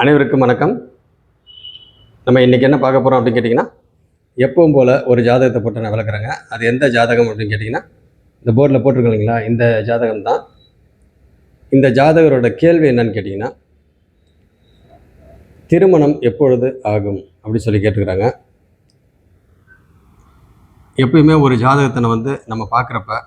அனைவருக்கும் வணக்கம். நம்ம இன்றைக்கி என்ன பார்க்க போகிறோம் அப்படின்னு கேட்டிங்கன்னா, எப்பவும் போல் ஒரு ஜாதகத்தை போட்டு நான் விளக்குறேங்க. அது எந்த ஜாதகம் அப்படின்னு கேட்டிங்கன்னா, இந்த போர்டில் போட்டிருக்கோம் இல்லைங்களா, இந்த ஜாதகம் தான். இந்த ஜாதகரோட கேள்வி என்னன்னு கேட்டிங்கன்னா, திருமணம் எப்பொழுது ஆகும் அப்படி சொல்லி கேட்டுக்கிறாங்க. எப்பயுமே ஒரு ஜாதகத்தை நம்ம பார்க்குறப்ப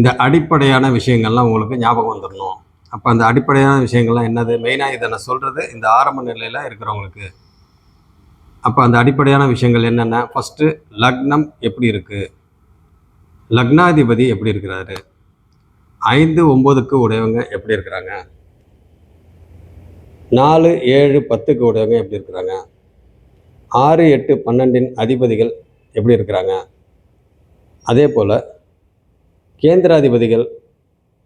இந்த அடிப்படையான விஷயங்கள்லாம் உங்களுக்கு ஞாபகம் வந்துடணும். அப்போ அந்த அடிப்படையான விஷயங்கள்லாம் என்னது, மெயினாக இதை நான் சொல்கிறது இந்த ஆரம்ப நிலையில் இருக்கிறவங்களுக்கு. அப்போ அந்த அடிப்படையான விஷயங்கள் என்னென்ன, ஃபஸ்ட்டு லக்னம் எப்படி இருக்குது, லக்னாதிபதி எப்படி இருக்கிறாரு, 5, 9க்கு உடையவங்க எப்படி இருக்கிறாங்க, 4, 7, 10க்கு உடையவங்க எப்படி இருக்கிறாங்க, 6, 8, 12 அதிபதிகள் எப்படி இருக்கிறாங்க, அதே போல் கேந்திராதிபதிகள்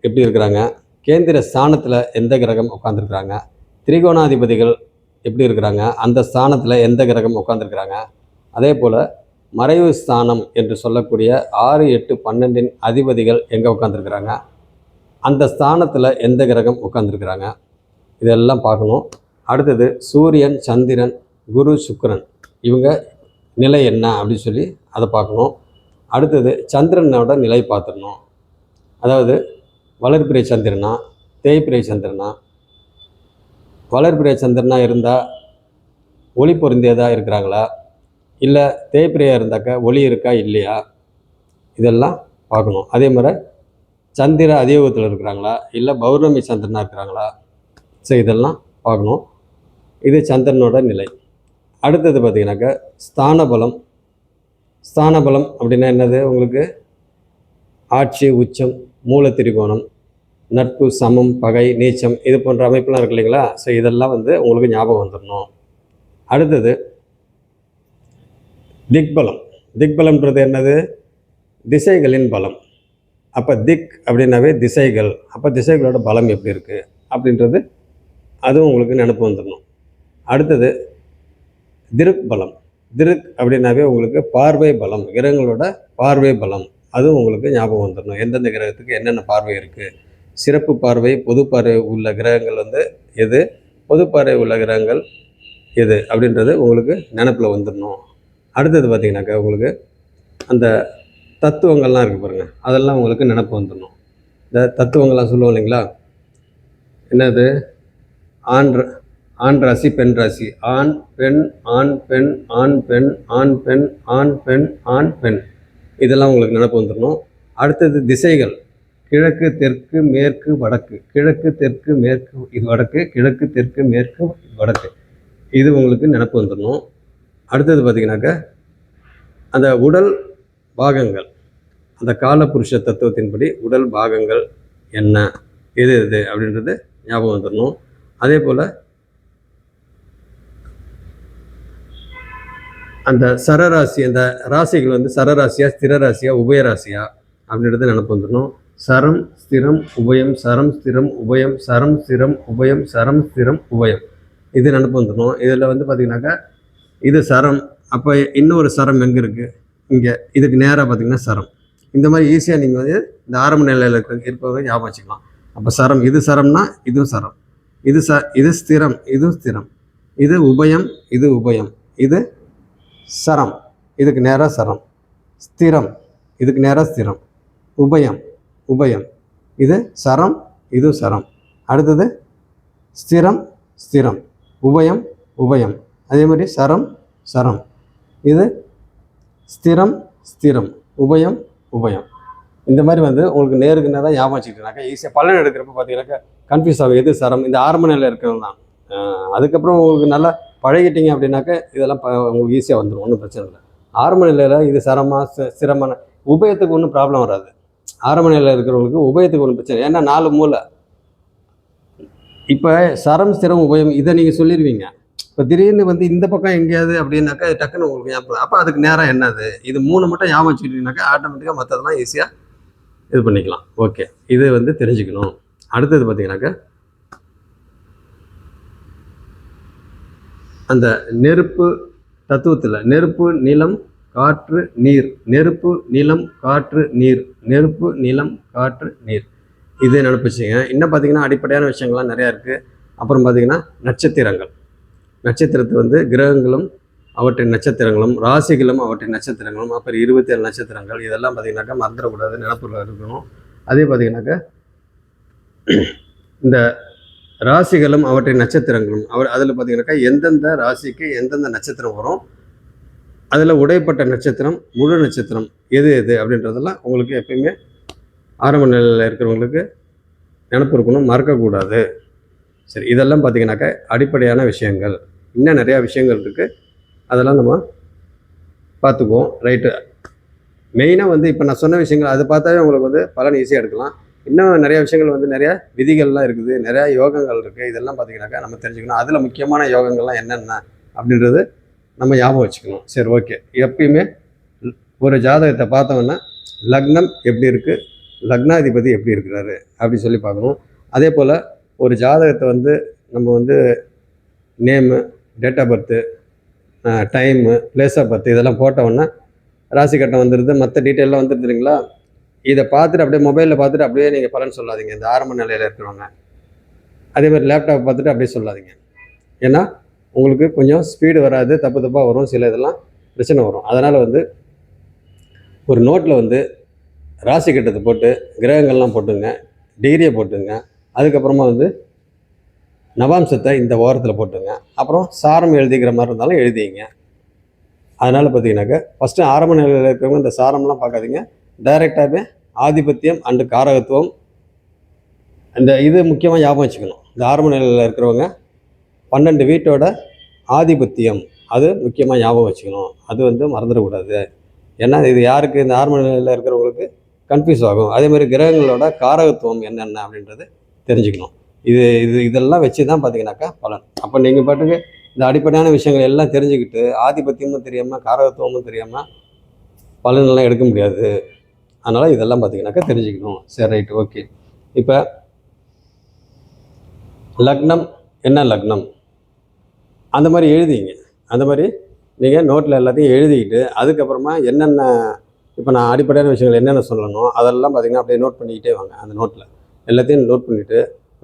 எப்படி இருக்கிறாங்க, கேந்திர ஸ்தானத்தில் எந்த கிரகம் உட்காந்துருக்குறாங்க, திரிகோணாதிபதிகள் எப்படி இருக்கிறாங்க, அந்த ஸ்தானத்தில் எந்த கிரகம் உட்காந்துருக்குறாங்க, அதே போல் மறைவு ஸ்தானம் என்று சொல்லக்கூடிய 6, 8, 12 அதிபதிகள் எங்கே உட்காந்துருக்குறாங்க, அந்த ஸ்தானத்தில் எந்த கிரகம் உட்காந்துருக்குறாங்க, இதெல்லாம் பார்க்கணும். அடுத்தது சூரியன், சந்திரன், குரு, சுக்கிரன் இவங்க நிலை என்ன அப்படின்னு சொல்லி அதை பார்க்கணும். அடுத்தது சந்திரனோட நிலை பார்த்துடணும். அதாவது வளர்பிறை சந்திரனா, தேய்பிறை சந்திரனா. வளர்பிறை சந்திரனா இருந்தால் ஒளி பொருந்தியதாக இருக்கிறாங்களா, இல்லை தேய்பிறையாக இருந்தாக்கா ஒளி இருக்கா இல்லையா, இதெல்லாம் பார்க்கணும். அதே மாதிரி சந்திர அதியோகத்தில் இருக்கிறாங்களா, இல்லை பௌர்ணமி சந்திரனாக இருக்கிறாங்களா, ஸோ இதெல்லாம் பார்க்கணும். இது சந்திரனோட நிலை. அடுத்தது பார்த்திங்கனாக்கா ஸ்தானபலம். ஸ்தானபலம் அப்படின்னா என்னது, உங்களுக்கு ஆட்சி, உச்சம், மூல திரிகோணம், நட்பு, சமம், பகை, நீச்சம், இது போன்ற அமைப்புலாம் இருக்கு இல்லைங்களா. ஸோ இதெல்லாம் உங்களுக்கு ஞாபகம் வந்துடணும். அடுத்தது திக்பலம். திக்பலம்ன்றது என்னது, திசைகளின் பலம். அப்போ திக் அப்படின்னாவே திசைகள். அப்போ திசைகளோட பலம் எப்படி இருக்குது அப்படின்றது அதுவும் உங்களுக்கு நினப்பு வந்துடணும். அடுத்தது திருக் பலம். திருக் அப்படின்னாவே உங்களுக்கு பார்வை பலம், கிரகங்களோட பார்வை பலம், அதுவும் உங்களுக்கு ஞாபகம் வந்துடணும். எந்தெந்த கிரகத்துக்கு என்னென்ன பார்வை இருக்குது, சிறப்பு பார்வை, பொது பார்வை உள்ள கிரகங்கள் எது, பொது பார்வை உள்ள கிரகங்கள் எது அப்படின்றது உங்களுக்கு நினப்பில் வந்துடணும். அடுத்தது பார்த்திங்கனாக்கா உங்களுக்கு அந்த தத்துவங்கள்லாம் இருக்குது பாருங்கள், அதெல்லாம் உங்களுக்கு நினப்பு வந்துடணும். இந்த தத்துவங்கள்லாம் சொல்லுவோம் இல்லைங்களா, என்னது, ஆண் ராசி, பெண் ராசி, ஆண் பெண், ஆண் பெண், ஆண் பெண், ஆண் பெண், ஆண் பெண், ஆண் பெண், இதெல்லாம் உங்களுக்கு நினப்பு வந்துடணும். அடுத்தது திசைகள், கிழக்கு, தெற்கு, மேற்கு, வடக்கு. கிழக்கு, தெற்கு, மேற்கு இது வடக்கு, கிழக்கு, தெற்கு, மேற்கு இது வடக்கு, இது உங்களுக்கு நினப்பு வந்துடணும். அடுத்தது பார்த்திங்கனாக்கா அந்த உடல் பாகங்கள், அந்த காலபுருஷ தத்துவத்தின்படி உடல் பாகங்கள் என்ன, எது அப்படின்றது ஞாபகம் வந்துடணும். அதே போல் அந்த சரராசி, அந்த ராசிகள் சரராசியா, ஸ்திரராசியா, உபயராசியா அப்படின்றது நினப்பு வந்துடணும். சரம், ஸ்திரம், உபயம், சரம், ஸ்திரம், உபயம், சரம், ஸ்திரம், உபயம், சரம், ஸ்திரம், உபயம், இது நினப்பு வந்துடணும். இதில் பார்த்திங்கனாக்கா இது சரம். அப்போ இன்னொரு சரம் எங்கே இருக்குது, இங்கே, இதுக்கு நேராக பார்த்திங்கன்னா சரம். இந்த மாதிரி ஈஸியாக நீங்கள் இந்த ஆரம்ப நிலையில் இருப்பதை ஞாபகம் வச்சுக்கலாம். அப்போ சரம், இது சரம்னா இதுவும் சரம், இது ஸ்திரம், இதுவும் ஸ்திரம், இது உபயம், இது உபயம், இது சரம், இதுக்கு நேராக சரம், ஸ்திரம், இதுக்கு நேராக ஸ்திரம், உபயம், உபயம், இது சரம், இது சரம். அடுத்தது ஸ்திரம், ஸ்திரம், உபயம், உபயம், அதே மாதிரி சரம், சரம், இது ஸ்திரம், ஸ்திரம், உபயம், உபயம். இந்த மாதிரி உங்களுக்கு நேருக்கு நேராக ஞாபகம் வச்சுக்கிட்டீங்கன்னாக்கா ஈஸியாக பலன் எடுக்கிறப்ப பார்த்தீங்கன்னாக்கா கன்ஃபியூஸ் ஆகும், எது சரம். இந்த ஆரம்ப நிலையில் இருக்கிறது தான். அதுக்கப்புறம் உங்களுக்கு நல்லா பழகிட்டீங்க அப்படின்னாக்கா இதெல்லாம் உங்களுக்கு ஈஸியாக வந்துடும், ஒன்றும் பிரச்சனை இல்லை. ஆரம்ப நிலையில் இது சரமாக, ஸ்திரமான, உபயத்துக்கு ஒன்றும் ப்ராப்ளம் வராது. ஆரம்ப நிலையில் இருக்கிறவங்களுக்கு உபயத்துக்கு ஒன்றும் பிரச்சனை, ஏன்னா 4 மூலை. இப்போ சரம், ஸ்திரம், உபயம் இதை நீங்கள் சொல்லிடுவீங்க. இப்போ திடீர்னு இந்த பக்கம் எங்கேயாவது அப்படின்னாக்கா டக்குன்னு உங்களுக்கு ஞாபகம். அப்போ அதுக்கு நேரம் என்னது, இது 3 மட்டும் ஞாபகம் வச்சுக்கிட்டீங்கன்னாக்கா ஆட்டோமேட்டிக்காக மற்றதெல்லாம் ஈஸியாக இது பண்ணிக்கலாம். ஓகே, இது தெரிஞ்சுக்கணும். அடுத்தது பார்த்தீங்கன்னாக்கா அந்த நெருப்பு தத்துவத்தில் நெருப்பு, நிலம், காற்று, நீர், நெருப்பு, நிலம், காற்று, நீர், நெருப்பு, நிலம், காற்று, நீர், இதே நினப்பிச்சிங்க. இன்னும் பார்த்தீங்கன்னா அடிப்படையான விஷயங்கள்லாம் நிறையா இருக்குது. அப்புறம் பார்த்திங்கன்னா நட்சத்திரங்கள். நட்சத்திரத்தை வந்து கிரகங்களும் அவற்றின் நட்சத்திரங்களும், ராசிகளும் அவற்றின் நட்சத்திரங்களும், அப்புறம் 27 நட்சத்திரங்கள், இதெல்லாம் பார்த்திங்கனாக்கா மறந்துடக்கூடாது, நினப்புல இருக்கணும். அதே பார்த்திங்கனாக்கா இந்த ராசிகளும் அவற்றின் நட்சத்திரங்களும் அதில் பார்த்திங்கனாக்கா எந்தெந்த ராசிக்கு எந்தெந்த நட்சத்திரம் வரும், அதில் உடைப்பட்ட நட்சத்திரம், முழு நட்சத்திரம் எது எது அப்படின்றதெல்லாம் உங்களுக்கு எப்பயுமே ஆரம்ப நிலையில் இருக்கிறவங்களுக்கு நினப்பு இருக்கணும், மறக்கக்கூடாது. சரி, இதெல்லாம் பார்த்திங்கனாக்கா அடிப்படையான விஷயங்கள். இன்னும் நிறையா விஷயங்கள் இருக்குது, அதெல்லாம் நம்ம பார்த்துக்குவோம். ரைட்டு. மெயினாக வந்து இப்போ நான் சொன்ன விஷயங்கள் அதை பார்த்தாவே உங்களுக்கு வந்து பலன் ஈஸியாக எடுக்கலாம். இன்னும் நிறையா விஷயங்கள் வந்து நிறையா விதிகள்லாம் இருக்குது, நிறையா யோகங்கள் இருக்குது. இதெல்லாம் பார்த்திங்கனாக்கா நம்ம தெரிஞ்சுக்கணும். அதில் முக்கியமான யோகங்கள்லாம் என்னென்ன அப்படின்றது நம்ம ஞாபகம் வச்சுக்கணும். சரி, ஓகே. எப்பயுமே ஒரு ஜாதகத்தை பார்த்தோம்னா லக்னம் எப்படி இருக்குது, லக்னாதிபதி எப்படி இருக்கிறாரு அப்படி சொல்லி பார்க்கணும். அதே போல் ஒரு ஜாதகத்தை வந்து நம்ம வந்து name, date of birth, time, place of birth இதெல்லாம் போட்டோன்னா ராசி கட்டம் வந்துடுது, மற்ற டீட்டெயிலாம் வந்துடுது இல்லைங்களா. இதை பார்த்துட்டு அப்படியே மொபைலில் பார்த்துட்டு அப்படியே நீங்கள் பலன் சொல்லாதீங்க, இந்த ஆரம்ப நிலையில் இருக்கிறவங்க. அதேமாதிரி லேப்டாப் பார்த்துட்டு அப்படியே சொல்லாதீங்க. ஏன்னா உங்களுக்கு கொஞ்சம் ஸ்பீடு வராது, தப்பு தப்பாக வரும், சில இதெல்லாம் பிரச்சனை வரும். அதனால் வந்து ஒரு நோட்டில் வந்து ராசி கட்டத்தை போட்டு கிரகங்கள்லாம் போட்டுங்க, டிகிரியை போட்டுங்க, அதுக்கப்புறமா வந்து நவாம்சத்தை இந்த ஓரத்தில் போட்டுங்க, அப்புறம் சாரம் எழுதிக்கிற மாதிரி இருந்தாலும் எழுதிங்க. அதனால் பார்த்தீங்கன்னாக்கா ஃபஸ்ட்டு ஆரம்ப நிலையில் இருக்கிறவங்க இந்த சாரம்லாம் பார்க்காதீங்க, டைரெக்டாகவே ஆதிபத்தியம் அண்டு காரகத்துவம் இந்த இது முக்கியமாக ஞாபகம் வச்சுக்கணும். இந்த ஆரம்ப நிலையில் இருக்கிறவங்க 12 வீட்டோட ஆதிபத்தியம் அது முக்கியமாக ஞாபகம் வச்சுக்கணும். அது வந்து மறந்துடக்கூடாது. ஏன்னா இது யாருக்கு இந்த ஆரம்ப நிலையில் இருக்கிறவங்களுக்கு கன்ஃபியூஸ் ஆகும். அதேமாதிரி கிரகங்களோட காரகத்துவம் என்னென்ன அப்படின்றது தெரிஞ்சுக்கணும். இதெல்லாம் வச்சு தான் பார்த்தீங்கன்னாக்கா பலன். அப்போ நீங்கள் பாட்டுக்கு இந்த அடிப்படையான விஷயங்கள் எல்லாம் தெரிஞ்சுக்கிட்டு ஆதிபத்தியமும் தெரியாமல் காரகத்துவமும் தெரியாமல் பலனெல்லாம் எடுக்க முடியாது. அதனால் இதெல்லாம் பார்த்தீங்கன்னாக்கா தெரிஞ்சுக்கணும். சரி, ரைட், ஓகே. இப்போ லக்னம் என்ன லக்னம் அந்த மாதிரி எழுதிங்க. அந்த மாதிரி நீங்கள் நோட்டில் எல்லாத்தையும் எழுதிக்கிட்டு அதுக்கப்புறமா என்னென்ன இப்போ நான் அடிப்படையான விஷயங்கள் என்னென்ன சொல்லணும் அதெல்லாம் பார்த்தீங்கன்னா அப்படியே நோட் பண்ணிக்கிட்டே வாங்க. அந்த நோட்டில் எல்லாத்தையும் நோட் பண்ணிவிட்டு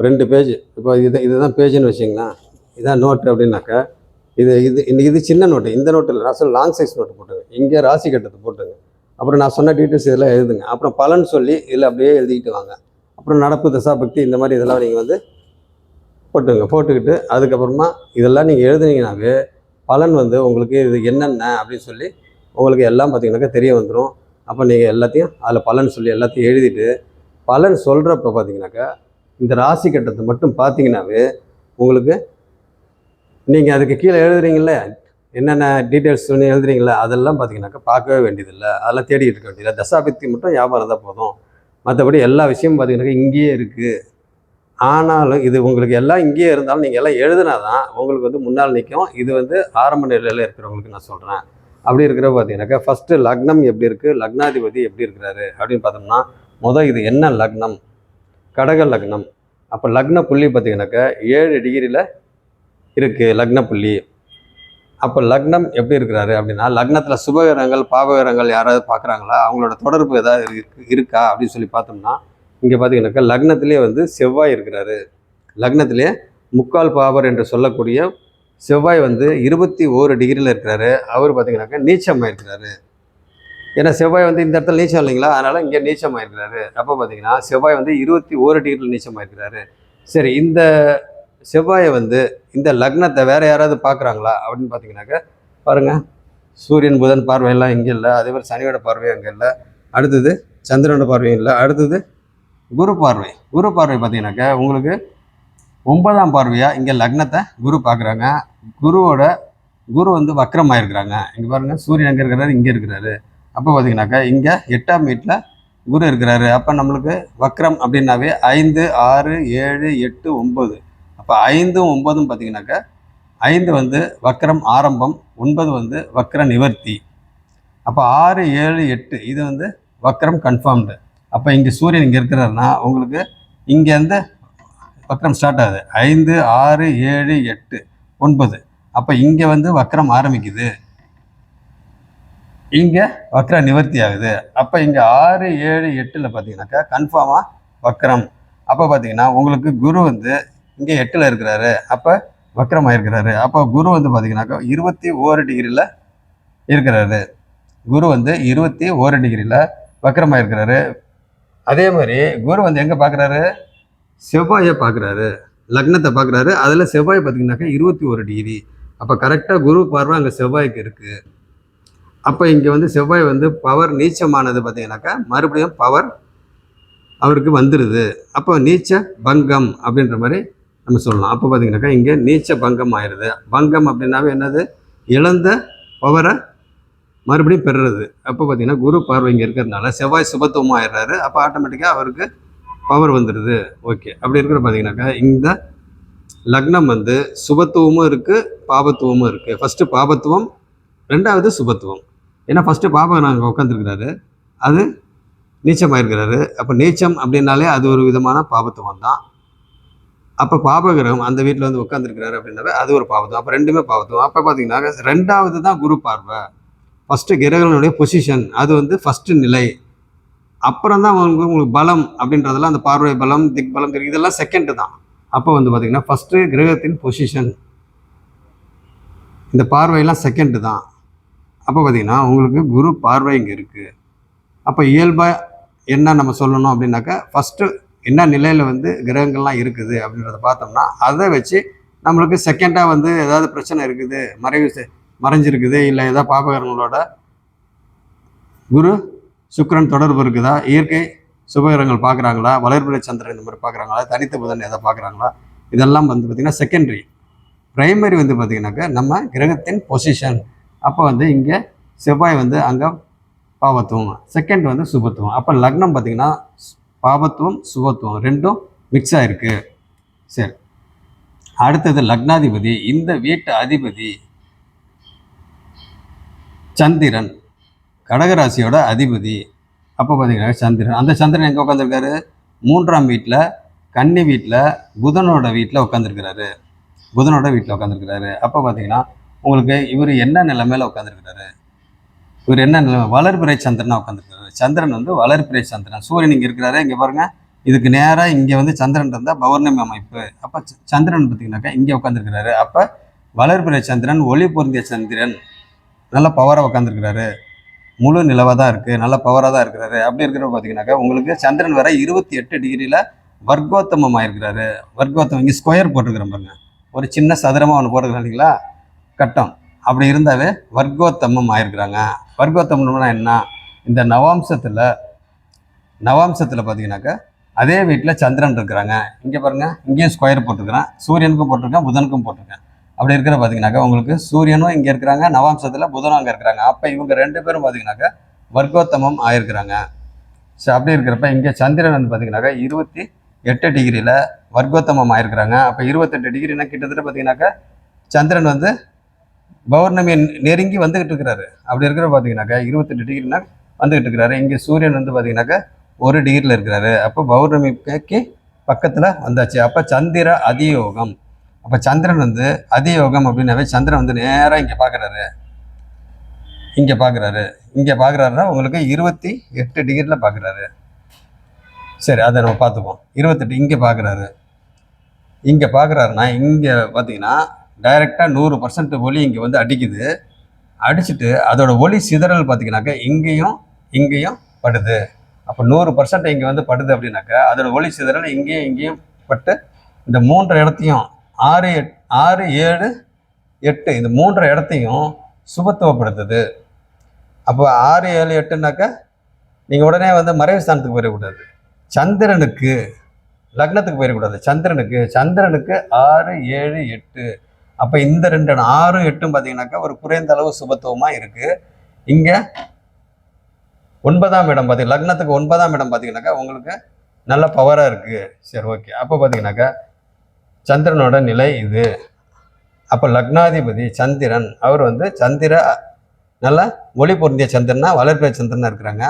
2 பேஜ், இப்போ இதுதான் பேஜுன்னு வச்சிங்களேன், இதான் நோட்டு அப்படின்னாக்கா இது சின்ன நோட்டு, இந்த நோட்டு இல்லை, நான் சொல்ல லாங் சைஸ் நோட்டு போட்டுங்க. இங்கே ராசி கட்டத்தை போட்டுங்க, அப்புறம் நான் சொன்ன டீட்டெயில்ஸ் இதெல்லாம் எழுதுங்க. அப்புறம் பலன் சொல்லி இதில் அப்படியே எழுதிக்கிட்டு வாங்க. அப்புறம் நடப்பு தசாபக்தி இந்த மாதிரி இதெல்லாம் நீங்கள் வந்து போட்டுக்கிட்டு அதுக்கப்புறமா இதெல்லாம் நீங்கள் எழுதுனீங்கன்னாவே பலன் வந்து உங்களுக்கு இது என்னென்ன அப்படின்னு சொல்லி உங்களுக்கு எல்லாம் பார்த்தீங்கன்னாக்கா தெரிய வந்துடும். அப்போ நீங்கள் எல்லாத்தையும் அதில் பலன் சொல்லி எல்லாத்தையும் எழுதிட்டு பலன் சொல்கிறப்ப பார்த்தீங்கன்னாக்கா இந்த ராசி கட்டத்தை மட்டும் பார்த்தீங்கன்னாவே உங்களுக்கு நீங்கள் அதுக்கு கீழே எழுதுறீங்களே என்னென்ன டீட்டெயில்ஸ் சொல்லி எழுதுறீங்களா அதெல்லாம் பார்த்தீங்கன்னாக்கா பார்க்கவே வேண்டியதில்லை, அதெல்லாம் தேடிட்டு இருக்க வேண்டியதில்லை. தசாபக்தி மட்டும் ஞாபகம் இருந்தால் போதும். மற்றபடி எல்லா விஷயமும் பார்த்தீங்கன்னாக்கா இங்கேயே இருக்குது. ஆனாலும் இது உங்களுக்கு எல்லாம் இங்கேயே இருந்தாலும் நீங்கள் எல்லாம் எழுதுனா தான் உங்களுக்கு வந்து முன்னால் நிற்கும். இது வந்து ஆரம்ப நிலையில் இருக்கிறவங்களுக்கு நான் சொல்கிறேன். அப்படி இருக்கிறப்ப பார்த்தீங்கன்னாக்கா ஃபஸ்ட்டு லக்னம் எப்படி இருக்குது, லக்னாதிபதி எப்படி இருக்கிறாரு அப்படின்னு பார்த்தோம்னா இது என்ன லக்னம், கடக லக்னம். அப்போ லக்ன புள்ளி பார்த்தீங்கன்னாக்கா 7 டிகிரியில் இருக்குது லக்ன புள்ளி. அப்போ லக்னம் எப்படி இருக்கிறாரு அப்படின்னா லக்னத்தில் சுபகிரகங்கள் பாவகிரகங்கள் யாராவது பார்க்குறாங்களா, அவங்களோட தொடர்பு ஏதாவது இருக்கா அப்படின்னு சொல்லி பார்த்தோம்னா இங்கே பார்த்தீங்கன்னாக்கா லக்னத்திலே வந்து செவ்வாய் இருக்கிறாரு. லக்னத்திலே முக்கால் பாவர் என்று சொல்லக்கூடிய செவ்வாய் வந்து 21 டிகிரியில் இருக்கிறாரு. அவர் பார்த்தீங்கன்னாக்கா நீச்சமாக இருக்கிறாரு. ஏன்னா செவ்வாய் வந்து இந்த இடத்துல நீச்சம் இல்லைங்களா, அதனால் இங்கே நீச்சமாக இருக்கிறாரு. அப்போ பார்த்தீங்கன்னா செவ்வாய் வந்து 21 டிகிரியில் நீச்சமாக இருக்கிறாரு. சரி, இந்த செவ்வாயை வந்து இந்த லக்னத்தை வேறு யாராவது பார்க்குறாங்களா அப்படின்னு பார்த்தீங்கன்னாக்கா பாருங்கள், சூரியன் புதன் பார்வையெல்லாம் இங்கே இல்லை, அதே மாதிரி சனியோட பார்வையும் அங்கே இல்லை, அடுத்தது சந்திரனோட பார்வையும் இல்லை, அடுத்தது குரு பார்வை. குரு பார்வை பார்த்தீங்கன்னாக்கா உங்களுக்கு 9ஆம் பார்வையாக இங்கே லக்னத்தை குரு பார்க்குறாங்க. குரு வந்து வக்ரமாக இருக்கிறாங்க. இங்கே பாருங்கள், சூரியன் எங்கே இருக்கிறாரு, இங்கே இருக்கிறாரு. அப்போ பார்த்தீங்கன்னாக்கா இங்கே 8ஆம் வீட்டில் குரு இருக்கிறாரு. அப்போ நம்மளுக்கு வக்ரம் அப்படின்னாவே 5, 6, 7, 8, 9. அப்போ 5ம் 9ம் பார்த்தீங்கன்னாக்கா 5 வந்து வக்ரம் ஆரம்பம், 9 வந்து வக்ர நிவர்த்தி. அப்போ 6, 7, 8 இது வந்து வக்ரம் கன்ஃபார்ம்டு. அப்போ இங்கே சூரியன் இங்கே இருக்கிறாருன்னா உங்களுக்கு இங்கேருந்து வக்ரம் ஸ்டார்ட் ஆகுது. 5, 6, 7, 8, 9. அப்போ இங்கே வந்து வக்ரம் ஆரம்பிக்குது, இங்கே வக்ர நிவர்த்தி ஆகுது. அப்போ இங்கே 6, 7, 8ல் பார்த்தீங்கன்னாக்கா கன்ஃபார்மாக வக்ரம். அப்போ பார்த்தீங்கன்னா உங்களுக்கு குரு வந்து இங்கே 8ல் இருக்கிறாரு, அப்போ வக்ரமாயிருக்கிறாரு. அப்போ குரு வந்து பார்த்தீங்கன்னாக்கா 21 டிகிரியில் இருக்கிறாரு. குரு வந்து 21 டிகிரியில் வக்ரமாயிருக்கிறாரு. அதே மாதிரி குரு வந்து எங்கே பார்க்குறாரு? செவ்வாயை பார்க்குறாரு, லக்னத்தை பார்க்குறாரு. அதில் செவ்வாய் பார்த்தீங்கன்னாக்கா 21 டிகிரி. அப்போ கரெக்டாக குரு பார்வை அங்கே செவ்வாய்க்கு இருக்குது. அப்போ இங்கே வந்து செவ்வாய் வந்து பவர் நீச்சமானது பார்த்தீங்கன்னாக்கா மறுபடியும் பவர் அவருக்கு வந்துடுது. அப்போ நீச்ச பங்கம் அப்படின்ற மாதிரி நம்ம சொல்லலாம். அப்போ பார்த்தீங்கன்னாக்கா இங்கே நீச்ச பங்கம் ஆயிடுது. பங்கம் அப்படின்னாவே என்னது? இழந்த பவரை மறுபடியும் பெறுறது. அப்போ பார்த்தீங்கன்னா குரு பார்வை இங்கே இருக்கிறதுனால செவ்வாய் சுபத்துவமாக ஆயிடுறாரு. அப்போ ஆட்டோமேட்டிக்காக அவருக்கு பவர் வந்துடுது. ஓகே, அப்படி இருக்கிற பார்த்தீங்கன்னாக்கா இந்த லக்னம் வந்து சுபத்துவமும் இருக்குது, பாபத்துவமும் இருக்குது. ஃபஸ்ட்டு பாபத்துவம், ரெண்டாவது சுபத்துவம். ஏன்னா ஃபஸ்ட்டு பாபம் நாங்கள் உட்காந்துருக்கிறாரு, அது நீச்சமாயிருக்கிறாரு. அப்போ நீச்சம் அப்படின்னாலே அது ஒரு விதமான பாபத்துவம் தான். அப்போ பாபகிரகம் அந்த வீட்டில் வந்து உட்காந்துருக்கிறாரு அப்படின்னாவே அது ஒரு பாபத்துவம். அப்போ ரெண்டுமே பாபத்துவம். அப்போ பார்த்தீங்கன்னா ரெண்டாவது தான் குரு பார்வை. ஃபஸ்ட்டு கிரகங்களுடைய பொசிஷன் அது வந்து ஃபஸ்ட்டு நிலை. அப்புறம் தான் உங்களுக்கு பலம் அப்படின்றதெல்லாம் அந்த பார்வை பலம், திக் பலம், இதெல்லாம் செகண்டு தான். அப்போ வந்து பார்த்தீங்கன்னா ஃபஸ்ட்டு கிரகத்தின் பொசிஷன், இந்த பார்வையெல்லாம் செகண்டு தான். அப்போ பார்த்தீங்கன்னா உங்களுக்கு குரு பார்வை இங்கே இருக்குது. அப்போ இயல்பாக என்ன நம்ம சொல்லணும் அப்படின்னாக்கா ஃபஸ்ட்டு என்ன நிலையில் வந்து கிரகங்கள்லாம் இருக்குது அப்படின்றத பார்த்தோம்னா அதை வச்சு நம்மளுக்கு செகண்டாக வந்து ஏதாவது பிரச்சனை இருக்குது, மறைஞ்சிருக்குது, இல்லை ஏதாவது பாபகிரகங்களோட குரு சுக்கிரன் தொடர்பு இருக்குதா, இயற்கை சுபகிரகங்கள் பார்க்குறாங்களா, வளர்பிறை சந்திரன் இந்த மாதிரி பார்க்குறாங்களா, தனித்த புதன் எதை பார்க்குறாங்களா, இதெல்லாம் வந்து பார்த்திங்கன்னா செகண்டரி. ப்ரைமரி வந்து பார்த்திங்கனாக்கா நம்ம கிரகத்தின் பொசிஷன். அப்போ வந்து இங்கே செவ்வாய் வந்து அங்கே பாவத்துவம், செகண்ட் வந்து சுபத்துவம். அப்போ லக்னம் பார்த்திங்கன்னா பாபத்துவம் சுபத்துவம் ரெண்டும் மிக்ஸ் ஆகிருக்கு. சரி, அடுத்தது லக்னாதிபதி, இந்த வீட்டு அதிபதி சந்திரன், கடகராசியோட அதிபதி. அப்போ பார்த்தீங்கன்னா சந்திரன், அந்த சந்திரன் எங்கே உட்காந்துருக்காரு? 3ஆம் வீட்டில், கன்னி வீட்டில், புதனோட வீட்டில் உட்காந்துருக்கிறாரு. அப்போ பார்த்தீங்கன்னா உங்களுக்கு இவர் என்ன நிலைமையில் உட்காந்துருக்கிறாரு? இவர் என்ன நிலைமை? வளர்பிறை சந்திரனாக உட்காந்துருக்காரு. சந்திரன் வந்து வளர்பிறை சந்திரன். சூரியன் இங்கே இருக்கிறாரு, இங்கே பாருங்கள், இதுக்கு நேராக இங்கே வந்து சந்திரன் இருந்தால் பௌர்ணமி அமைப்பு. அப்போ சந்திரன் பார்த்தீங்கன்னாக்கா இங்கே உட்காந்துருக்கிறாரு. அப்போ வளர்பிறை சந்திரன், ஒளி பொருந்திய சந்திரன், நல்ல பவராக உட்காந்துருக்கிறாரு, முழு நிலவாக தான் இருக்குது, நல்ல பவராக தான் இருக்கிறாரு. அப்படி இருக்கிறப்ப பார்த்தீங்கன்னாக்கா உங்களுக்கு சந்திரன் வர 28 டிகிரியில் வர்க்கோத்தமம் ஆயிருக்கிறாரு. வர்க்கோத்தமம் இங்கே ஸ்கொயர் போட்டிருக்கிறோம் பாருங்க, ஒரு சின்ன சதுரமாக ஒன்று போட்டிருக்கிறோம் இல்லைங்களா, கட்டம். அப்படி இருந்தாவே வர்க்கோத்தமம் ஆயிருக்கிறாங்க. வர்க்கோத்தமம்னா என்ன? இந்த நவாம்சத்தில் பார்த்தீங்கன்னாக்கா அதே வீட்டில் சந்திரன் இருக்கிறாங்க. இங்கே பாருங்கள், இங்கேயும் ஸ்கொயர் போட்டிருக்கிறேன், சூரியனுக்கும் போட்டிருக்கேன், புதனுக்கும் போட்டிருக்கேன். அப்படி இருக்கிற பார்த்தீங்கன்னாக்கா உங்களுக்கு சூரியனும் இங்கே இருக்கிறாங்க, நவாம்சத்தில் புதனும் அங்கே இருக்கிறாங்க. அப்போ இவங்க 2 பேரும் பார்த்தீங்கன்னாக்கா வர்க்கோத்தமம் ஆயிருக்கிறாங்க. ஸோ அப்படி இருக்கிறப்ப இங்கே சந்திரன் வந்து பார்த்தீங்கன்னாக்கா 28 டிகிரியில் வர்க்கோத்தமம் ஆயிருக்கிறாங்க. அப்போ 28 டிகிரினா கிட்டத்தட்ட பார்த்தீங்கன்னாக்கா சந்திரன் வந்து பௌர்ணமி நெருங்கி வந்துக்கிட்டு இருக்கிறாரு. அப்படி இருக்கிற பார்த்தீங்கன்னாக்கா 28 டிகிரினா வந்துக்கிட்டு இருக்கிறாரு. இங்கே சூரியன் வந்து பார்த்தீங்கன்னாக்கா 1 டிகிரியில் இருக்கிறாரு. அப்போ பௌர்ணமிக்கு பக்கத்தில் வந்தாச்சு. அப்போ சந்திர அதியோகம். அப்போ சந்திரன் வந்து அதியோகம் அப்படின்னாவே சந்திரன் வந்து நேராக இங்கே பார்க்குறாருன்னா உங்களுக்கு 28 டிகிரியில் பார்க்குறாரு. சரி, அதை நம்ம பார்த்துப்போம். 28 இங்கே பார்க்குறாருன்னா இங்கே பார்த்தீங்கன்னா டைரெக்டாக 100% ஒளி இங்கே வந்து அடிக்குது. அடிச்சுட்டு அதோட ஒளி சிதறல் பார்த்தீங்கன்னாக்கா இங்கேயும் படுது. அப்போ 100% இங்கே வந்து படுது அப்படின்னாக்கா அதோட ஒளி சிதறல் இங்கேயும் பட்டு இந்த 3 இடத்தையும் 6, 7, 8 இந்த 3 இடத்தையும் சுபத்துவப்படுத்துது. அப்போ 6, 7, 8னாக்கா நீங்கள் உடனே வந்து மறைவு ஸ்தானத்துக்கு போயிடக்கூடாது, சந்திரனுக்கு, லக்னத்துக்கு போயிடக்கூடாது, சந்திரனுக்கு 6, 7, 8. அப்போ இந்த 2 இடம் 6, 8 பார்த்தீங்கன்னாக்கா ஒரு குறைந்த அளவு சுபத்துவமாக இருக்குது. இங்கே 9ஆம் இடம் பார்த்தீங்கன்னா லக்னத்துக்கு 9ஆம் இடம் பார்த்தீங்கன்னாக்கா உங்களுக்கு நல்ல பவராக இருக்குது. சரி, ஓகே. அப்போ பார்த்தீங்கன்னாக்கா சந்திரனோட நிலை இது. அப்போ லக்னாதிபதி சந்திரன், அவர் வந்து நல்லா ஒளி பொருந்திய சந்திரனா வளர்பிறை சந்திரனா இருக்கிறாங்க.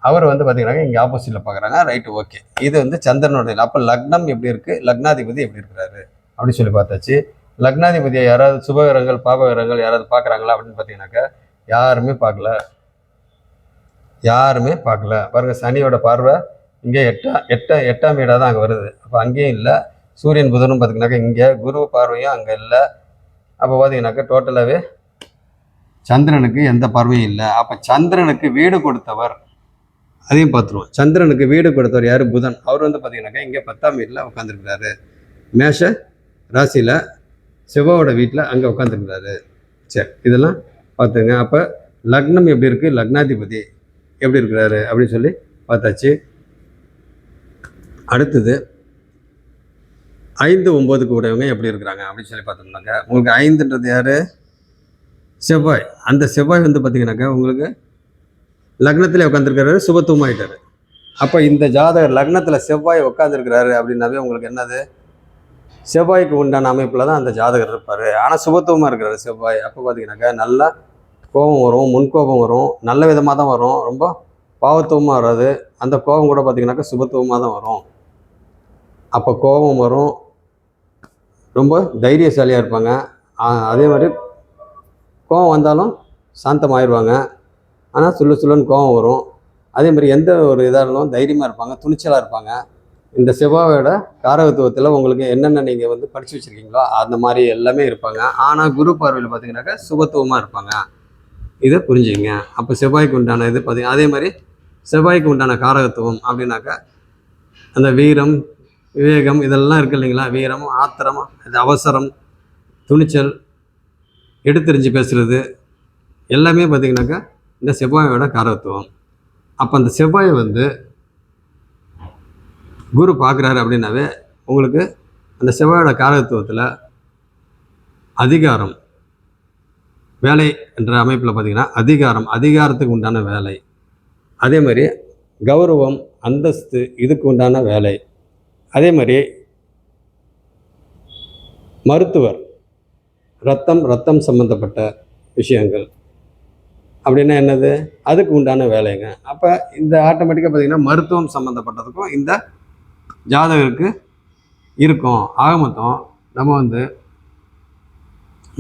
அவர் வந்து பார்த்தீங்கன்னாக்கா இங்கே ஆப்போசிட்டில் பார்க்குறாங்க. Right, okay. இது வந்து சந்திரனோட நிலை. அப்போ லக்னம் எப்படி இருக்குது, லக்னாதிபதி எப்படி இருக்கிறாரு அப்படின்னு சொல்லி பார்த்தாச்சு. லக்னாதிபதியை யாராவது சுபகிரகங்கள் பாபகிரகங்கள் யாராவது பார்க்குறாங்களா அப்படின்னு பார்த்தீங்கன்னாக்கா யாருமே பார்க்கல. பாருங்கள், சனியோட பார்வை இங்கே 8ஆம் வீடாக தான் அங்கே வருது. அப்போ அங்கேயும் இல்லை. சூரியன் புதனும் பார்த்தீங்கன்னாக்கா இங்கே, குரு பார்வையும் அங்கே இல்லை. அப்போ பார்த்தீங்கன்னாக்கா டோட்டலாகவே சந்திரனுக்கு எந்த பார்வையும் இல்லை. அப்போ சந்திரனுக்கு வீடு கொடுத்தவர் அதையும் பார்த்துருவோம். சந்திரனுக்கு வீடு கொடுத்தவர் யார்? புதன். அவர் வந்து பார்த்தீங்கன்னாக்கா இங்கே 10ஆம் வீட்டில் உட்காந்துருக்கிறாரு. மேஷ ராசியில் செவ்வாயோட வீட்டில் அங்கே உட்காந்துருக்கிறாரு. சரி, இதெல்லாம் பார்த்துங்க. அப்போ லக்னம் எப்படி இருக்குது, லக்னாதிபதி எப்படி இருக்கிறாரு அப்படின்னு சொல்லி பார்த்தாச்சு. அடுத்தது 5, 9க்கு உடையவங்க எப்படி இருக்கிறாங்க அப்படின்னு சொல்லி பார்த்தோம்னாக்கா, உங்களுக்கு 5ன்றது யார்? செவ்வாய். அந்த செவ்வாய் வந்து பார்த்தீங்கன்னாக்கா உங்களுக்கு லக்னத்தில் உட்காந்துருக்கிறாரு, சுபத்துவமாயிட்டாரு. அப்போ இந்த ஜாதகர் லக்னத்தில் செவ்வாய் உட்காந்துருக்கிறாரு அப்படின்னாவே உங்களுக்கு என்னது? செவ்வாய்க்கு உண்டான அமைப்பில் தான் அந்த ஜாதகர் இருப்பார். ஆனால் சுபத்துவமாக இருக்கிறாரு செவ்வாய். அப்போ பார்த்தீங்கன்னாக்கா நல்லா கோபம் வரும், முன்கோபம் வரும், நல்ல விதமாக தான் வரும், ரொம்ப பாவத்துவமாக வராது. அந்த கோபம் கூட பார்த்தீங்கன்னாக்கா சுபத்துவமாக தான் வரும். அப்போ கோபம் வரும், ரொம்ப தைரியசாலியாக இருப்பாங்க. அதே மாதிரி கோபம் வந்தாலும் சாந்தமாகிடுவாங்க. ஆனால் சுள்ளுன்னு கோபம் வரும். அதே மாதிரி எந்த ஒரு இதாக இருந்தாலும் தைரியமாக இருப்பாங்க, துணிச்சலாக இருப்பாங்க. இந்த செவ்வாயோட காரகத்துவத்தில் உங்களுக்கு என்னென்ன நீங்கள் வந்து படித்து வச்சுருக்கீங்களோ அந்த மாதிரி எல்லாமே இருப்பாங்க. ஆனால் குரு பார்வையில் பார்த்தீங்கன்னாக்கா சுபத்துவமாக இருப்பாங்க. இதை புரிஞ்சுங்க. அப்போ செவ்வாய்க்கு உண்டான இது பார்த்தீங்கன்னா, அதே மாதிரி செவ்வாய்க்கு உண்டான காரகத்துவம் அப்படின்னாக்கா அந்த வீரம், விவேகம் இதெல்லாம் இருக்குது இல்லைங்களா? வீரம், ஆத்திரம், இது அவசரம், துணிச்சல், எடுத்தெறிஞ்சு பேசுகிறது எல்லாமே பார்த்திங்கனாக்கா இந்த செவ்வாயோட காரகத்துவம். அப்போ அந்த செவ்வாயை வந்து குரு பார்க்குறாரு அப்படின்னாவே உங்களுக்கு அந்த செவ்வாயோட காரகத்துவத்தில் அதிகாரம், வேலை என்ற அமைப்பில் பார்த்திங்கன்னா அதிகாரத்துக்கு உண்டான வேலை, அதே மாதிரி கௌரவம், அந்தஸ்து இதுக்கு உண்டான வேலை, அதே மாதிரி மருத்துவர், ரத்தம் சம்மந்தப்பட்ட விஷயங்கள் அப்படின்னா என்னது? அதுக்கு உண்டான வேலைங்க. அப்போ இந்த ஆட்டோமேட்டிக்காக பார்த்திங்கன்னா மருத்துவம் சம்மந்தப்பட்டதுக்கும் இந்த ஜாதகருக்கு இருக்கும். ஆக மொத்தம் நம்ம வந்து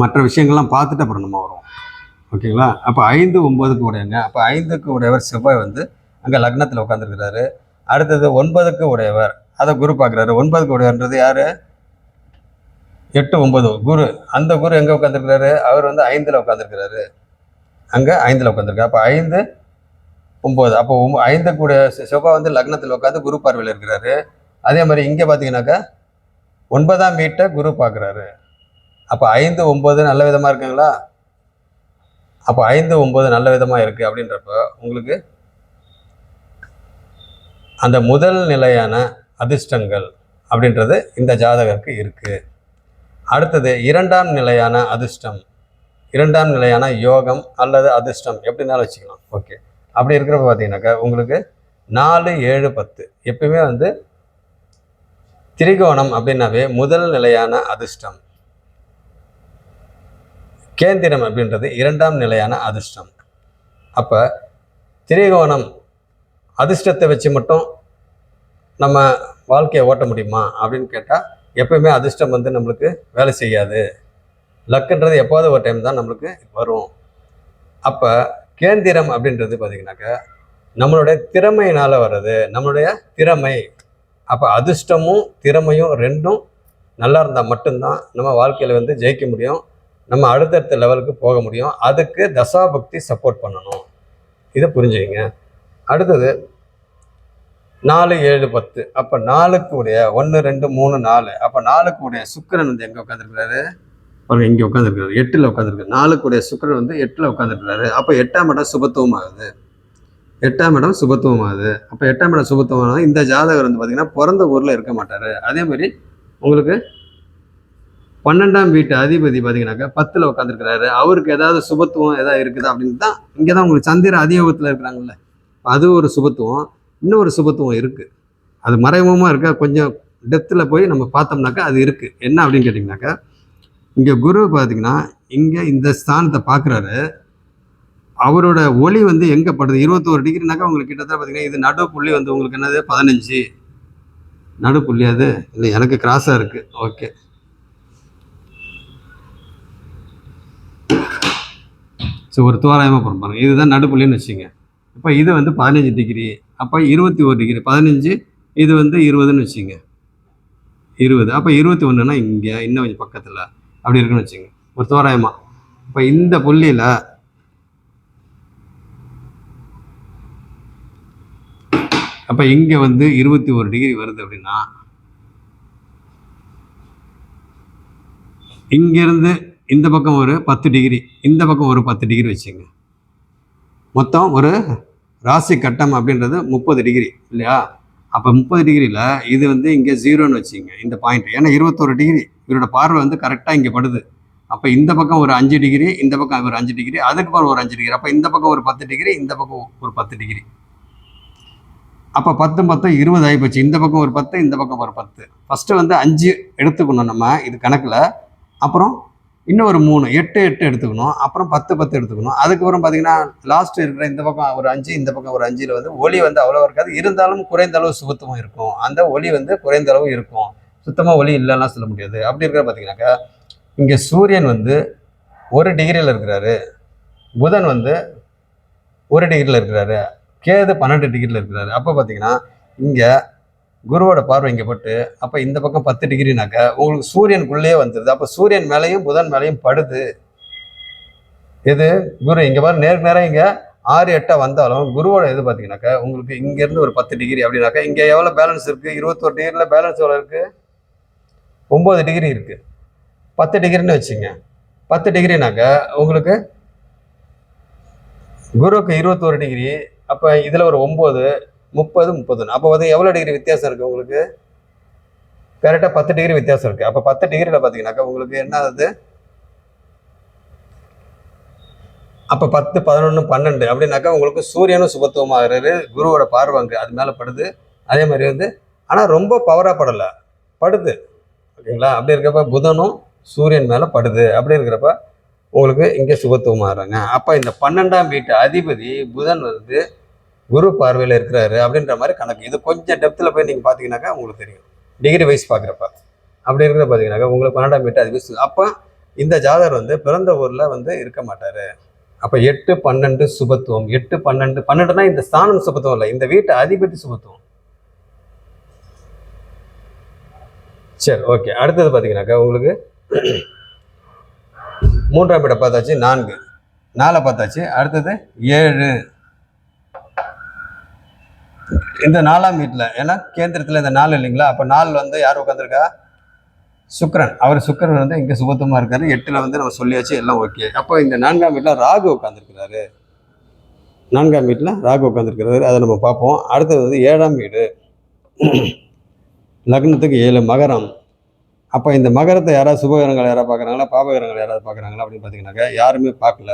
மற்ற விஷயங்கள்லாம் பார்த்துட்டு அப்புறம் நம்ம வரும். ஓகேங்களா? அப்போ 5, 9க்கு உடையவங்க. அப்போ 5க்கு உடையவர் செவ்வாய் வந்து அங்கே லக்னத்தில் உட்காந்துருக்கிறாரு. அடுத்தது 9க்கு உடையவர், அதை குரு பார்க்குறாரு. 9க்கு உடையவர்ன்றது யார்? 8, 9 குரு. அந்த குரு எங்கே உட்காந்துருக்கிறாரு? அவர் வந்து 5ல் உட்காந்துருக்கிறாரு. அங்கே 5ல் உட்காந்துருக்கு. அப்போ 5, 9. அப்போ 5க்கு உடைய செவ்வாய் வந்து லக்னத்தில் உட்காந்து குரு பார்வையில் இருக்கிறாரு. அதே மாதிரி இங்கே பார்த்தீங்கன்னாக்கா 9ஆம் வீட்டை குரு பார்க்குறாரு. அப்போ 5, 9 நல்ல விதமாக இருக்குங்களா? அப்போ 5, 9 நல்ல விதமாக இருக்குது அப்படின்றப்ப உங்களுக்கு அந்த முதல் நிலையான அதிர்ஷ்டங்கள் அப்படின்றது இந்த ஜாதகருக்கு இருக்குது. அடுத்தது 2ஆம் நிலையான அதிர்ஷ்டம், 2ஆம் நிலையான யோகம் அல்லது அதிர்ஷ்டம் எப்படினாலும் வச்சுக்கலாம். ஓகே, அப்படி இருக்கிறப்ப பார்த்தீங்கன்னாக்கா உங்களுக்கு 4, 7, 10 எப்பயுமே வந்து திரிகோணம் அப்படின்னாவே முதல் நிலையான அதிர்ஷ்டம். கேந்திரம் அப்படின்றது 2ஆம் நிலையான அதிர்ஷ்டம். அப்போ திரிகோணம் அதிர்ஷ்டத்தை வச்சு மட்டும் நம்ம வாழ்க்கையை ஓட்ட முடியுமா அப்படின்னு கேட்டால் எப்பயுமே அதிர்ஷ்டம் வந்து நம்மளுக்கு வேலை செய்யாது. லக்குன்றது எப்போது ஒரு டைம் தான் நம்மளுக்கு வரும். அப்போ கேந்திரம் அப்படின்றது பார்த்திங்கனாக்கா நம்மளுடைய திறமையினால் வர்றது, நம்மளுடைய திறமை. அப்போ அதிர்ஷ்டமும் திறமையும் ரெண்டும் நல்லா இருந்தால் மட்டும்தான் நம்ம வாழ்க்கையில் வந்து ஜெயிக்க முடியும், நம்ம அடுத்தடுத்த லெவலுக்கு போக முடியும். அதுக்கு தசாபக்தி சப்போர்ட் பண்ணணும். இதை புரிஞ்சுங்க. அடுத்தது 4, 7, 10. அப்போ 4க்கு உடைய 1, 2, 3, 4. அப்போ 4க்கு உடைய சுக்கிரன் வந்து எங்கே உட்காந்துருக்கிறாரு? பாருங்க, இங்கே உட்காந்துருக்காரு, 8ல் உட்காந்துருக்காரு. 4க்கு உடைய சுக்கிரன் வந்து 8ல் உட்காந்துருக்கிறாரு. அப்போ 8ஆம் இடம் சுபத்துவம் ஆகுது. 8ஆம் இடம் சுபத்துவம் ஆகுது. அப்போ 8ஆம் இடம் சுபத்துவம் ஆகுது. இந்த ஜாதகர் வந்து பார்த்தீங்கன்னா பிறந்த ஊரில் இருக்க மாட்டார். அதே மாதிரி உங்களுக்கு 12ஆம் வீட்டு அதிபதி பார்த்தீங்கன்னாக்கா 10ல் உட்காந்துருக்கிறாரு. அவருக்கு ஏதாவது சுபத்துவம் ஏதாவது இருக்குதா அப்படின்னு தான் இங்கே தான் உங்களுக்கு சந்திர அதியோகத்தில் இருக்கிறாங்கல்ல, அது ஒரு சுபத்துவம். இன்னொரு சுபத்துவம் இருக்குது, அது மறைமுகமாக இருக்க, கொஞ்சம் டெப்த்தில் போய் நம்ம பார்த்தோம்னாக்கா அது இருக்குது. என்ன அப்படின்னு கேட்டிங்கனாக்கா, இங்கே குரு பார்த்திங்கன்னா இங்கே இந்த ஸ்தானத்தை பார்க்குறாரு. அவரோட ஒளி வந்து எங்கே படுது? 21 டிகிரினாக்கா உங்களுக்கு கிட்டத்தட்ட பார்த்தீங்கன்னா இது நடுப்புள்ளி வந்து உங்களுக்கு என்னது 15 நடுப்புள்ளி. அது இல்லை, எனக்கு கிராஸாக இருக்குது. ஓகே, ஸோ ஒரு தோராயமாக பாருங்க, இதுதான் நடுப்புள்ளின்னு வச்சுங்க. இப்போ இது வந்து 15 டிகிரி, அப்போ 21 டிகிரி, 15, இது வந்து 20ன்னு வச்சுங்க. 20. அப்போ 21னா இங்கே இன்னும் கொஞ்சம் பக்கத்தில் அப்படி இருக்குன்னு வச்சுங்க, ஒரு தோராயமாக. இப்போ இந்த புள்ளியில் அப்போ இங்கே வந்து 21 டிகிரி வருது அப்படின்னா இங்கேருந்து இந்த பக்கம் ஒரு 10 டிகிரி, இந்த பக்கம் ஒரு 10 டிகிரி வச்சுங்க. மொத்தம் ஒரு ராசி கட்டம் அப்படின்றது 30 டிகிரி இல்லையா? அப்போ 30 டிகிரியில் இது வந்து இங்கே 0ன்னு வச்சுங்க இந்த பாயிண்ட். ஏன்னா 21 டிகிரி இவரோட பார்வை வந்து கரெக்டாக இங்கே படுது. அப்போ இந்த பக்கம் ஒரு 5 டிகிரி, இந்த பக்கம் ஒரு 5 டிகிரி, அதுக்கு பிறகு ஒரு 5 டிகிரி. அப்போ இந்த பக்கம் ஒரு 10 டிகிரி, இந்த பக்கம் ஒரு 10 டிகிரி. அப்போ 10 10 20 ஆகிப்போச்சு. இந்த பக்கம் ஒரு 10, இந்த பக்கம் ஒரு 10. ஃபஸ்ட்டு வந்து 5 எடுத்துக்கணும் நம்ம இது கணக்கில். அப்புறம் இன்னும் ஒரு 3, 8 எடுத்துக்கணும். அப்புறம் 10 எடுத்துக்கணும். அதுக்கப்புறம் பார்த்தீங்கன்னா லாஸ்ட் இருக்கிற இந்த பக்கம் ஒரு 5, இந்த பக்கம் ஒரு 5ல் வந்து ஒளி வந்து அவ்வளோ இருக்காது. இருந்தாலும் குறைந்த அளவு சுத்தமும் இருக்கும். அந்த ஒளி வந்து குறைந்த அளவு இருக்கும். சுத்தமாக ஒளி இல்லைன்னா சொல்ல முடியாது. அப்படி இருக்கிற பார்த்தீங்கன்னாக்கா இங்கே சூரியன் வந்து 1 டிகிரியில் இருக்கிறாரு, புதன் வந்து 1 டிகிரியில் இருக்கிறாரு, கேது 12 டிகிரியில் இருக்கிறாரு. அப்போ பார்த்தீங்கன்னா இங்கே குருவோட பார்வை இங்கே பட்டு, அப்போ இந்த பக்கம் 10 டிகிரினாக்க உங்களுக்கு சூரியனுக்குள்ளேயே வந்துடுது. அப்போ சூரியன் மேலேயும் புதன் மேலேயும் படுது. இது குரு இங்கே பாரு, நேருக்கு நேரம் இங்கே 6 8 வந்தாலும் குருவோட இது பார்த்தீங்கன்னாக்கா உங்களுக்கு இங்கேருந்து ஒரு 10 டிகிரி அப்படின்னாக்கா இங்கே எவ்வளோ பேலன்ஸ் இருக்குது? 21 டிகிரியில் பேலன்ஸ் எவ்வளோ இருக்குது? 9 டிகிரி இருக்குது. 10 டிகிரின்னு வச்சுங்க. 10 டிகிரினாக்கா உங்களுக்கு குருவுக்கு 21 டிகிரி, அப்போ இதில் ஒரு 9, 30 30. அப்போ வந்து எவ்வளோ டிகிரி வித்தியாசம் இருக்குது உங்களுக்கு? கரெக்டாக 10 டிகிரி வித்தியாசம் இருக்குது. அப்போ 10 டிகிரியில் பார்த்தீங்கன்னாக்கா உங்களுக்கு என்ன ஆகுது? அப்போ 10 11 12 அப்படின்னாக்கா உங்களுக்கு சூரியனும் சுபத்துவமாகிறாரு, குருவோட பார்வை அங்கே அது மேலே படுது. அதே மாதிரி வந்து ஆனால் ரொம்ப பவராக படலை, படுது. ஓகேங்களா? அப்படி இருக்கிறப்ப புதனும் சூரியன் மேலே படுது. அப்படி இருக்கிறப்ப உங்களுக்கு இங்கே சுபத்துவமாகறாங்க. அப்போ இந்த 12ஆம் வீட்டு அதிபதி புதன் வந்து குரு பார்வையில் இருக்கிறாரு அப்படின்ற மாதிரி கணக்கு. இது கொஞ்சம் டெப்த்தில் போய் நீங்கள் பார்த்தீங்கன்னாக்கா உங்களுக்கு தெரியும், டிகிரி வைஸ் பார்க்குறப்ப. அப்படி இருக்கிறத பார்த்தீங்கன்னாக்கா உங்களுக்கு 12ஆம் வீட்டு அதிபதி. அப்போ இந்த ஜாதகர் வந்து பிறந்த ஊரில் வந்து இருக்க மாட்டார். அப்போ 8 12 சுபத்துவம். 8 12 12னா இந்த ஸ்தானம் சுபத்துவம் இல்லை, இந்த வீட்டு அதிபதி சுபத்துவம். சரி, ஓகே. அடுத்தது பார்த்தீங்கன்னாக்கா உங்களுக்கு 3ஆம் வீட்டை பார்த்தாச்சு, 4 பார்த்தாச்சு. அடுத்தது 7. இந்த 4ஆம் வீட்டில், ஏன்னா கேந்திரத்தில் இந்த 4 இல்லைங்களா? அப்போ 4 வந்து யார் உட்காந்துருக்கா? சுக்கிரன். அவர் சுக்கிரன் வந்து இங்கே சுபத்துவமாக இருக்காரு. 8ல் வந்து நம்ம சொல்லியாச்சு, எல்லாம் ஓகே. அப்போ இந்த 4ஆம் வீட்டில் ராகு உட்காந்துருக்கிறாரு. 4ஆம் வீட்டில் ராகு உட்காந்துருக்கிறாரு, அதை நம்ம பார்ப்போம். அடுத்தது வந்து 7ஆம் வீடு, லக்னத்துக்கு 7 மகரம். அப்போ இந்த மகரத்தை யாராவது சுபகிரகங்கள் யாராவது பார்க்குறாங்களா, பாபகிரகங்கள் யாராவது பார்க்குறாங்களா அப்படின்னு பார்த்தீங்கன்னாக்கா யாருமே பார்க்கல.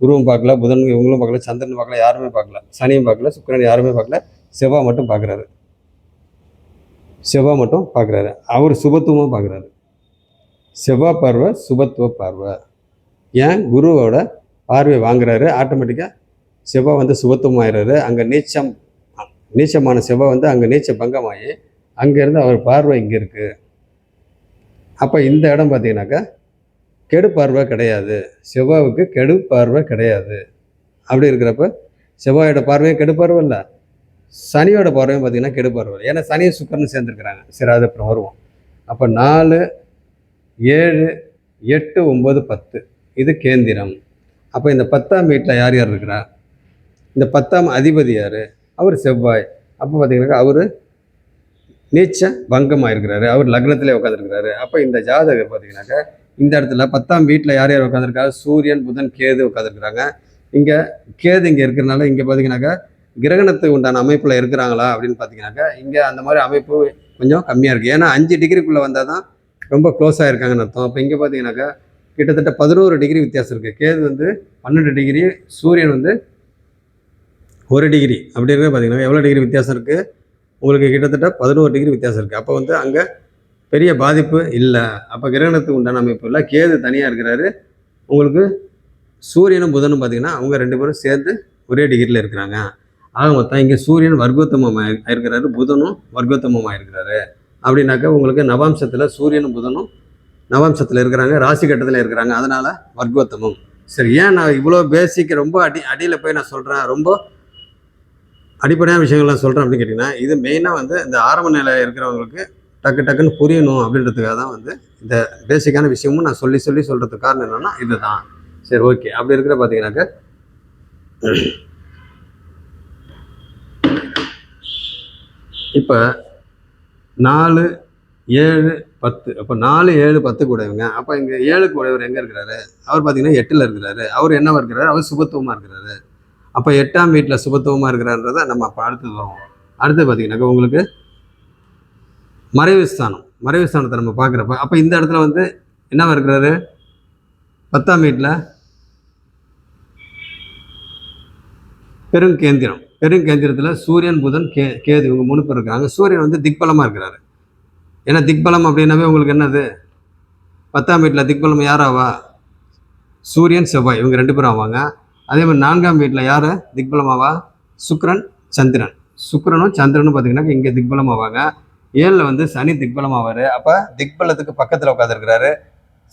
குருவும் பார்க்கல, புதன் இவங்களும் பார்க்கல, சந்திரன் பார்க்கல, யாருமே பார்க்கல, சனியும் பார்க்கல, சுக்கிரன் யாருமே பார்க்கல. செவ்வாய் மட்டும் பார்க்குறாரு. செவ்வாய் மட்டும் பார்க்குறாரு. அவர் சுபத்துவமாக பார்க்குறாரு. செவ்வாய் பார்வை சுபத்துவ பார்வை. ஏன் குருவோட பார்வை வாங்குறாரு, ஆட்டோமேட்டிக்காக செவ்வாய் வந்து சுபத்துவமாகிறாரு. அங்கே நீச்சமான செவ்வாய் வந்து அங்கே நீச்ச பங்கமாகி அங்கேருந்து அவர் பார்வை இங்கே இருக்குது. அப்போ இந்த இடம் பார்த்தீங்கன்னாக்கா கெடு பார்வை கிடையாது, செவ்வாவுக்கு கெடு பார்வை கிடையாது. அப்படி இருக்கிறப்ப செவ்வாயோட பார்வையும் கெடு பார்வை இல்லை, சனியோட பார்வையும் பார்த்தீங்கன்னா கெடு பார்வை. ஏன்னா சனியை சுக்கரன்னு சேர்ந்துருக்குறாங்க. சரி, அது அப்புறம் வருவோம். அப்போ 4 7 8 9 10 இது கேந்திரம். அப்போ இந்த 10ஆம் வீட்டில் யார் யார் இருக்கிறா? இந்த 10ஆம் அதிபதி யார்? அவர் செவ்வாய். அப்போ பார்த்தீங்கன்னாக்கா அவர் நீச்ச பங்கமாக இருக்கிறாரு, அவர் லக்னத்திலே உட்காந்துருக்கிறாரு. அப்போ இந்த ஜாதகர் பார்த்தீங்கன்னாக்கா இந்த இடத்துல 10ஆம் வீட்டில் யார் யார் உட்காந்துருக்காங்க? சூரியன் புதன் கேது உட்காந்துருக்குறாங்க. இங்கே கேது இங்கே இருக்கிறனால இங்கே பார்த்தீங்கன்னாக்கா கிரகணத்துக்கு உண்டான அமைப்பில் இருக்கிறாங்களா அப்படின்னு பார்த்தீங்கன்னாக்கா இங்கே அந்த மாதிரி அமைப்பு கொஞ்சம் கம்மியாக இருக்குது. ஏன்னா 5 டிகிரிக்குள்ளே வந்தால் தான் ரொம்ப க்ளோஸாக இருக்காங்கன்னு அர்த்தம். அப்போ இங்கே பார்த்தீங்கன்னாக்கா கிட்டத்தட்ட 11 டிகிரி வித்தியாசம் இருக்குது. கேது வந்து 12 டிகிரி, சூரியன் வந்து 1 டிகிரி. அப்படி இருக்கிறது பார்த்தீங்கன்னா எவ்வளோ டிகிரி வித்தியாசம் இருக்குது உங்களுக்கு? கிட்டத்தட்ட 11 டிகிரி வித்தியாசம் இருக்குது. அப்போ வந்து அங்கே பெரிய பாதிப்பு இல்லை. அப்போ கிரகணத்துக்கு உண்டான அமைப்பு இல்லை. கேது தனியாக இருக்கிறாரு. உங்களுக்கு சூரியனும் புதனும் பார்த்தீங்கன்னா அவங்க 2 பேரும் சேர்ந்து ஒரே டிகிரியில் இருக்கிறாங்க. ஆக மொத்தம் இங்கே சூரியன் வர்க்கோத்தமமாக இருக்கிறாரு, புதனும் வர்க்கோத்தமமாக இருக்கிறாரு. அப்படின்னாக்கா உங்களுக்கு நவாம்சத்தில் சூரியனும் புதனும் நவாம்சத்தில் இருக்கிறாங்க, ராசி கட்டத்தில் இருக்கிறாங்க. அதனால் வர்க்கோத்தமம். சரி, ஏன் நான் இவ்வளோ பேசிக் ரொம்ப அடியில் போய் நான் சொல்கிறேன், ரொம்ப அடிப்படையான விஷயங்கள்லாம் சொல்கிறேன் அப்படின்னு கேட்டிங்கன்னா, இது மெயினாக வந்து இந்த ஆரம்ப நிலையில் இருக்கிறவங்களுக்கு டக்கு டக்குன்னு புரியணும் அப்படின்றதுக்காக தான் வந்து இந்த பேசிக்கான விஷயமும் நான் சொல்லி சொல்கிறதுக்கு காரணம் என்னென்னா இதுதான். சரி, ஓகே. அப்படி இருக்கிற பார்த்தீங்கன்னாக்க இப்போ 4, 7, 10. அப்போ 4, 7, 10 கூடவங்க. அப்போ இங்கே 7 கூடவர் எங்கே இருக்கிறாரு? அவர் பார்த்தீங்கன்னா 8ல் இருக்கிறாரு. அவர் என்னவா இருக்கிறாரு? அவர் சுபத்துவமாக இருக்கிறாரு. அப்போ 8ஆம் வீட்டில் சுபத்துவமாக இருக்கிறான்றதை நம்ம அப்போ அடுத்தது வரும். அடுத்து பார்த்தீங்கன்னாக்கா உங்களுக்கு மறைவு ஸ்தானத்தை நம்ம பார்க்குறப்ப அப்போ இந்த இடத்துல வந்து என்னவா இருக்கிறாரு? 10ஆம் வீட்டில் பெருங்கேந்திரத்தில் சூரியன், புதன், கேது இவங்க 3 பேர் இருக்கிறாங்க. சூரியன் வந்து திக்பலமாக இருக்கிறாரு. ஏன்னா திக்பலம் அப்படின்னாவே உங்களுக்கு என்னது? 10ஆம் வீட்டில் திக்பலம் யாராவா? சூரியன், செவ்வாய் இவங்க 2 பேரும் ஆவாங்க. அதே மாதிரி 4ஆம் வீட்டில் யார் திக்பலமாவா? சுக்கிரன், சந்திரன். சுக்கிரனும் சந்திரனும் பார்த்தீங்கன்னா இங்கே திக்பலம் ஆவாங்க. 7ல் வந்து சனி திக்பலம் ஆவார். அப்போ திக்பலத்துக்கு பக்கத்தில் உட்காந்துருக்கிறாரு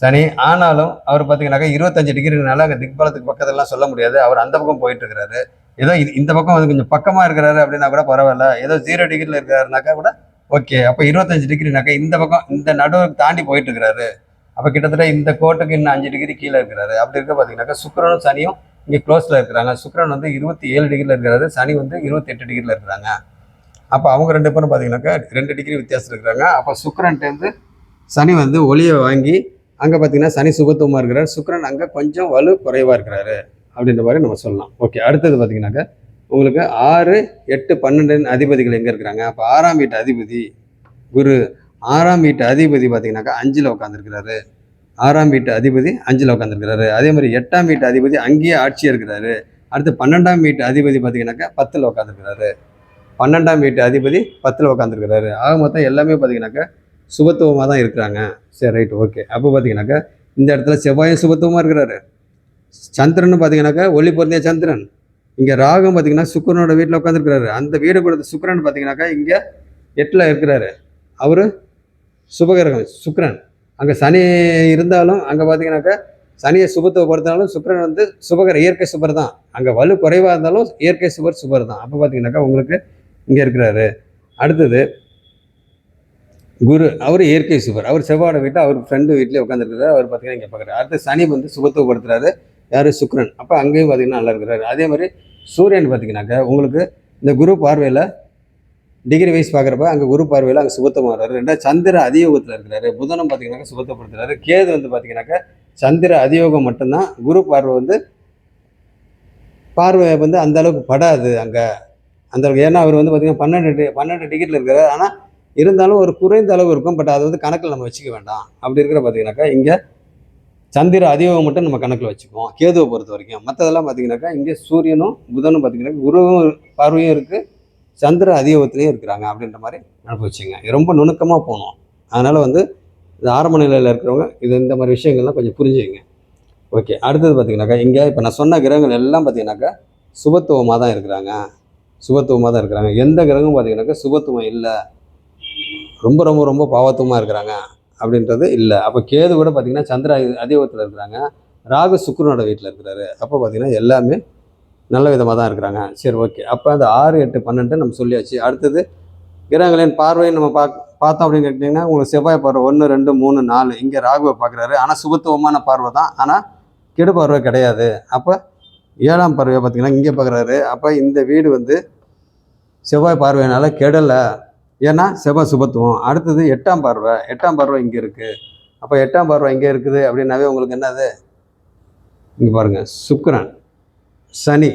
சனி. ஆனாலும் அவர் பார்த்தீங்கன்னாக்கா 25 டிகிரினால அங்கே திக்பலத்துக்கு பக்கத்துலலாம் சொல்ல முடியாது. அவர் அந்த பக்கம் போயிட்டு இருக்கிறாரு. ஏதோ இந்த பக்கம் வந்து கொஞ்சம் பக்கமாக இருக்கிறாரு அப்படின்னா கூட பரவாயில்ல. ஏதோ 0 டிகிரியில் இருக்கிறாருனாக்கா கூட ஓகே. அப்போ 25 டிகிரினாக்கா இந்த பக்கம் இந்த நடுவுக்கு தாண்டி போயிட்டு இருக்கிறாரு. அப்போ கிட்டத்தட்ட இந்த கோட்டுக்கு இன்னும் 5 டிகிரி கீழே இருக்கிறாரு. அப்படி இருக்க பார்த்தீங்கன்னாக்கா சுக்கிரனும் சனியும் இங்கே க்ளோஸில் இருக்கிறாங்க. சுக்கிரன் வந்து 27 டிகிரியில் இருக்கிறாரு. சனி வந்து 28 டிகிரியில் இருக்கிறாங்க. அப்போ அவங்க 2 பேரும் பார்த்தீங்கன்னாக்கா 2 டிகிரி வித்தியாசம் இருக்கிறாங்க. அப்போ சுக்கிரன்ட்டேருந்து சனி வந்து ஒளியை வாங்கி அங்கே பார்த்தீங்கன்னா சனி சுபத்துவமாக இருக்கிறார். சுக்கிரன் அங்கே கொஞ்சம் வலு குறைவாக இருக்கிறாரு அப்படின்ற மாதிரி நம்ம சொல்லலாம். ஓகே. அடுத்தது பார்த்தீங்கன்னாக்கா உங்களுக்கு 6, 8, 12 அதிபதிகள் எங்கே இருக்கிறாங்க? அப்போ 6ஆம் வீட்டு அதிபதி குரு. 6ஆம் வீட்டு அதிபதி பார்த்தீங்கன்னாக்கா 5ல் உட்காந்துருக்கிறாரு. 6ஆம் வீட்டு அதிபதி 5ல் உட்காந்துருக்கிறாரு. அதே மாதிரி 8ஆம் வீட்டு அதிபதி அங்கேயே ஆட்சியாக இருக்கிறாரு. அடுத்து 12ஆம் வீட்டு அதிபதி பார்த்தீங்கன்னாக்கா 10ல் உட்காந்துருக்கிறாரு. 12ஆம் வீட்டு அதிபதி 10ல் உட்காந்துருக்கிறாரு. ஆக மொத்தம் எல்லாமே பார்த்தீங்கன்னாக்கா சுபத்துவமாக தான் இருக்கிறாங்க. சரி, ரைட், ஓகே. அப்போ பார்த்தீங்கன்னாக்கா இந்த இடத்துல செவ்வாயும் சுபத்துவமாக இருக்கிறாரு. சந்திரன் பார்த்தீங்கன்னாக்கா ஒளி பொருந்திய சந்திரன். இங்கே ராகம் பார்த்தீங்கன்னா சுக்கிரனோட வீட்டில் உட்காந்துருக்கிறாரு. அந்த வீடு கொடுத்த சுக்கிரன் பார்த்தீங்கன்னாக்கா இங்கே 8ல் இருக்கிறாரு. அவர் சுபகிரகம் சுக்கிரன். அங்கே சனி இருந்தாலும் அங்கே பார்த்தீங்கன்னாக்கா சனியை சுபத்துவப்படுத்தினாலும் சுக்கிரன் வந்து இயற்கை சுபர் தான். அங்கே வலு குறைவாக இருந்தாலும் இயற்கை சுபர் தான். அப்போ பார்த்தீங்கன்னாக்கா உங்களுக்கு இங்கே இருக்கிறாரு. அடுத்தது குரு. அவர் இயற்கை சுபர். அவர் செவ்வாயோட வீட்டில் அவர் ஃப்ரெண்டு வீட்டிலே உட்காந்துருக்கிறாரு. அவர் பார்த்தீங்கன்னா இங்கே பார்க்குறாரு. அடுத்து சனி வந்து சுபத்துவப்படுத்துறாரு. யார்? சுக்கிரன். அப்போ அங்கேயும் பார்த்தீங்கன்னா நல்லா இருக்கிறாரு. அதே மாதிரி சூரியன் பார்த்தீங்கன்னாக்கா உங்களுக்கு இந்த குரு பார்வையில் டிகிரி வைஸ் பார்க்குறப்ப அங்கே குரு பார்வையில் அங்கே சுபத்துவம் வர்றாரு. 2 சந்திர அதியோகத்தில் இருக்கிறாரு. புதனும் பார்த்தீங்கன்னாக்கா சுபத்துவப்படுத்துறாரு. கேது வந்து பார்த்தீங்கன்னாக்கா சந்திர அதியோகம் மட்டும்தான். குரு பார்வை வந்து அந்த அளவுக்கு படாது அங்கே அந்த அளவுக்கு. ஏன்னா அவர் வந்து பார்த்தீங்கன்னா 12 டிகிரியில் இருக்கிறார். ஆனால் இருந்தாலும் ஒரு குறைந்த அளவு இருக்கும். பட் அது வந்து கணக்கில் நம்ம வச்சுக்க வேண்டாம். அப்படி இருக்கிற பார்த்தீங்கன்னாக்கா இங்கே சந்திர அதியோகம் மட்டும் நம்ம கணக்கில் வச்சுக்குவோம் கேதுவை பொறுத்த வரைக்கும். மற்றதெல்லாம் பார்த்தீங்கன்னாக்கா இங்கே சூரியனும் புதனும் பார்த்தீங்கன்னா குருவும் பார்வையும் இருக்குது, சந்திர அதியோகத்திலையும் இருக்கிறாங்க அப்படின்ற மாதிரி நினைப்பு வச்சுங்க. இது ரொம்ப நுணுக்கமாக போகணும். அதனால் வந்து இது ஆரம்ப நிலையில் இருக்கிறவங்க இந்த மாதிரி விஷயங்கள்லாம் கொஞ்சம் புரிஞ்சுங்க. ஓகே. அடுத்தது பார்த்தீங்கன்னாக்கா இங்கே இப்போ நான் சொன்ன கிரகங்கள் எல்லாம் பார்த்தீங்கன்னாக்கா சுபத்துவமாக தான் இருக்கிறாங்க. எந்த கிரகமும் பார்த்தீங்கன்னாக்கா சுபத்துவம் இல்லை, ரொம்ப ரொம்ப ரொம்ப பாவத்துவமாக இருக்கிறாங்க அப்படின்றது இல்லை. அப்போ கேது கூட பார்த்தீங்கன்னா சந்திர அதியோகத்தில் இருக்கிறாங்க. ராகு சுக்கிரனோட வீட்டில் இருக்கிறாரு. அப்போ பார்த்தீங்கன்னா எல்லாமே நல்ல விதமாக தான் இருக்கிறாங்க. சரி, ஓகே. அப்போ அந்த 6, 8, 12 நம்ம சொல்லியாச்சு. அடுத்தது கிரகங்களின் பார்வையை நம்ம பார்த்தோம் அப்படின்னு கேட்டிங்கன்னா உங்களுக்கு செவ்வாய் பார்வை 1, 2, 3, 4 இங்கே ராகுவை பார்க்குறாரு. ஆனால் சுபத்துவமான பார்வை தான், ஆனால் கெடு பார்வை கிடையாது. அப்போ 7ஆம் பார்வையை பார்த்தீங்கன்னா இங்கே பார்க்குறாரு. அப்போ இந்த வீடு வந்து செவ்வாய் பார்வையினால கெடலை, ஏன்னா செவ்வாய் சுபத்துவம். அடுத்தது 8ஆம் பார்வை இங்கே இருக்குது. அப்போ 8ஆம் பார்வை இங்கே இருக்குது அப்படின்னாவே உங்களுக்கு என்னது? இங்கே பாருங்கள், சுக்கிரன், சனி,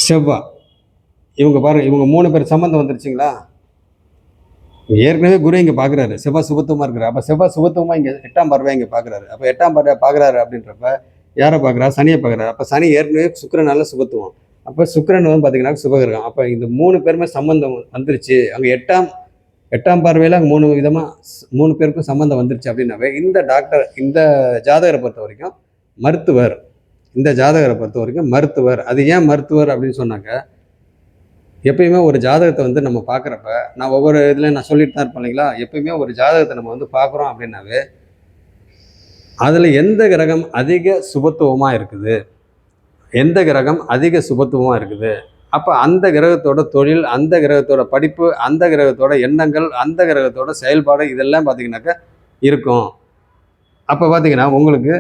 செவ்வாய் இவங்க பாருங்கள், இவங்க 3 பேர் சம்மந்தம் வந்துருச்சுங்களா? ஏற்கனவே குரு இங்கே பார்க்குறாரு, செவ்வாய் சுபத்துவமாக இருக்கிறார். அப்போ செவ்வாய் சுபத்துவமாக இங்கே 8ஆம் பார்வையாக இங்கே பார்க்குறாரு. அப்போ 8ஆம் பார்வையாக பார்க்குறாரு அப்படின்றப்ப யாரை பார்க்குறாரு? சனியை பார்க்குறாரு. அப்போ சனி ஏற்கனவே சுக்கிரனால சுபத்துவம். அப்போ சுக்கிரன் வந்து பார்த்தீங்கன்னா சுபகிரகம். அப்போ இந்த 3 பேருமே சம்மந்தம் வந்துருச்சு. அங்கே 8ஆம் பார்வையில் அங்கே 3 விதமாக 3 பேருக்கும் சம்மந்தம் வந்துருச்சு அப்படின்னாவே இந்த ஜாதகரை பொறுத்த வரைக்கும் மருத்துவர். அது ஏன் மருத்துவர் அப்படின்னு சொன்னாங்க, எப்பயுமே ஒரு ஜாதகத்தை வந்து நம்ம பார்க்குறப்ப நான் ஒவ்வொரு இதுலையும் நான் சொல்லிட்டு தான் இருப்பேன் இல்லைங்களா? எப்பயுமே ஒரு ஜாதகத்தை நம்ம வந்து பார்க்குறோம் அப்படின்னாவே அதில் எந்த கிரகம் அதிக சுபத்துவமாக இருக்குது அப்போ அந்த கிரகத்தோட தொழில், அந்த கிரகத்தோட படிப்பு, அந்த கிரகத்தோட எண்ணங்கள், அந்த கிரகத்தோட செயல்பாடு இதெல்லாம் பார்த்தீங்கன்னாக்கா இருக்கும். அப்போ பார்த்தீங்கன்னா உங்களுக்கு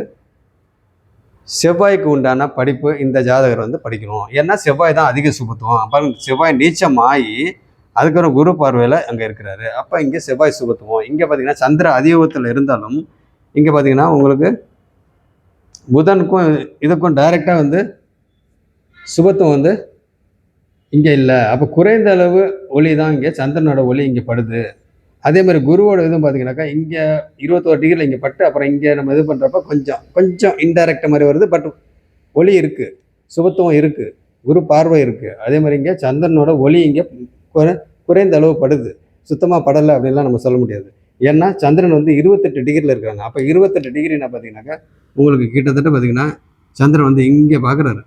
செவ்வாய்க்கு உண்டான படிப்பு இந்த ஜாதகர் வந்து படிக்கணும். ஏன்னா செவ்வாய் தான் அதிக சுபத்துவம். அப்போ செவ்வாய் நீச்சமாகி அதுக்கப்புறம் குரு பார்வையில் அங்கே இருக்கிறாரு. அப்போ இங்கே செவ்வாய் சுபத்துவம். இங்கே பார்த்தீங்கன்னா சந்திர அதியோகத்தில் இருந்தாலும் இங்கே பார்த்தீங்கன்னா உங்களுக்கு புதனுக்கும் இதுக்கும் டைரெக்டாக வந்து சுபத்துவம் வந்து இங்கே இல்லை. அப்போ குறைந்த அளவு ஒளி தான் இங்கே சந்திரனோட ஒளி இங்கே படுது. அதே மாதிரி குருவோட இதுவும் பார்த்தீங்கன்னாக்கா இங்கே 21 டிகிரியில் இங்கே பட்டு அப்புறம் இங்கே நம்ம இது பண்ணுறப்ப கொஞ்சம் இன்டைரக்ட் மாதிரி வருது. பட் ஒளி இருக்குது, சுபத்துவம் இருக்குது, குரு பார்வை இருக்குது. அதே மாதிரி இங்கே சந்திரனோட ஒளி இங்கே குறைந்த அளவு படுது. சுத்தமாக படலை அப்படின்லாம் நம்ம சொல்ல முடியாது. ஏன்னா சந்திரன் வந்து 28 டிகிரியில் இருக்கிறாங்க. அப்போ 28 டிகிரினா பார்த்தீங்கன்னாக்கா உங்களுக்கு கிட்டத்தட்ட பார்த்தீங்கன்னா சந்திரன் வந்து இங்கே பார்க்குறாரு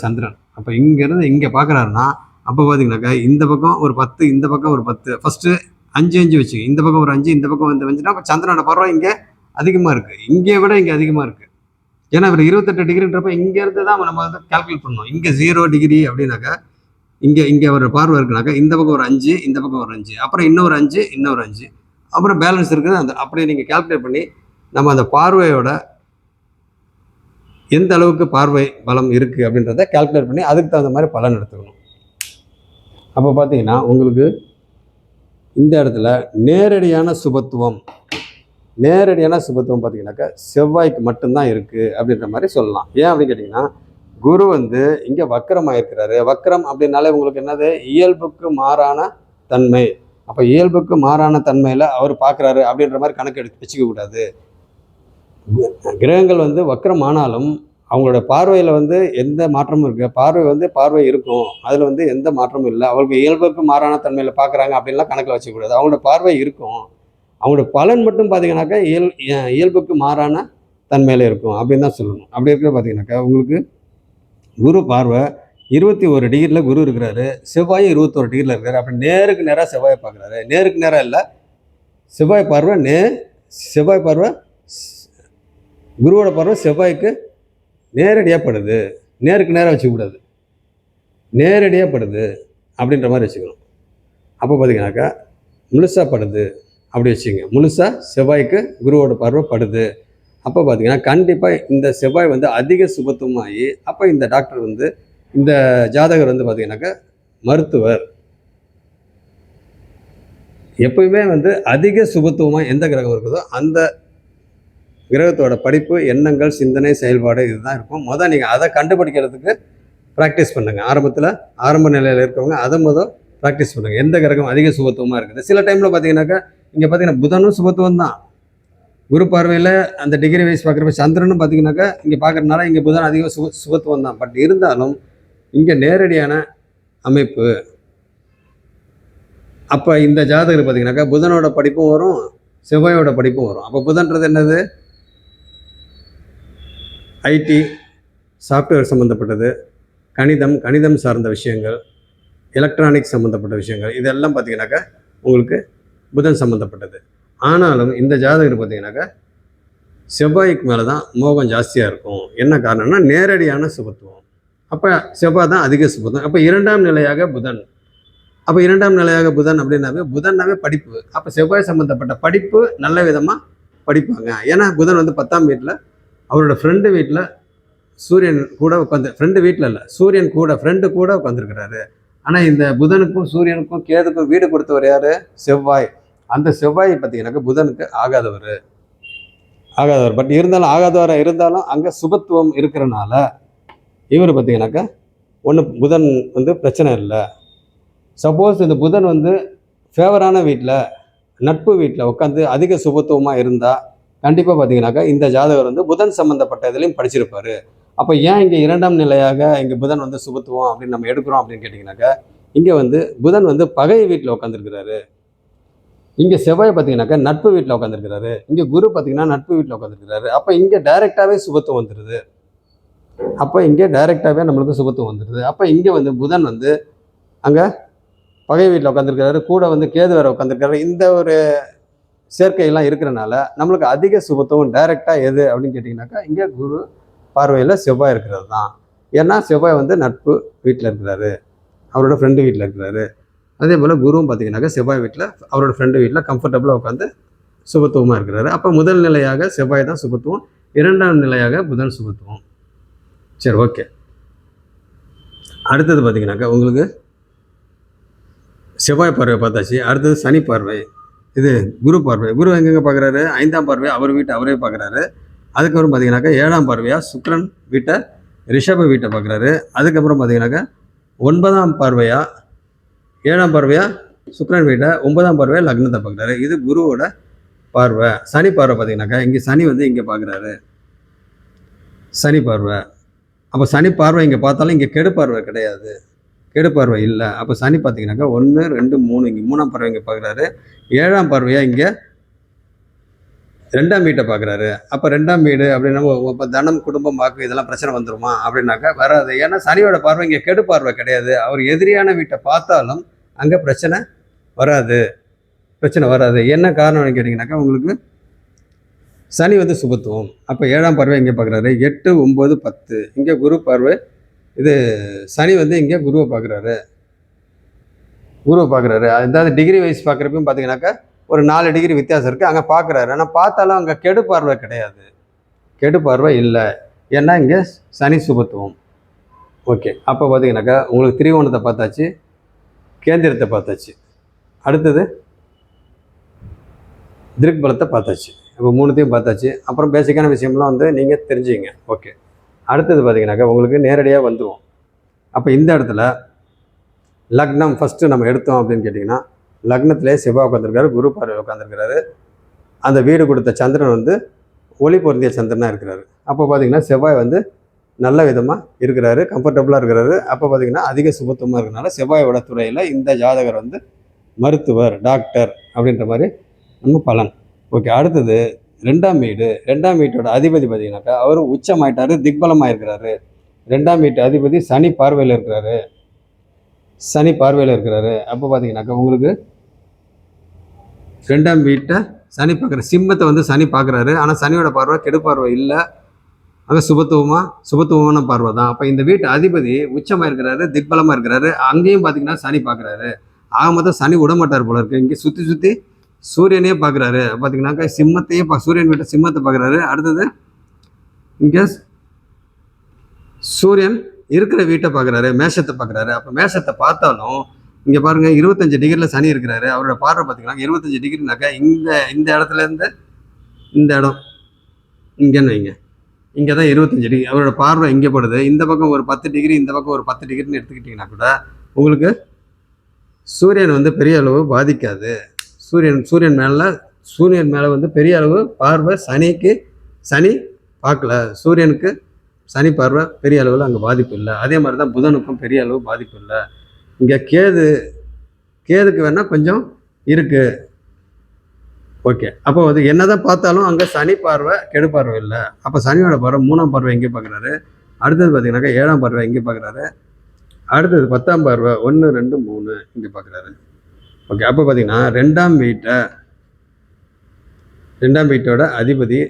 சந்திரன். அப்போ இங்கேருந்து இங்கே பார்க்குறாருன்னா அப்போ பார்த்தீங்கன்னாக்கா இந்த பக்கம் ஒரு 10, இந்த பக்கம் ஒரு 10, ஃபஸ்ட்டு 5 வச்சுங்க. இந்த பக்கம் ஒரு 5, இந்த பக்கம் வந்து 5னா அப்போ சந்திரனோட பருவம் இங்கே அதிகமாக இருக்குது. இங்கே விட இங்கே அதிகமாக இருக்குது. ஏன்னா இவர் 28 டிகிரின்றப்ப இங்கேருந்து தான் நம்ம வந்து கால்குலேட் பண்ணணும். இங்கே 0 டிகிரி அப்படின்னாக்கா இங்கே ஒரு பார்வை இருக்குனாக்கா இந்த பக்கம் ஒரு 5, இந்த பக்கம் ஒரு 5, அப்புறம் இன்னொரு 5, அப்புறம் பேலன்ஸ் இருக்குது. அந்த அப்படியே நீங்கள் கால்குலேட் பண்ணி நம்ம அந்த பார்வையோட எந்த அளவுக்கு பார்வை பலம் இருக்குது அப்படின்றத கால்குலேட் பண்ணி அதுக்கு தகுந்த மாதிரி பலன் எடுத்துக்கணும். அப்போ பார்த்தீங்கன்னா உங்களுக்கு இந்த இடத்துல நேரடியான சுபத்துவம் பார்த்தீங்கன்னாக்கா செவ்வாய்க்கு மட்டும்தான் இருக்குது அப்படின்ற மாதிரி சொல்லலாம். ஏன் அப்படின்னு கேட்டிங்கன்னா குரு வந்து இங்கே வக்கரமாக இருக்கிறாரு. வக்கரம் அப்படின்னாலே உங்களுக்கு என்னது, இயல்புக்கு மாறான தன்மை. அப்போ இயல்புக்கு மாறான தன்மையில் அவர் பார்க்குறாரு அப்படின்ற மாதிரி கணக்கு எடுத்து வச்சுக்க கூடாது. கிரகங்கள் வந்து வக்கரம் ஆனாலும் அவங்களோட பார்வையில் வந்து எந்த மாற்றமும் இருக்குது. பார்வை இருக்கும், அதில் வந்து எந்த மாற்றமும் இல்லை. அவங்களுக்கு இயல்புக்கு மாறான தன்மையில் பார்க்குறாங்க அப்படின்லாம் கணக்கில் வச்சுக்கூடாது. அவங்களோட பார்வை இருக்கும், அவங்களோட பலன் மட்டும் பார்த்தீங்கன்னாக்கா இயல்புக்கு மாறான தன்மையில் இருக்கும் அப்படின்னு தான் சொல்லணும். அப்படி இருக்க பார்த்தீங்கன்னாக்கா உங்களுக்கு குரு பார்வை 21 டிகிரியில் குரு இருக்கிறாரு, செவ்வாயும் 21 டிகிரியில் இருக்காரு. அப்படி நேருக்கு நேராக செவ்வாயை பார்க்குறாரு. நேருக்கு நேராக இல்லை, செவ்வாய் பார்வை குருவோட பார்வை செவ்வாய்க்கு நேரடியாக படுது. நேருக்கு நேராக வச்சுக்கூடாது, நேரடியாக படுது அப்படின்ற மாதிரி வச்சுக்கணும். அப்போ பார்த்தீங்கன்னாக்கா முழுசாக படுது அப்படி வச்சுங்க. முழுசாக செவ்வாய்க்கு குருவோட பார்வை படுது. அப்போ பார்த்தீங்கன்னா கண்டிப்பாக இந்த செவ்வாய் வந்து அதிக சுபத்துவமாகி அப்போ இந்த டாக்டர் வந்து இந்த ஜாதகர் வந்து பார்த்தீங்கன்னாக்கா மருத்துவர். எப்பயுமே வந்து அதிக சுபத்துவமாக எந்த கிரகம் இருக்குதோ அந்த கிரகத்தோட படிப்பு, எண்ணங்கள், சிந்தனை, செயல்பாடு இதுதான் இருக்கும். நீங்கள் அதை கண்டுபிடிக்கிறதுக்கு ப்ராக்டிஸ் பண்ணுங்கள். ஆரம்ப நிலையில் இருக்கிறவங்க அதை ப்ராக்டிஸ் பண்ணுங்கள். எந்த கிரகம் அதிக சுபத்துவமாக இருக்குது. சில டைமில் பார்த்தீங்கன்னாக்கா இங்கே பார்த்தீங்கன்னா புதனும் சுபத்துவம் தான். குரு பார்வையில் அந்த டிகிரி வைஸ் பார்க்குறப்ப சந்திரனும் பார்த்தீங்கன்னாக்கா இங்கே பார்க்குறதுனால இங்கே புதன் அதிக சுபத்துவம் தான். பட் இருந்தாலும் இங்கே நேரடியான அமைப்பு. அப்போ இந்த ஜாதகர் பார்த்தீங்கன்னாக்கா புதனோட படிப்பும் வரும், செவ்வாயோட படிப்பும் வரும். அப்போ புதன்றது என்னது, ஐடி, சாஃப்ட்வேர் சம்மந்தப்பட்டது, கணிதம் சார்ந்த விஷயங்கள், எலக்ட்ரானிக்ஸ் சம்மந்தப்பட்ட விஷயங்கள், இதெல்லாம் பார்த்தீங்கன்னாக்கா உங்களுக்கு புதன் சம்மந்தப்பட்டது. ஆனாலும் இந்த ஜாதகர் பார்த்தீங்கன்னாக்கா செவ்வாய்க்கு மேலே தான் மோகம் ஜாஸ்தியாக இருக்கும். என்ன காரணம்னா நேரடியான சுபத்துவம். அப்போ செவ்வாய் தான் அதிக சுபத்துவம். அப்போ இரண்டாம் நிலையாக புதன். புதன்னாவே படிப்பு. அப்போ செவ்வாய் சம்மந்தப்பட்ட படிப்பு நல்ல விதமாக படிப்பாங்க. ஏன்னா புதன் வந்து 10ஆம் வீட்டில் அவரோட ஃப்ரெண்டு வீட்டில் சூரியன் கூட சூரியன் கூட ஃப்ரெண்டு கூட உட்காந்துருக்கிறாரு. ஆனால் இந்த புதனுக்கும் சூரியனுக்கும் கேதுக்கும் வீடு கொடுத்தவர் யார், செவ்வாய். அந்த செவ்வாய் பார்த்தீங்கன்னாக்கா புதனுக்கு ஆகாதவர். பட் இருந்தாலும் அங்கே சுபத்துவம் இருக்கிறனால இவர் பார்த்தீங்கன்னாக்கா புதன் வந்து பிரச்சனை இல்லை. சப்போஸ் இந்த புதன் வந்து ஃபேவரான வீட்டில், நட்பு வீட்டில் உட்காந்து அதிக சுபத்துவமாக இருந்தால் கண்டிப்பாக பார்த்தீங்கன்னாக்கா இந்த ஜாதகர் வந்து புதன் சம்மந்தப்பட்ட இதுலையும் படிச்சிருப்பார். அப்போ ஏன் இங்கே இரண்டாம் நிலையாக இங்கே புதன் வந்து சுபத்துவம் அப்படின்னு நம்ம எடுக்கிறோம் அப்படின்னு கேட்டிங்கனாக்கா இங்கே வந்து புதன் வந்து பகை வீட்டில் உட்காந்துருக்கிறாரு. இங்கே செவ்வாய் பார்த்தீங்கன்னாக்கா நட்பு வீட்டில் உட்காந்துருக்கிறாரு. இங்கே குரு பார்த்தீங்கன்னா நட்பு வீட்டில் உட்காந்துருக்கிறாரு. அப்போ இங்கே டைரெக்டாகவே சுபத்துவம் வந்துடுது. நம்மளுக்கு சுபத்துவம் வந்துடுது. அப்போ இங்கே வந்து புதன் வந்து அங்கே பகை வீட்டில் உட்காந்துருக்கிறாரு, கூட வந்து கேது வேற உட்காந்துருக்காரு. இந்த ஒரு சேர்க்கையெல்லாம் இருக்கிறனால நம்மளுக்கு அதிக சுபத்துவம் டைரெக்டாக எது அப்படின்னு கேட்டிங்கனாக்கா இங்கே குரு பார்வையில் செவ்வாய் இருக்கிறது தான். ஏன்னா செவ்வாய் வந்து நட்பு வீட்டில் இருக்கிறாரு, அவரோட ஃப்ரெண்டு வீட்டில் இருக்கிறாரு. அதே போல் குருவும் பார்த்தீங்கன்னாக்கா செவ்வாய் வீட்டில் அவரோட ஃப்ரெண்டு வீட்டில் கம்ஃபர்டபுளாக உட்காந்து சுபத்துவமாக இருக்கிறாரு. அப்போ முதல் நிலையாக செவ்வாய் தான் சுபத்துவம், 2ஆம் நிலையாக புதன் சுபத்துவம். சரி, ஓகே. அடுத்தது பார்த்தீங்கன்னாக்கா உங்களுக்கு செவ்வாய் பார்வை பார்த்தாச்சு. அடுத்தது சனி பார்வை, இது குரு பார்வை. குரு எங்கெங்கே பார்க்குறாரு? 5ஆம் பார்வை அவர் வீட்டை அவரே பார்க்குறாரு. அதுக்கப்புறம் பார்த்தீங்கன்னாக்கா 7ஆம் பார்வையாக சுக்கிரன் வீட்டை ரிஷப வீட்டை பார்க்குறாரு. அதுக்கப்புறம் பார்த்தீங்கன்னாக்கா 9ஆம் பார்வையாக 7ஆம் பார்வையாக சுக்கிரன் வீட்டை, 9ஆம் பார்வையாக லக்னத்தை பார்க்குறாரு. இது குருவோட பார்வை. சனி பார்வை பார்த்தீங்கன்னாக்கா இங்கே சனி வந்து இங்கே பார்க்குறாரு, சனி பார்வை. அப்போ சனி பார்வை இங்கே பார்த்தாலும் இங்கே கெடு பார்வை கிடையாது, கெடு பார்வை இல்லை. அப்போ சனி பார்த்தீங்கன்னாக்கா 1, 2, 3 இங்கே 3ஆம் பார்வை இங்கே பார்க்குறாரு. 7ஆம் பார்வையாக இங்கே 2ஆம் வீட்டை பார்க்குறாரு. அப்போ 2ஆம் வீடு அப்படின்னா இப்போ தனம், குடும்பம், வாக்கு இதெல்லாம் பிரச்சனை வந்துருமா அப்படின்னாக்கா வராது. ஏன்னா சனியோட பார்வை இங்கே கெடு பார்வை கிடையாது. அவர் எதிரியான வீட்டை பார்த்தாலும் அங்கே பிரச்சனை வராது, பிரச்சனை வராது. என்ன காரணம்னு கேட்டிங்கனாக்கா உங்களுக்கு சனி வந்து சுபத்துவம். அப்போ 7ஆம் பார்வை இங்கே பார்க்குறாரு. 8, 9, 10 இங்கே குரு பார்வை. இது சனி வந்து இங்கே குருவை பார்க்குறாரு, குருவை பார்க்குறாரு. அதாவது டிகிரி வைஸ் பார்க்குறப்பையும் பார்த்தீங்கன்னாக்கா ஒரு 4 டிகிரி வித்தியாசம் இருக்குது. அங்கே பார்க்குறாரு. ஆனால் பார்த்தாலும் அங்கே கெடு பார்வை கிடையாது, கெடு பார்வை இல்லை. ஏன்னா இங்கே சனி சுபத்துவம். ஓகே. அப்போ பார்த்தீங்கன்னாக்கா உங்களுக்கு திரிகோணத்தை பார்த்தாச்சு, கேந்திரத்தை பார்த்தாச்சு. அடுத்தது திருக்பலத்தை பார்த்தாச்சு. இப்போ 3த்தையும் பார்த்தாச்சு. அப்புறம் பேசிக்கான விஷயம்லாம் வந்து நீங்கள் தெரிஞ்சுங்க. ஓகே. அடுத்தது பார்த்தீங்கன்னாக்கா உங்களுக்கு நேரடியாக வந்துடுவோம். அப்போ இந்த இடத்துல லக்னம் ஃபஸ்ட்டு நம்ம எடுத்தோம் அப்படின்னு கேட்டிங்கன்னா, லக்னத்திலே செவ்வாய் உட்காந்துருக்காரு, குரு பார்வை உட்காந்துருக்கிறாரு. அந்த வீடு கொடுத்த சந்திரன் வந்து ஒளி பொருந்திய சந்திரனாக இருக்கிறாரு. அப்போ பார்த்தீங்கன்னா செவ்வாய் வந்து நல்ல விதமாக இருக்கிறாரு, கம்ஃபர்டபுளாக இருக்கிறாரு. அப்போ பார்த்தீங்கன்னா அதிக சுபத்துவமாக இருக்கிறனால செவ்வாயோட துறையில் இந்த ஜாதகர் வந்து மருத்துவர், டாக்டர் அப்படின்ற மாதிரி நம்ம பலன். ஓகே. அடுத்தது 2ஆம் வீடு. 2ஆம் வீட்டோட அதிபதி பார்த்தீங்கன்னாக்கா அவர் உச்சமாயிட்டாரு, திக்பலமாக இருக்கிறாரு. 2ஆம் வீட்டு அதிபதி சனி பார்வையில் இருக்கிறாரு, சனி பார்வையில் இருக்கிறாரு. அப்போ பார்த்தீங்கன்னாக்கா உங்களுக்கு 2ஆம் வீட்டை சனி பார்க்குற சிம்மத்தை வந்து சனி பார்க்குறாரு. ஆனால் சனியோட பார்வை கெடு பார்வை இல்லை, அங்கே சுபத்துவமான பார்வை தான். அப்போ இந்த வீட்டு அதிபதி உச்சமாக இருக்கிறாரு, திக்பலமாக இருக்கிறாரு. அங்கேயும் பார்த்தீங்கன்னா சனி பார்க்குறாரு. ஆக மொத்தம் சனி விடமாட்டார் போல இருக்கு. இங்கே சுற்றி சுற்றி சூரியனையே பார்க்குறாரு. பார்த்தீங்கன்னாக்கா சிம்மத்தையே சூரியன் வீட்டை சிம்மத்தை பார்க்குறாரு. அடுத்தது இங்கே சூரியன் இருக்கிற வீட்டை பார்க்குறாரு, மேஷத்தை பார்க்குறாரு. அப்போ மேஷத்தை பார்த்தாலும் இங்கே பாருங்கள் 25 டிகிரியில் சனி இருக்கிறாரு. அவரோட பார்வை பார்த்தீங்கன்னா 25 டிகிரினாக்கா இந்த இடத்துலேருந்து இந்த இடம் இங்கேன்னு வைங்க, இங்கே தான் 25 டிகிரி. அவரோட பார்வை இங்கே படுது. இந்த பக்கம் ஒரு 10 டிகிரி, இந்த பக்கம் ஒரு 10 டிகிரின்னு எடுத்துக்கிட்டிங்கன்னா கூட உங்களுக்கு சூரியன் வந்து பெரிய அளவு பாதிக்காது. சூரியன் மேலே வந்து பெரிய அளவு பார்வை சனி பார்க்கல. சூரியனுக்கு சனி பார்வை பெரிய அளவில் அங்கே பாதிப்பு இல்லை. அதே மாதிரி தான் புதனுக்கும் பெரிய அளவு பாதிப்பு இல்லை. இங்கே கேதுக்கு வேணால் கொஞ்சம் இருக்குது. ஓகே. அப்போ வந்து என்ன தான் பார்த்தாலும் அங்கே சனி பார்வை கெடு பார்வை இல்லை. அப்போ சனியோட பார்வை 3ஆம் பார்வை எங்கே பார்க்குறாரு. அடுத்தது பார்த்தீங்கன்னாக்கா 7ஆம் பார்வை எங்கே பார்க்குறாரு. அடுத்தது 10ஆம் பார்வை 1, 2, 3 இங்கே பார்க்குறாரு. ஓகே. அப்போ பார்த்தீங்கன்னா 2ஆம் வீட்டோட அதிபதி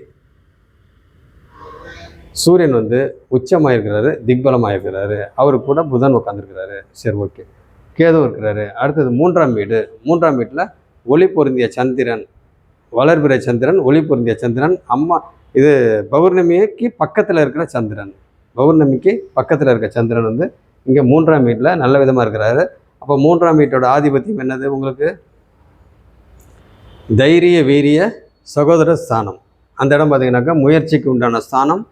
சூரியன் வந்து உச்சமாக இருக்கிறாரு, திக்பலமாக இருக்கிறாரு. அவரு கூட புதன் உட்காந்துருக்கிறாரு. சரி, ஓகே. கேதுவும் இருக்கிறாரு. அடுத்தது 3ஆம் வீட்டில் ஒளி பொருந்திய சந்திரன், வளர்பிறை சந்திரன், ஒளி பொருந்திய சந்திரன். இது பௌர்ணமிக்கு பக்கத்தில் இருக்கிற சந்திரன், பௌர்ணமிக்கு பக்கத்தில் இருக்கிற சந்திரன் வந்து இங்கே 3ஆம் வீட்டில் நல்ல விதமாக இருக்கிறாரு. அப்போ 3ஆம் வீட்டோட ஆதிபத்தியம் என்னது உங்களுக்கு? தைரிய, வீரிய, சகோதர ஸ்தானம். அந்த இடம் பார்த்தீங்கன்னாக்கா முயற்சிக்கு உண்டான ஸ்தானம்,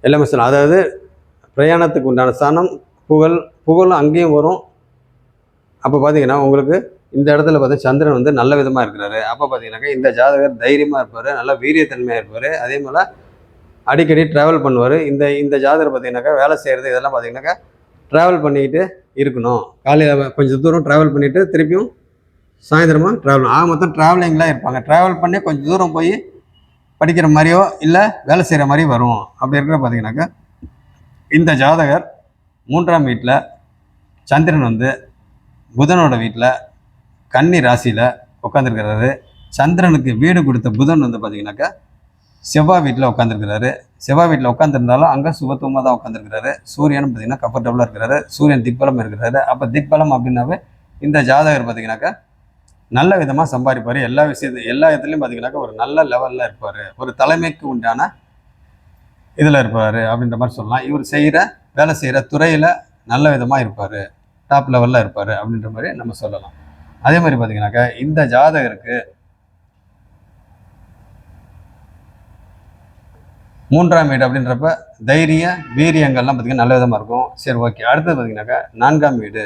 எல்லாமே சொல்லலாம். அதாவது பிரயாணத்துக்கு உண்டான ஸ்தானம், புகழும் அங்கேயும் வரும். அப்போ பார்த்தீங்கன்னா உங்களுக்கு இந்த இடத்துல பார்த்தா சந்திரன் வந்து நல்ல விதமாக இருக்கிறாரு. அப்போ பார்த்தீங்கன்னாக்கா இந்த ஜாதகர் தைரியமாக இருப்பார், நல்லா வீரியத்தன்மையாக இருப்பார். அதே போல் அடிக்கடி ட்ராவல் பண்ணுவார். இந்த ஜாதகர் பார்த்தீங்கன்னாக்கா வேலை செய்கிறது இதெல்லாம் பார்த்தீங்கன்னாக்கா ட்ராவல் பண்ணிக்கிட்டு இருக்கணும். காலையில் கொஞ்சம் தூரம் ட்ராவல் பண்ணிவிட்டு திருப்பியும் சாயந்தரமாக ட்ராவல். மொத்தம் ட்ராவலிங்லாம் இருப்பாங்க. ட்ராவல் பண்ணி கொஞ்சம் தூரம் போய் படிக்கிற மாதிரியோ இல்லை வேலை செய்கிற மாதிரி வரும். அப்படி இருக்கிற பார்த்தீங்கன்னாக்கா இந்த ஜாதகர் 3ஆம் வீட்டில் சந்திரன் வந்து புதனோட வீட்டில் கன்னி ராசியில் உட்காந்துருக்கிறாரு. சந்திரனுக்கு வீடு கொடுத்த புதன் வந்து பார்த்தீங்கன்னாக்கா செவ்வாய் வீட்டில் உட்காந்துருக்கிறாரு. செவ்வாய் வீட்டில் உட்காந்துருந்தாலும் அங்கே சுபத்துவமாக தான் உட்காந்துருக்கிறாரு. சூரியன் பார்த்தீங்கன்னா கம்ஃபர்டபுளாக இருக்கிறாரு. சூரியன் திக்பலம் இருக்கிறாரு. அப்போ திக்பலம் அப்படின்னாவே இந்த ஜாதகர் பார்த்தீங்கன்னாக்கா நல்ல விதமாக சம்பாதிப்பார். எல்லா இடத்துலையும் பார்த்தீங்கன்னாக்கா ஒரு நல்ல லெவலில் இருப்பார். ஒரு தலைமைக்கு உண்டான இதில் இருப்பார் அப்படின்ற மாதிரி சொல்லலாம். இவர் வேலை செய்கிற துறையில் நல்ல விதமாக இருப்பார். டாப் லெவலில் இருப்பார் அப்படின்ற மாதிரி நம்ம சொல்லலாம். அதே மாதிரி பார்த்தீங்கன்னாக்கா இந்த ஜாதகருக்கு 3ஆம் வீடு அப்படின்றப்ப தைரிய வீரியங்கள்லாம் பார்த்தீங்கன்னா நல்ல விதமாக இருக்கும். சரி, ஓகே. அடுத்தது பார்த்தீங்கன்னாக்கா 4ஆம் வீடு.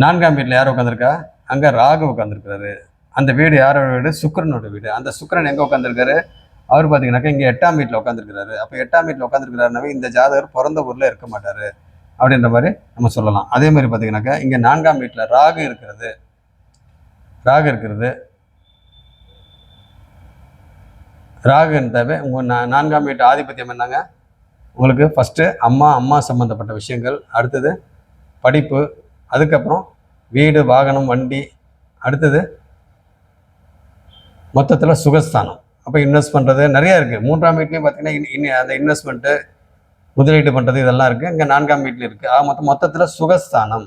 4ஆம் வீட்டில் யார் உட்காந்துருக்கா? அங்கே ராகு உட்காந்துருக்கிறாரு. அந்த வீடு யாரோட வீடு? சுக்கிரனோட வீடு. அந்த சுக்கிரன் எங்கே உட்காந்துருக்காரு? அவர் பார்த்தீங்கன்னாக்கா இங்கே 8ஆம் வீட்டில் உட்காந்துருக்கிறாரு. அப்போ 8ஆம் வீட்டில் உட்காந்துருக்கிறாருனாவே இந்த ஜாதகர் பிறந்த ஊரில் இருக்க மாட்டார் அப்படின்ற மாதிரி நம்ம சொல்லலாம். அதே மாதிரி பார்த்தீங்கன்னாக்கா இங்கே 4ஆம் வீட்டில் ராகு இருக்கிறது. ராகுன்றாவே உங்கள் 4ஆம் வீட்டு ஆதிபத்தியம் என்னங்க? உங்களுக்கு ஃபஸ்ட்டு அம்மா சம்மந்தப்பட்ட விஷயங்கள், அடுத்தது படிப்பு, அதுக்கப்புறம் வீடு, வாகனம், வண்டி, அடுத்தது மொத்தத்தில் சுகஸ்தானம். அப்போ இன்வெஸ்ட் பண்ணுறது நிறையா இருக்குது. 3ஆம் வீட்லேயும் பார்த்தீங்கன்னா அந்த இன்வெஸ்ட்மெண்ட்டு, முதலீடு பண்ணுறது இதெல்லாம் இருக்குது. இங்கே 4ஆம் வீட்டில் இருக்குது. மொத்தத்தில் சுகஸ்தானம்.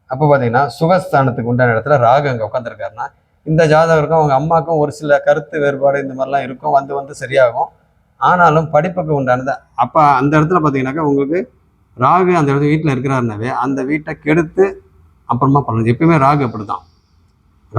அப்போ பார்த்தீங்கன்னா சுகஸ்தானத்துக்கு உண்டான இடத்துல ராகு அங்கே உட்காந்துருக்காருன்னா இந்த ஜாதகருக்கும் அவங்க அம்மாவுக்கும் ஒரு சில கருத்து வேறுபாடு இந்த மாதிரிலாம் இருக்கும். வந்து சரியாகும். ஆனாலும் படிப்புக்கு உண்டானது. அப்போ அந்த இடத்துல பார்த்தீங்கன்னாக்கா உங்களுக்கு ராகு அந்த இடத்துல வீட்டில் இருக்கிறாருனாவே அந்த வீட்டை கெடுத்து அப்புறமா பண்ணுறது. எப்பயுமே ராகு அப்படி தான்.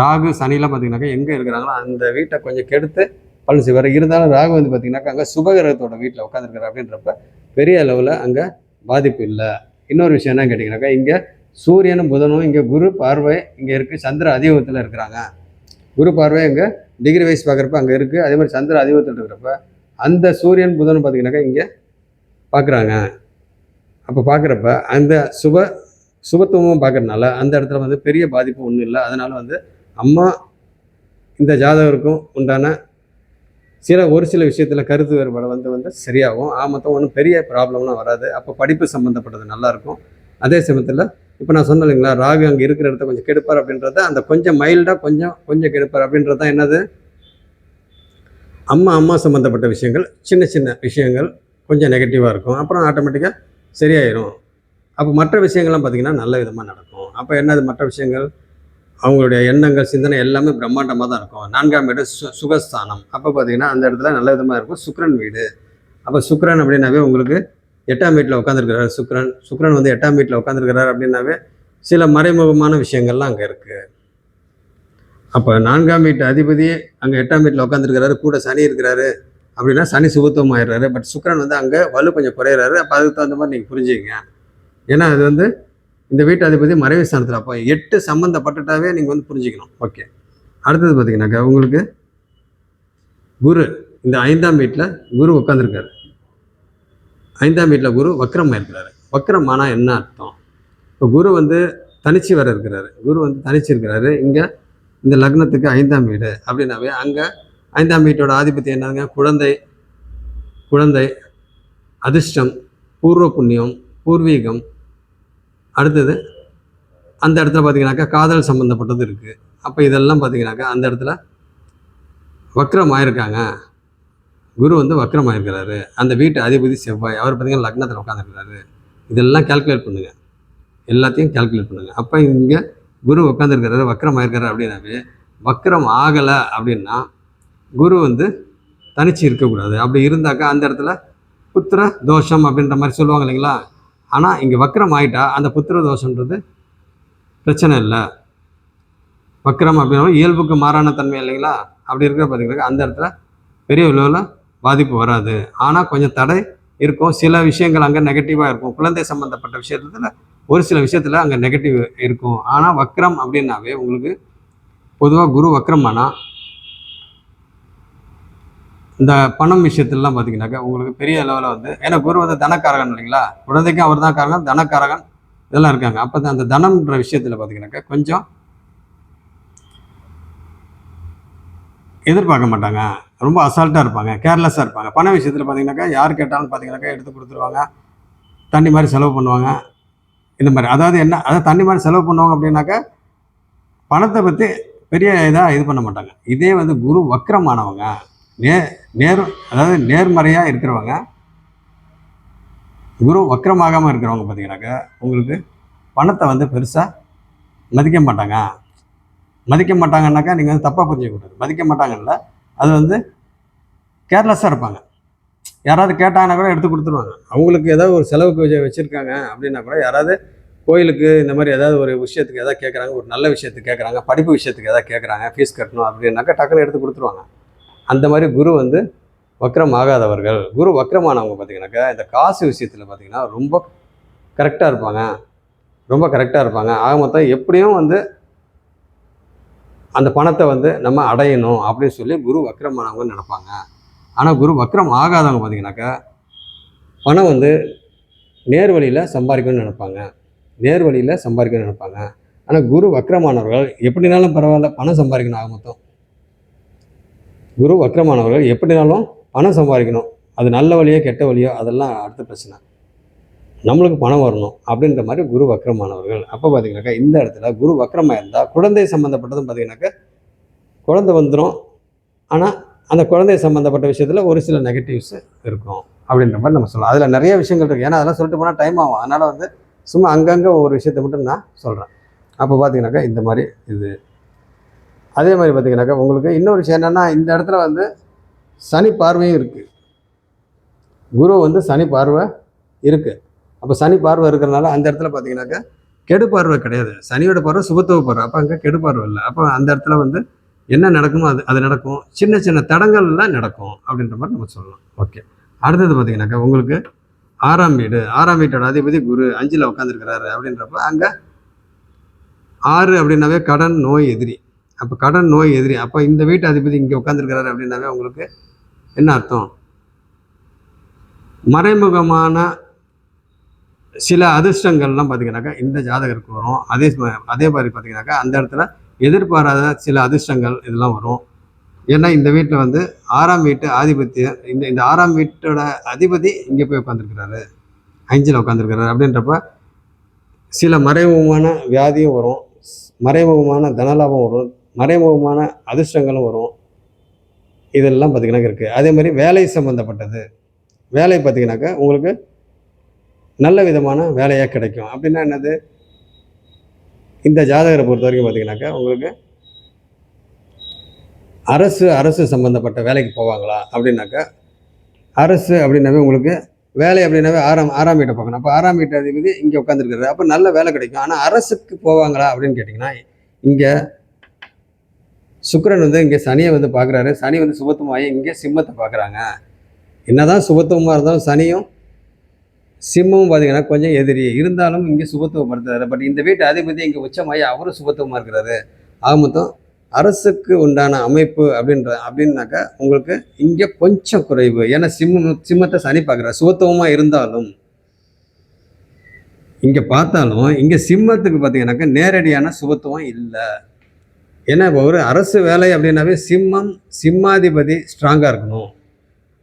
ராகு சனிலாம் பார்த்தீங்கன்னாக்கா எங்கே இருக்கிறாங்களோ அந்த வீட்டை கொஞ்சம் கெடுத்து பலன் செய்வார். இருந்தாலும் ராகு வந்து பார்த்தீங்கன்னாக்கா அங்கே சுபகிரகத்தோட வீட்டில் உட்காந்துருக்காரு அப்படின்றப்ப பெரிய அளவில் அங்கே பாதிப்பு இல்லை. இன்னொரு விஷயம் என்ன கேட்டிங்கனாக்கா இங்கே சூரியனும் புதனும் இங்கே குரு பார்வை இங்கே இருக்குது. சந்திர அதியோகத்தில் இருக்கிறாங்க. குரு பார்வை இங்கே டிகிரி வைஸ் பார்க்குறப்ப அங்கே இருக்குது. அதே மாதிரி சந்திர அதியோகத்தில் இருக்கிறப்ப அந்த சூரியன் புதனும் பார்த்தீங்கன்னாக்கா இங்கே பார்க்குறாங்க. அப்போ பார்க்குறப்ப அந்த சுபத்துவமும் பார்க்குறதுனால அந்த இடத்துல வந்து பெரிய பாதிப்பு ஒன்றும் இல்லை. அதனால் வந்து அம்மா இந்த ஜாதகருக்கும் உண்டான ஒரு சில விஷயத்தில் கருத்து வேறுபாடு வந்து சரியாகும். மொத்தம் ஒன்றும் பெரிய ப்ராப்ளம்லாம் வராது. அப்போ படிப்பு சம்மந்தப்பட்டது நல்லாயிருக்கும். அதே சமயத்தில் இப்போ நான் சொன்னேன் இல்லைங்களா, ராகு அங்கே இருக்கிற இடத்த கொஞ்சம் கெடுப்பார் அப்படின்றத அந்த கொஞ்சம் மைல்டாக கொஞ்சம் கெடுப்பார் அப்படின்றது தான் என்னது, அம்மா சம்மந்தப்பட்ட விஷயங்கள், சின்ன விஷயங்கள் கொஞ்சம் நெகட்டிவாக இருக்கும். அப்புறம் ஆட்டோமேட்டிக்காக சரியாயிடும். அப்போ மற்ற விஷயங்கள்லாம் பார்த்திங்கன்னா நல்ல விதமாக நடக்கும். அப்போ என்னது மற்ற விஷயங்கள், அவங்களுடைய எண்ணங்கள், சிந்தனை எல்லாமே பிரம்மாண்டமாக தான் இருக்கும். 4ஆம் வீடு சுகஸ்தானம். அப்போ பார்த்தீங்கன்னா அந்த இடத்துல நல்ல விதமாக இருக்கும். சுக்கிரன் வீடு. அப்போ சுக்கிரன் அப்படின்னாவே உங்களுக்கு 8ஆம் வீட்டில் உட்காந்துருக்கிறார். சுக்கிரன் வந்து 8ஆம் வீட்டில் உட்காந்துருக்கிறார் அப்படின்னாவே சில மறைமுகமான விஷயங்கள்லாம் அங்கே இருக்குது. அப்போ 4ஆம் வீட்டு அதிபதி அங்கே 8ஆம் வீட்டில் உட்காந்துருக்கிறாரு, கூட சனி இருக்கிறாரு அப்படின்னா சனி சுபத்துவம் ஆயிடுறாரு. பட் சுக்கிரன் வந்து அங்கே வலு கொஞ்சம் குறையிறாரு. அப்போ அதுக்கு தகுந்த மாதிரி நீங்கள் புரிஞ்சுக்கங்க. ஏன்னா அது வந்து இந்த வீட்டு அதிபதி மறைவு ஸ்தானத்தில். அப்போ 8 சம்மந்தப்பட்டுட்டாவே நீங்கள் வந்து புரிஞ்சுக்கணும். ஓகே. அடுத்தது பார்த்தீங்கன்னாக்கா உங்களுக்கு குரு இந்த 5ஆம் வீட்டில் குரு உட்காந்துருக்காரு. 5ஆம் வீட்டில் குரு வக்ரம் இருக்கிறாரு. வக்ரம் ஆனால் என்ன அர்த்தம்? இப்போ குரு வந்து தனிச்சு வர இருக்கிறாரு. குரு வந்து தனிச்சு இருக்கிறாரு. இங்கே இந்த லக்னத்துக்கு 5ஆம் வீடு அப்படின்னாவே அங்கே 5ஆம் வீட்டோட ஆதிபத்தியம் என்னங்க? குழந்தை, அதிர்ஷ்டம், பூர்வ புண்ணியம், பூர்வீகம். அடுத்தது அந்த இடத்துல பார்த்தீங்கன்னாக்கா காதல் சம்மந்தப்பட்டது இருக்குது. அப்போ இதெல்லாம் பார்த்தீங்கன்னாக்கா அந்த இடத்துல வக்ரம் ஆயிருக்காங்க. குரு வந்து வக்ரம் ஆயிருக்கிறாரு. அந்த வீட்டு அதிபதி செவ்வாய், அவர் பார்த்தீங்கன்னா லக்னத்தில் உட்காந்துருக்கிறாரு. இதெல்லாம் கால்குலேட் பண்ணுங்கள். எல்லாத்தையும் கால்குலேட் பண்ணுங்கள். அப்போ இங்கே குரு உட்காந்துருக்கிறாரு, வக்ரம் ஆயிருக்காரு அப்படின்னாவே, வக்ரம் ஆகலை அப்படின்னா குரு வந்து தனிச்சு இருக்கக்கூடாது. அப்படி இருந்தாக்கா அந்த இடத்துல புத்திர தோஷம் அப்படின்ற மாதிரி சொல்லுவாங்க இல்லைங்களா. ஆனால் இங்கே வக்ரம் ஆகிட்டா அந்த புத்திர தோஷன்றது பிரச்சனை இல்லை. வக்ரம் அப்படின்னா இயல்புக்கு மாறான தன்மை இல்லைங்களா. அப்படி இருக்கிற பார்த்தீங்கன்னா அந்த இடத்துல பெரிய அளவில் பாதிப்பு வராது. ஆனால் கொஞ்சம் தடை இருக்கும். சில விஷயங்கள் அங்கே நெகட்டிவாக இருக்கும். குழந்தை சம்மந்தப்பட்ட விஷயத்தில் ஒரு சில விஷயத்தில் அங்கே நெகட்டிவ் இருக்கும். ஆனால் வக்ரம் அப்படின்னாவே உங்களுக்கு பொதுவாக குரு வக்ரம் ஆனால் இந்த பணம் விஷயத்துலலாம் பார்த்தீங்கன்னாக்கா உங்களுக்கு பெரிய லெவலில் வந்து, ஏன்னா குரு வந்து தனக்காரகன் இல்லைங்களா, குழந்தைக்கும் அவர் தான் காரகன், தனக்காரகன் இதெல்லாம் இருக்காங்க. அப்போ அந்த தனம்ன்ற விஷயத்தில் பார்த்தீங்கன்னாக்கா கொஞ்சம் எதிர்பார்க்க மாட்டாங்க. ரொம்ப அசால்ட்டாக இருப்பாங்க, கேர்லெஸ்ஸாக இருப்பாங்க. பண விஷயத்தில் பார்த்தீங்கன்னாக்கா யார் கேட்டாலும் பார்த்தீங்கன்னாக்கா எடுத்து கொடுத்துருவாங்க. தண்ணி மாதிரி செலவு பண்ணுவாங்க. இந்த மாதிரி அதாவது தண்ணி மாதிரி செலவு பண்ணுவாங்க அப்படின்னாக்கா பணத்தை பற்றி பெரிய இதாக இது பண்ண மாட்டாங்க. இதே வந்து குரு வக்ரமானவங்க, நே நேர் அதாவது நேர்மறையாக இருக்கிறவங்க, குரு வக்கரமாகாமல் இருக்கிறவங்க பார்த்தீங்கன்னாக்கா உங்களுக்கு பணத்தை வந்து பெருசாக மதிக்க மாட்டாங்க. மதிக்க மாட்டாங்கன்னாக்கா நீங்கள் வந்து தப்பாக புரிஞ்சிக்கக்கூடாது. மதிக்க மாட்டாங்கல்ல, அது வந்து கேர்லெஸ்ஸாக இருப்பாங்க. யாராவது கேட்டாங்கன்னா கூட எடுத்து கொடுத்துருவாங்க. அவங்களுக்கு ஏதாவது ஒரு செலவுக்கு வச்சுருக்காங்க அப்படின்னா கூட, யாராவது கோயிலுக்கு இந்த மாதிரி ஏதாவது ஒரு விஷயத்துக்கு எதாவது கேட்குறாங்க, ஒரு நல்ல விஷயத்துக்கு கேட்குறாங்க, படிப்பு விஷயத்துக்கு எதாவது கேட்குறாங்க, ஃபீஸ் கட்டணும் அப்படின்னாக்கா டக்குன்னு எடுத்து கொடுத்துருவாங்க. அந்த மாதிரி குரு வந்து வக்ரம் ஆகாதவர்கள். குரு வக்ரமானவங்க பார்த்தீங்கன்னாக்கா இந்த காசு விஷயத்தில் பார்த்தீங்கன்னா ரொம்ப கரெக்டாக இருப்பாங்க. ரொம்ப கரெக்டாக இருப்பாங்க. ஆக மொத்தம் எப்படியும் வந்து அந்த பணத்தை வந்து நம்ம அடையணும் அப்படின்னு சொல்லி குரு வக்ரமானவங்க நினைப்பாங்க. ஆனால் குரு வக்ரம் ஆகாதவங்க பார்த்தீங்கன்னாக்கா பணம் வந்து நேர் வழியில் சம்பாதிக்கணும்னு நினைப்பாங்க. நேர் வழியில் சம்பாதிக்கணும்னு நினைப்பாங்க. ஆனால் குரு வக்ரமானவர்கள் எப்படினாலும் பரவாயில்ல பணம் சம்பாதிக்கணும். ஆக மொத்தம் குரு வக்ரமானவர்கள் எப்படினாலும் பணம் சம்பாதிக்கணும். அது நல்ல வழியோ கெட்ட வழியோ அதெல்லாம் அடுத்த பிரச்சனை. நம்மளுக்கு பணம் வரணும் அப்படின்ற மாதிரி குரு வக்ரமானவர்கள். அப்போ பார்த்தீங்கன்னாக்கா இந்த இடத்துல குரு வக்ரமாக இருந்தால் குழந்தை சம்மந்தப்பட்டதும் பார்த்தீங்கன்னாக்கா குழந்தை வந்துடும். ஆனால் அந்த குழந்தை சம்மந்தப்பட்ட விஷயத்தில் ஒரு சில நெகட்டிவ்ஸ் இருக்கும் அப்படின்ற மாதிரி நம்ம சொல்லலாம். அதில் நிறைய விஷயங்கள் இருக்குது. ஏன்னா அதெல்லாம் சொல்லிட்டு போனால் டைம் ஆகும். அதனால் வந்து சும்மா அங்கங்கே ஒவ்வொரு விஷயத்தை மட்டும் நான் சொல்கிறேன். அப்போ பார்த்தீங்கன்னாக்கா இந்த மாதிரி இது. அதே மாதிரி பார்த்தீங்கன்னாக்கா உங்களுக்கு இன்னொரு விஷயம் என்னென்னா, இந்த இடத்துல வந்து சனி பார்வையும் இருக்குது. குரு வந்து சனி பார்வை இருக்குது. அப்போ சனி பார்வை இருக்கிறனால அந்த இடத்துல பார்த்தீங்கன்னாக்கா கெடு பார்வை கிடையாது. சனியோட பார்வை சுபத்துவ பார்வை. அப்போ அங்கே கெடு பார்வை இல்லை. அப்போ அந்த இடத்துல வந்து என்ன நடக்குமோ அது நடக்கும். சின்ன சின்ன தடங்கள்லாம் நடக்கும் அப்படின்ற மாதிரி நம்ம சொல்லலாம். ஓகே. அடுத்தது பார்த்தீங்கன்னாக்கா உங்களுக்கு 6ஆம் வீடு. 6ஆம் வீட்டோட அதிபதி குரு 5ல் உட்காந்துருக்கிறாரு அப்படின்றப்ப அங்கே 6 அப்படின்னாவே கடன் நோய் எதிரி. அப்போ கடன் நோய் எதிரி. அப்போ இந்த வீட்டு அதிபதி இங்கே உட்காந்துருக்கிறாரு அப்படின்னாவே உங்களுக்கு என்ன அர்த்தம்? மறைமுகமான சில அதிர்ஷ்டங்கள்லாம் பார்த்தீங்கன்னாக்கா இந்த ஜாதகருக்கு வரும். அதே மாதிரி பார்த்தீங்கன்னாக்கா அந்த இடத்துல எதிர்பாராத சில அதிர்ஷ்டங்கள் இதெல்லாம் வரும். ஏன்னா இந்த வீட்டில் வந்து 6ஆம் வீட்டு ஆதிபத்தியம், இந்த 6ஆம் வீட்டோட அதிபதி இங்கே போய் உட்காந்துருக்கிறாரு, 5ல் உட்காந்துருக்கிறாரு அப்படின்றப்ப சில மறைமுகமான வியாதியும் வரும், மறைமுகமான தனலாபம் வரும், மறைமுகமான அதிர்ஷ்டங்களும் வரும். இதெல்லாம் பார்த்திங்கனாக்கா இருக்குது. அதே மாதிரி வேலை சம்மந்தப்பட்டது. வேலை பார்த்திங்கனாக்கா உங்களுக்கு நல்ல விதமான வேலையாக கிடைக்கும். அப்படின்னா என்னது? இந்த ஜாதகரை பொறுத்த வரைக்கும் பார்த்திங்கனாக்கா உங்களுக்கு அரசு சம்மந்தப்பட்ட வேலைக்கு போவாங்களா அப்படின்னாக்கா, அரசு அப்படின்னாவே உங்களுக்கு வேலை அப்படின்னாவே 6ஆம் வீட்டை பார்க்கணும். அப்போ 6ஆம் வீட்டு அதிபதி இங்கே உட்காந்துருக்கிறது. அப்போ நல்ல வேலை கிடைக்கும். ஆனால் அரசுக்கு போவாங்களா அப்படின்னு கேட்டிங்கன்னா, இங்கே சுக்கிரன் வந்து இங்கே சனியை வந்து பார்க்குறாரு. சனி வந்து சுபத்துவமாகி இங்கே சிம்மத்தை பார்க்குறாங்க. என்னதான் சுபத்துவமாக இருந்தாலும் சனியும் சிம்மமும் பார்த்தீங்கன்னா கொஞ்சம் எதிரி இருந்தாலும் இங்கே சுபத்துவப்படுத்துறாரு. பட் இந்த வீட்டு அதிபதி இங்கே உச்சமாகி அவரும் சுபத்துவமாக இருக்கிறாரு. ஆக மொத்தம் அரசுக்கு உண்டான அமைப்பு அப்படின்னாக்கா உங்களுக்கு இங்கே கொஞ்சம் குறைவு. ஏன்னா சிம்மத்தை சனி பார்க்குறாரு. சுபத்துவமாக இருந்தாலும் இங்கே பார்த்தாலும் இங்கே சிம்மத்துக்கு பார்த்தீங்கன்னாக்கா நேரடியான சுபத்துவம் இல்லை. ஏன்னா இப்போ ஒரு அரசு வேலை அப்படின்னாவே சிம்மாதிபதி ஸ்ட்ராங்காக இருக்கணும்.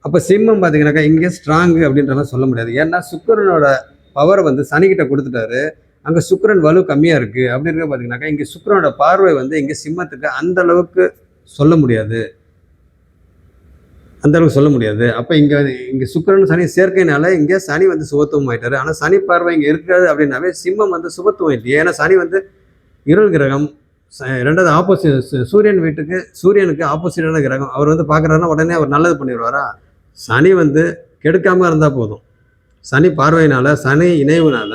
அப்போ சிம்மம் பார்த்தீங்கன்னாக்கா இங்கே ஸ்ட்ராங்கு அப்படின்றலாம் சொல்ல முடியாது. ஏன்னா சுக்கிரனோட பவர் வந்து சனிக்கிட்ட கொடுத்துட்டாரு. அங்கே சுக்கிரன் வலு கம்மியாக இருக்குது. அப்படி இருக்க பார்த்தீங்கன்னாக்கா இங்கே சுக்கிரனோட பார்வை வந்து இங்கே சிம்மத்துக்கு அந்த அளவுக்கு சொல்ல முடியாது. அப்போ இங்கே சுக்கிரன் சனி சேர்க்கைனால இங்கே சனி வந்து சுபத்துவம் ஆயிட்டாரு. ஆனால் சனி பார்வை இங்கே இருக்காது அப்படின்னாவே சிம்மம் வந்து சுபத்துவம் இல்லையே. ஏன்னா சனி வந்து இருள் கிரகம். ரெண்டாவது சூரியனுக்கு ஆப்போசிட்டான கிரகம். அவர் வந்து பார்க்குறாருன்னா உடனே அவர் நல்லது பண்ணிடுவாரா? சனி வந்து கெடுக்காமல் இருந்தால் போதும். சனி பார்வையினால், சனி இணைவுனால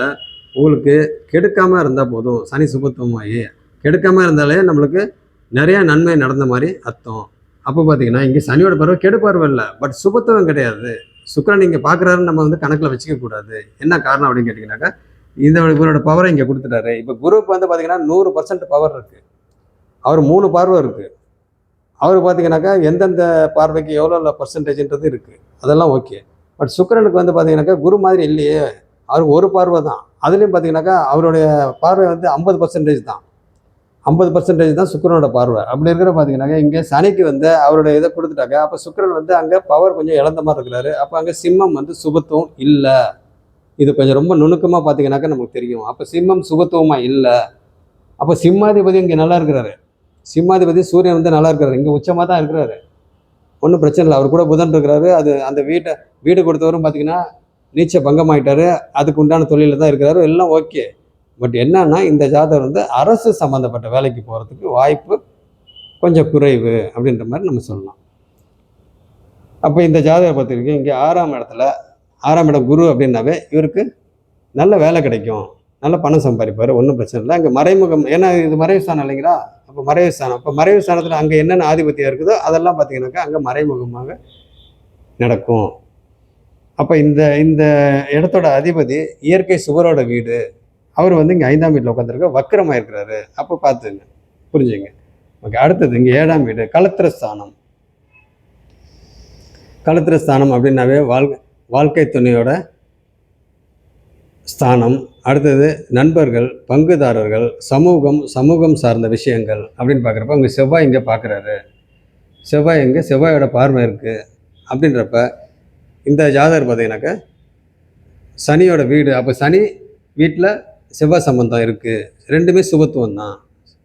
உங்களுக்கு கெடுக்காமல் இருந்தால் போதும். சனி சுபத்துவமாகி கெடுக்காமல் இருந்தாலே நம்மளுக்கு நிறையா நன்மை நடந்த மாதிரி அர்த்தம். அப்போ பார்த்தீங்கன்னா இங்கே சனியோட பார்வை கெடு பார்வை இல்லை, பட் சுபத்துவம் கிடையாது. சுக்கிரன் இங்கே பார்க்குறாருன்னு நம்ம வந்து கணக்கில் வச்சுக்க கூடாது. என்ன காரணம் அப்படின்னு கேட்டிங்கன்னாக்கா இவரோட பவரை இங்கே கொடுத்துட்டாரு. இப்போ குருவுக்கு வந்து பார்த்தீங்கன்னா 100% பவர் இருக்குது. அவர் 3 பார்வை இருக்குது. அவர் பார்த்தீங்கன்னாக்கா எந்தெந்த பார்வைக்கு எவ்வளோ பர்சன்டேஜ்ன்றது இருக்குது. அதெல்லாம் ஓகே. பட் சுக்கிரனுக்கு வந்து பார்த்தீங்கன்னாக்கா குரு மாதிரி இல்லையே. அவருக்கு ஒரு பார்வை தான். அதுலேயும் பார்த்தீங்கன்னாக்கா அவருடைய பார்வை வந்து 50% தான். 50% தான் சுக்கிரனோட பார்வை. அப்படி இருக்கிற பார்த்தீங்கன்னாக்கா இங்கே சனிக்கு வந்து அவருடைய இதை கொடுத்துட்டாங்க. அப்போ சுக்கிரன் வந்து அங்கே பவர் கொஞ்சம் இழந்த மாதிரி இருக்கிறாரு. அப்போ அங்கே சிம்மம் வந்து சுபத்துவம் இல்லை. இது கொஞ்சம் ரொம்ப நுணுக்கமாக பார்த்தீங்கன்னாக்கா நமக்கு தெரியும். அப்போ சிம்மம் சுபத்துவமாக இல்லை. அப்போ சிம்மாதிபதி இங்கே நல்லா இருக்கிறாரு. சிம்மாதிபதி சூரியன் வந்து நல்லா இருக்கிறாரு. இங்கே உச்சமாக தான் இருக்கிறாரு. ஒன்றும் பிரச்சனை இல்லை. அவர் கூட புதன் இருக்கிறாரு. அது அந்த வீடு கொடுத்தவரும் பார்த்தீங்கன்னா நீச்ச பங்கமாயிட்டாரு. அதுக்கு உண்டான தொழிலில் தான் இருக்கிறாரு. எல்லாம் ஓகே. பட் என்னன்னா இந்த ஜாதகர் வந்து அரசு சம்மந்தப்பட்ட வேலைக்கு போகிறதுக்கு வாய்ப்பு கொஞ்சம் குறைவு அப்படின்ற மாதிரி நம்ம சொல்லலாம். அப்போ இந்த ஜாதகத்தை பொறுத்தவரைக்கும் இங்கே 6ஆம் இடத்துல 6ஆம் இடம் குரு அப்படின்னாவே இவருக்கு நல்ல வேலை கிடைக்கும், நல்ல பணம் சம்பாதிப்பார், ஒன்றும் பிரச்சனை இல்லை. அங்கே மறைமுகம், ஏன்னா இது மறைவு ஸ்தானம் இல்லைங்களா? அப்போ மறைவு ஸ்தானம், அப்போ மறைவு ஸ்தானத்தில் அங்கே என்னென்ன ஆதிபத்தியம் இருக்குதோ அதெல்லாம் பார்த்தீங்கன்னாக்கா அங்கே மறைமுகமாக நடக்கும். அப்போ இந்த இந்த இடத்தோட அதிபதி இயற்கை சுவரோட வீடு, அவர் வந்து இங்கே 5ஆம் வீட்டில் உட்காந்துருக்க வக்கரமாக இருக்கிறாரு. அப்போ பார்த்துங்க, புரிஞ்சுங்க. ஓகே. அடுத்தது இங்கே 7ஆம் வீடு களத்திரஸ்தானம். களத்திரஸ்தானம் அப்படின்னாவே வாழ்க்கை துணையோட ஸ்தானம். அடுத்தது நண்பர்கள், பங்குதாரர்கள், சமூகம் சார்ந்த விஷயங்கள் அப்படின்னு பார்க்குறப்ப உங்கள் செவ்வாய் இங்கே பார்க்குறாரு. செவ்வாய் இங்கே செவ்வாயோட பார்வை இருக்குது அப்படின்றப்ப இந்த ஜாதகர் பார்த்தீங்கன்னாக்கா சனியோட வீடு. அப்போ சனி வீட்டில் செவ்வாய் சம்பந்தம் இருக்குது, ரெண்டுமே சுபத்துவம் தான்.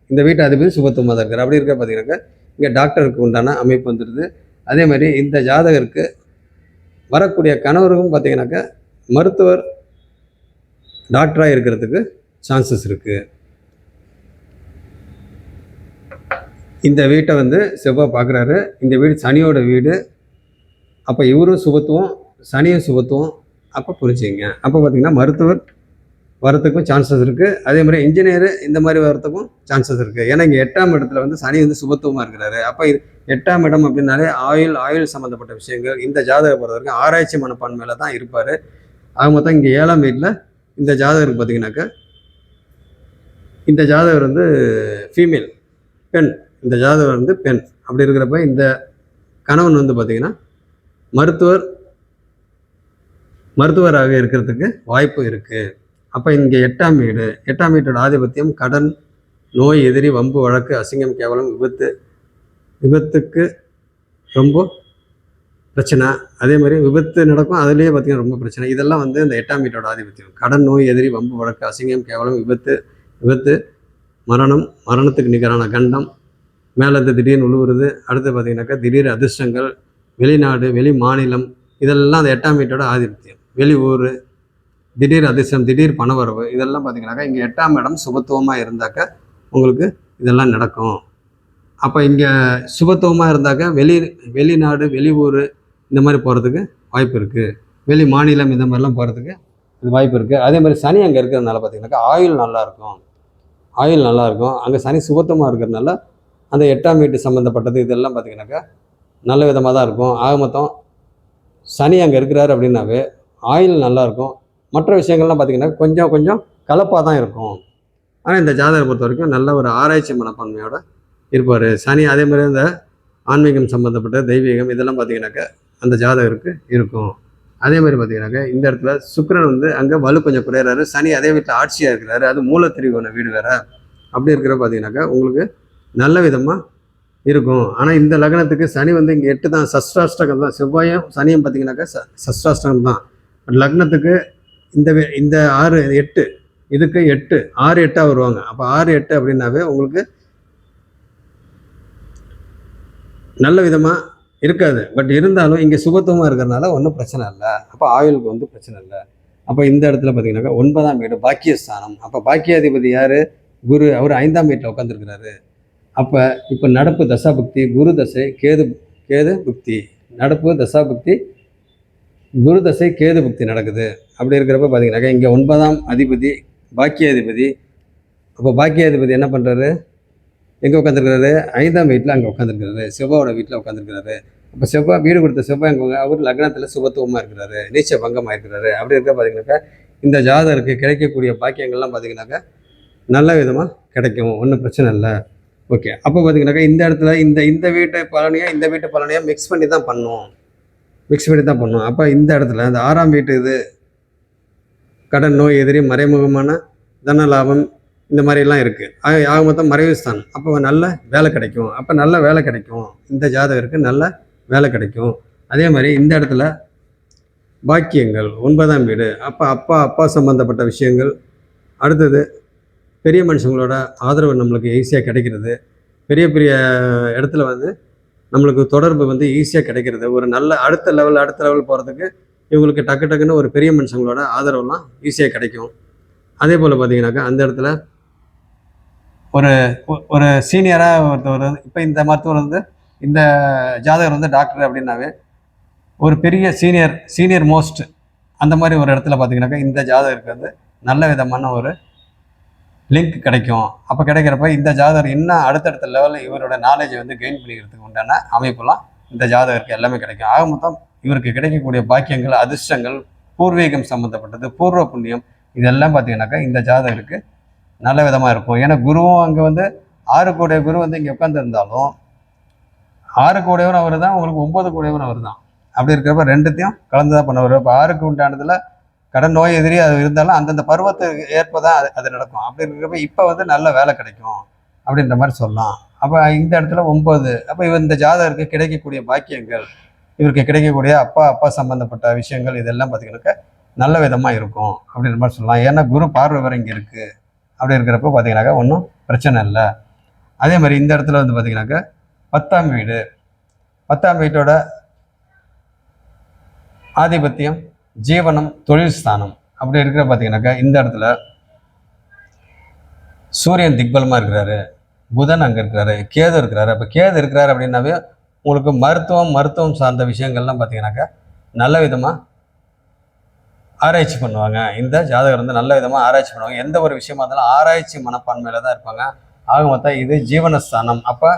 இந்த வீட்டை அதிபதி சுபத்துவமாக தான் இருக்கார். அப்படி இருக்க பார்த்தீங்கன்னாக்கா இங்கே டாக்டருக்கு உண்டான அமைப்பு வந்துடுது. அதே மாதிரி இந்த ஜாதகருக்கு வரக்கூடிய கணவருக்கும் பார்த்தீங்கன்னாக்கா மருத்துவர், டாக்டராக இருக்கிறதுக்கு சான்சஸ் இருக்குது. இந்த வீட்டை வந்து செவ்வாய் பார்க்குறாரு. இந்த வீடு சனியோட வீடு. அப்போ இவரும் சுபத்துவம், சனியும் சுபத்துவம். அப்போ புரிஞ்சுங்க. அப்போ பார்த்தீங்கன்னா மருத்துவர் வரத்துக்கும் சான்சஸ் இருக்குது. அதே மாதிரி இன்ஜினியரு இந்த மாதிரி வரத்துக்கும் சான்சஸ் இருக்குது. ஏன்னா இங்கே 8ஆம் இடத்துல வந்து சனி வந்து சுபத்துவமாக இருக்கிறாரு. அப்போ 8ஆம் இடம் அப்படின்னாலே ஆயுள் சம்மந்தப்பட்ட விஷயங்கள். இந்த ஜாதகரை பொறுத்த வரைக்கும் ஆராய்ச்சி மனப்பான்மையில் தான் இருப்பார். ஆக மொத்தம் இங்கே 7ஆம் வீட்டில் இந்த ஜாதகருக்கு பார்த்தீங்கன்னாக்கா இந்த ஜாதகர் வந்து ஃபீமேல், பெண். இந்த ஜாதகர் வந்து பெண். அப்படி இருக்கிறப்ப இந்த கணவன் வந்து பார்த்தீங்கன்னா மருத்துவராக இருக்கிறதுக்கு வாய்ப்பு இருக்குது. அப்போ இங்கே 8ஆம் வீட்டோட ஆதிபத்தியம் கடன், நோய், எதிரி, வம்பு, வழக்கு, அசிங்கம், கேவலம், விபத்துக்கு ரொம்ப பிரச்சனை. அதே மாதிரி விபத்து நடக்கும், அதுலேயே பார்த்தீங்கன்னா ரொம்ப பிரச்சனை. இதெல்லாம் வந்து இந்த 8ஆம் வீட்டோட ஆதிபத்தியம். கடன், நோய், எதிரி, வம்பு, வழக்கு, அசிங்கம், கேவலம், விபத்து, மரணத்துக்கு நிகரான கண்டம், மேலேருந்து திடீர்னு உழுவுறது. அடுத்து பார்த்தீங்கன்னாக்கா திடீர் அதிர்ஷ்டங்கள், வெளிநாடு, வெளி மாநிலம், இதெல்லாம் அந்த 8ஆம் வீட்டோட ஆதிபத்தியம். வெளி ஊர், திடீர் அதிர்ஷ்டம், திடீர் பணவரவு, இதெல்லாம் பார்த்தீங்கன்னாக்கா இங்கே 8ஆம் இடம் சுபத்துவமாக இருந்தாக்கா உங்களுக்கு இதெல்லாம் நடக்கும். அப்போ இங்கே சுபத்துவமாக இருந்தாக்கா வெளிநாடு, வெளி ஊர் இந்த மாதிரி போகிறதுக்கு வாய்ப்பு இருக்குது. வெளி மாநிலம் இந்த மாதிரிலாம் போகிறதுக்கு இது வாய்ப்பு இருக்குது. அதே மாதிரி சனி அங்கே இருக்கிறதுனால பார்த்தீங்கன்னாக்கா ஆயுள் நல்லாயிருக்கும். அங்கே சனி சுபத்துவமாக இருக்கிறதுனால அந்த 8ஆம் வீட்டு சம்மந்தப்பட்டது இதெல்லாம் பார்த்தீங்கன்னாக்கா நல்ல விதமாக தான் இருக்கும். ஆக மொத்தம் சனி அங்கே இருக்கிறாரு அப்படின்னாவே ஆயுள் நல்லாயிருக்கும். மற்ற விஷயங்கள்லாம் பார்த்திங்கன்னா கொஞ்சம் கலப்பாக தான் இருக்கும். ஆனால் இந்த ஜாதகரை பொறுத்த வரைக்கும் நல்ல ஒரு ஆராய்ச்சி மனப்பான்மையோடு இருப்பார் சனி. அதே மாதிரி இந்த ஆன்மீகம் சம்மந்தப்பட்ட தெய்வீகம் இதெல்லாம் பார்த்திங்கனாக்கா அந்த ஜாதகருக்கு இருக்கும். அதே மாதிரி பார்த்திங்கனாக்கா இந்த இடத்துல சுக்கிரன் வந்து அங்கே வலு கொஞ்சம் குறையிறாரு. சனி அதே வீட்டில் ஆட்சியாக இருக்கிறாரு. அது மூலத்திரிகோண வீடு வேறு. அப்படி இருக்கிற பார்த்திங்கனாக்கா உங்களுக்கு நல்ல விதமாக இருக்கும். ஆனால் இந்த லக்னத்துக்கு சனி வந்து இங்கே 8 தான், சஷ்டாஷ்டகம் தான். செவ்வாயும் சனியும் பார்த்திங்கனாக்கா சஷ்டாஷ்டகம் தான். லக்னத்துக்கு இந்த 6 8 இதுக்கு 8 6 8 வருவாங்க. அப்போ 6 8 அப்படின்னாவே உங்களுக்கு நல்ல விதமாக இருக்காது. பட் இருந்தாலும் இங்கே சுபத்துவமாக இருக்கிறதுனால ஒன்றும் பிரச்சனை இல்லை. அப்போ ஆயுளுக்கு வந்து பிரச்சனை இல்லை. அப்போ இந்த இடத்துல பார்த்தீங்கன்னாக்கா 9ஆம் வீடு பாக்கியஸ்தானம். அப்போ பாக்கியாதிபதி யார்? குரு. அவர் 5ஆம் வீட்டில் உட்காந்துருக்கிறாரு. அப்போ இப்போ நடப்பு தசாபுக்தி குரு தசை கேது புக்தி, நடப்பு தசாபுக்தி குரு தசை கேது புக்தி நடக்குது. அப்படி இருக்கிறப்ப பார்த்தீங்கன்னாக்கா இங்கே 9ஆம் அதிபதி பாக்கியாதிபதி. அப்போ பாக்கியாதிபதி என்ன பண்ணுறாரு? எங்கே உட்காந்துருக்கிறாரு? 5ஆம் வீட்டில் அங்கே உட்காந்துருக்கிறாரு. செவ்வாயோட வீட்டில் உட்காந்துருக்கிறாரு. அப்போ செவ்வாய் வீடு கொடுத்த செவ்வாய் அங்கே அவர் லக்னத்தில் சுபத்துவமாக இருக்கிறாரு, நீச்ச பங்கமாக இருக்கிறாரு. அப்படி இருக்க பார்த்தீங்கன்னாக்கா இந்த ஜாதகருக்கு கிடைக்கக்கூடிய பாக்கியங்கள்லாம் பார்த்தீங்கன்னாக்கா நல்ல விதமாக கிடைக்கும், ஒன்றும் பிரச்சனை இல்லை. ஓகே. அப்போ பார்த்தீங்கன்னாக்கா இந்த இடத்துல இந்த வீட்டு பலனையாக மிக்ஸ் பண்ணி தான் பண்ணும். அப்போ இந்த இடத்துல இந்த 6ஆம் வீட்டு இது கடன், நோய், எதிரி, மறைமுகமான தன லாபம் இந்த மாதிரிலாம் இருக்குது. ஆக மொத்தம் மறைவு ஸ்தானம். அப்போ நல்ல வேலை கிடைக்கும். இந்த ஜாதகருக்கு நல்ல வேலை கிடைக்கும். அதே மாதிரி இந்த இடத்துல பாக்கியங்கள் 9ஆம் வீடு. அப்போ அப்பா சம்மந்தப்பட்ட விஷயங்கள். அடுத்தது பெரிய மனுஷங்களோட ஆதரவு நம்மளுக்கு ஈஸியாக கிடைக்கிறது. பெரிய இடத்துல வந்து நம்மளுக்கு தொடர்பு வந்து ஈஸியாக கிடைக்கிறது. ஒரு நல்ல அடுத்த லெவல் போகிறதுக்கு இவங்களுக்கு டக்குன்னு ஒரு பெரிய மனுஷங்களோட ஆதரவுலாம் ஈஸியாக கிடைக்கும். அதே போல் பார்த்தீங்கன்னாக்கா அந்த இடத்துல ஒரு ஒரு சீனியராக ஒருத்தவர் இப்போ இந்த மருத்துவர் வந்து இந்த ஜாதகர் வந்து டாக்டர் அப்படின்னாவே ஒரு பெரிய சீனியர் மோஸ்ட் அந்த மாதிரி ஒரு இடத்துல பார்த்தீங்கன்னாக்கா இந்த ஜாதகருக்கு வந்து நல்ல விதமான ஒரு லிங்க் கிடைக்கும். அப்போ கிடைக்கிறப்ப இந்த ஜாதகர் இன்னும் அடுத்தடுத்த லெவலில் இவரோட நாலேஜை வந்து கெயின் பண்ணிக்கிறதுக்கு உண்டான அமைப்புலாம் இந்த ஜாதகருக்கு எல்லாமே கிடைக்கும். ஆக மொத்தம் இவருக்கு கிடைக்கக்கூடிய பாக்கியங்கள், அதிர்ஷ்டங்கள், பூர்வீகம் சம்மந்தப்பட்டது, பூர்வ புண்ணியம், இதெல்லாம் பார்த்தீங்கன்னாக்கா இந்த ஜாதகருக்கு நல்ல விதமாக இருக்கும். ஏன்னா குருவும் அங்கே வந்து 6 கூடிய குரு வந்து இங்கே உட்காந்துருந்தாலும் 6 கூடியவன் அவர் தான், உங்களுக்கு 9 கூடியவன் அவர் தான். அப்படி இருக்கிறப்ப ரெண்டுத்தையும் கலந்து தான் பண்ணுவார். இப்போ 6க்கு உண்டானதில் கடன் நோய் எதிரி அது இருந்தாலும் அந்தந்த பருவத்துக்கு ஏற்பதான் அது நடக்கும். அப்படி இருக்கிறப்ப இப்போ வந்து நல்ல வேலை கிடைக்கும் அப்படின்ற மாதிரி சொல்லலாம். அப்போ இந்த இடத்துல 9, அப்போ இவர் இந்த ஜாதகருக்கு கிடைக்கக்கூடிய பாக்கியங்கள், இவருக்கு கிடைக்கக்கூடிய அப்பா சம்மந்தப்பட்ட விஷயங்கள் இதெல்லாம் பார்த்தீங்கன்னாக்கா நல்ல விதமாக இருக்கும் அப்படின்ற மாதிரி சொல்லலாம். ஏன்னா குரு பார்வை வர இங்கே இருக்குது. அப்படி இருக்கிறப்ப பார்த்தீங்கன்னாக்கா ஒன்றும் பிரச்சனை இல்லை. அதே மாதிரி இந்த இடத்துல வந்து பார்த்தீங்கன்னாக்கா 10ஆம் வீடு, 10ஆம் வீட்டோட ஆதிபத்தியம் ஜீவனம், தொழில் ஸ்தானம். அப்படி இருக்கிற பார்த்தீங்கன்னாக்கா இந்த இடத்துல சூரியன் திக்பலமாக இருக்கிறாரு, புதன் அங்கே இருக்கிறாரு, கேது இருக்கிறாரு. அப்போ கேது இருக்கிறாரு அப்படின்னாவே உங்களுக்கு மருத்துவம் சார்ந்த விஷயங்கள்லாம் பார்த்தீங்கன்னாக்கா நல்ல விதமாக ஆராய்ச்சி பண்ணுவாங்க. இந்த ஜாதகர் வந்து நல்ல விதமாக ஆராய்ச்சி பண்ணுவாங்க. எந்த ஒரு விஷயமா இருந்தாலும் ஆராய்ச்சி மனப்பான்மையில் தான் இருப்பாங்க. ஆக மொத்தம் இது ஜீவனஸ்தானம். அப்போ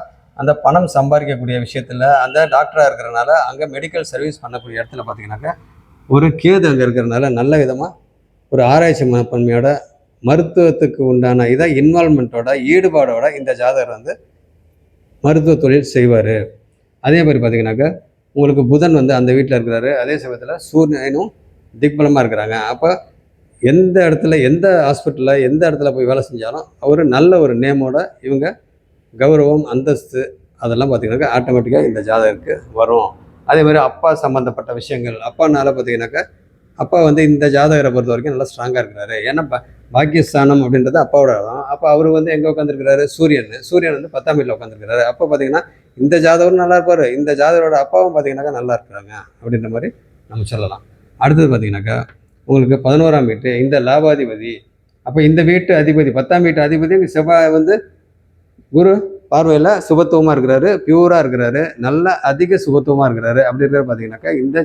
அந்த பணம் சம்பாதிக்கக்கூடிய விஷயத்தில் அந்த டாக்டராக இருக்கிறனால அங்கே மெடிக்கல் சர்வீஸ் பண்ணக்கூடிய இடத்துல பார்த்தீங்கன்னாக்கா ஒரு கேது அங்கே இருக்கிறதுனால நல்ல விதமாக ஒரு ஆராய்ச்சி மனப்பான்மையோட மருத்துவத்துக்கு உண்டான இன்வால்மெண்ட்டோட ஈடுபாடோட இந்த ஜாதகர் வந்து மருத்துவ தொழில் செய்வார். அதே மாதிரி பார்த்தீங்கன்னாக்கா உங்களுக்கு புதன் வந்து அந்த வீட்டில் இருக்கிறாரு. அதே சமயத்தில் சூரியனும் திக்பலமாக இருக்கிறாங்க. அப்போ எந்த இடத்துல எந்த ஹாஸ்பிட்டலில் எந்த இடத்துல போய் வேலை செஞ்சாலும் அவர் நல்ல ஒரு நேமோட இவங்க கௌரவம், அந்தஸ்து அதெல்லாம் பார்த்தீங்கன்னாக்கா ஆட்டோமேட்டிக்காக இந்த ஜாதகருக்கு வரும். அதே மாதிரி அப்பா சம்மந்தப்பட்ட விஷயங்கள், அப்பானால பார்த்தீங்கன்னாக்கா அப்பா வந்து இந்த ஜாதகரை பொறுத்த வரைக்கும் நல்லா ஸ்ட்ராங்காக இருக்கிறாரு. ஏன்னா பாக்கியஸ்தானம் அப்படின்றது அப்பாவோட தான். அப்போ அவர் வந்து எங்கே உட்காந்துருக்கிறாரு, சூரியன் வந்து 10ஆம் வீட்டில் உட்காந்துருக்கிறாரு. அப்போ பார்த்தீங்கன்னா இந்த ஜாதகரும் நல்லா இருப்பார், இந்த ஜாதகரோட அப்பாவும் பார்த்தீங்கன்னாக்கா நல்லா இருக்கிறாங்க அப்படின்ற மாதிரி நம்ம சொல்லலாம். அடுத்தது பார்த்தீங்கன்னாக்கா உங்களுக்கு 11ஆம் வீட்டு இந்த லாபாதிபதி. அப்போ இந்த வீட்டு அதிபதி 10ஆம் வீட்டு அதிபதி செவ்வாய் வந்து குரு பார்வையில் சுபத்துவமாக இருக்கிறாரு, பியூராக இருக்கிறாரு, நல்ல அதிக சுபத்துவமாக இருக்கிறாரு. அப்படி இருக்கிற பார்த்தீங்கன்னாக்கா இந்த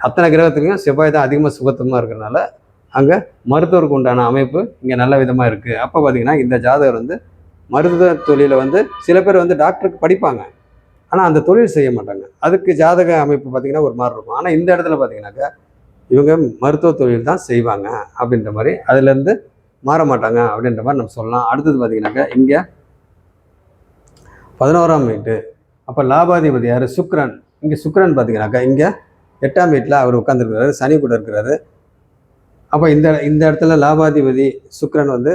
அத்தனை கிரகத்துக்கும் செவ்வாய் தான் அதிகமாக சுபத்துவமாக இருக்கிறனால அங்கே மருத்துவருக்கு உண்டான அமைப்பு இங்கே நல்ல விதமாக இருக்குது. அப்போ பார்த்தீங்கன்னா இந்த ஜாதகர் வந்து மருத்துவ தொழிலை வந்து சில பேர் வந்து டாக்டருக்கு படிப்பாங்க, ஆனால் அந்த தொழில் செய்ய மாட்டாங்க. அதுக்கு ஜாதக அமைப்பு பார்த்திங்கன்னா ஒரு மாதிரி இருக்கும். ஆனால் இந்த இடத்துல பார்த்தீங்கன்னாக்கா இவங்க மருத்துவ தொழில் தான் செய்வாங்க அப்படின்ற மாதிரி, அதுலேருந்து மாற மாட்டாங்க அப்படின்ற மாதிரி நம்ம சொல்லலாம். அடுத்தது பார்த்தீங்கன்னாக்கா இங்கே 11ஆம் வீட்டு. அப்போ லாபாதிபதி யார், சுக்கிரன். இங்கே சுக்கிரன் பார்த்தீங்கன்னாக்கா இங்கே 8ஆம் வீட்டில் அவர் உட்காந்துருக்கிறாரு, சனி கூட இருக்கிறாரு. அப்போ இந்த இடத்துல லாபாதிபதி சுக்கிரன் வந்து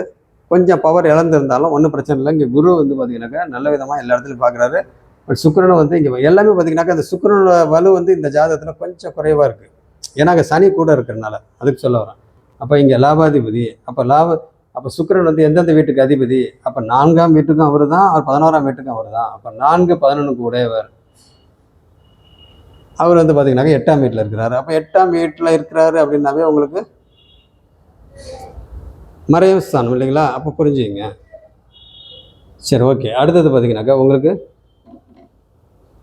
கொஞ்சம் பவர் இழந்திருந்தாலும் ஒன்றும் பிரச்சனை இல்லை. இங்கே குரு வந்து பார்த்தீங்கன்னாக்கா நல்ல விதமாக எல்லா இடத்துலையும் பார்க்குறாரு. பட் சுக்கிரனும் வந்து இங்கே எல்லாமே பார்த்தீங்கன்னாக்கா அந்த சுக்கிரனோட வலு வந்து இந்த ஜாதகத்தில் கொஞ்சம் குறைவாக இருக்குது. ஏன்னா அங்கே சனி கூட இருக்கிறதுனால அதுக்கு சொல்ல வரேன். அப்போ இங்கே லாபாதிபதி, அப்போ சுக்கிரன் வந்து எந்தெந்த வீட்டுக்கு அதிபதி, அப்போ 4ஆம் வீட்டுக்கும் அவர் தான், அவர் 11ஆம் வீட்டுக்கும் அவர் தான். அப்போ 4, 11க்கு உடையவர். அவர் வந்து பார்த்தீங்கன்னாக்கா 8ஆம் வீட்டில் இருக்கிறாரு. அப்போ 8ஆம் வீட்டில் இருக்கிறாரு அப்படின்னாவே உங்களுக்கு மறைவு ஸ்தானம் இல்லைங்களா? அப்போ புரிஞ்சுங்க. சரி, ஓகே. அடுத்தது பார்த்தீங்கன்னாக்கா உங்களுக்கு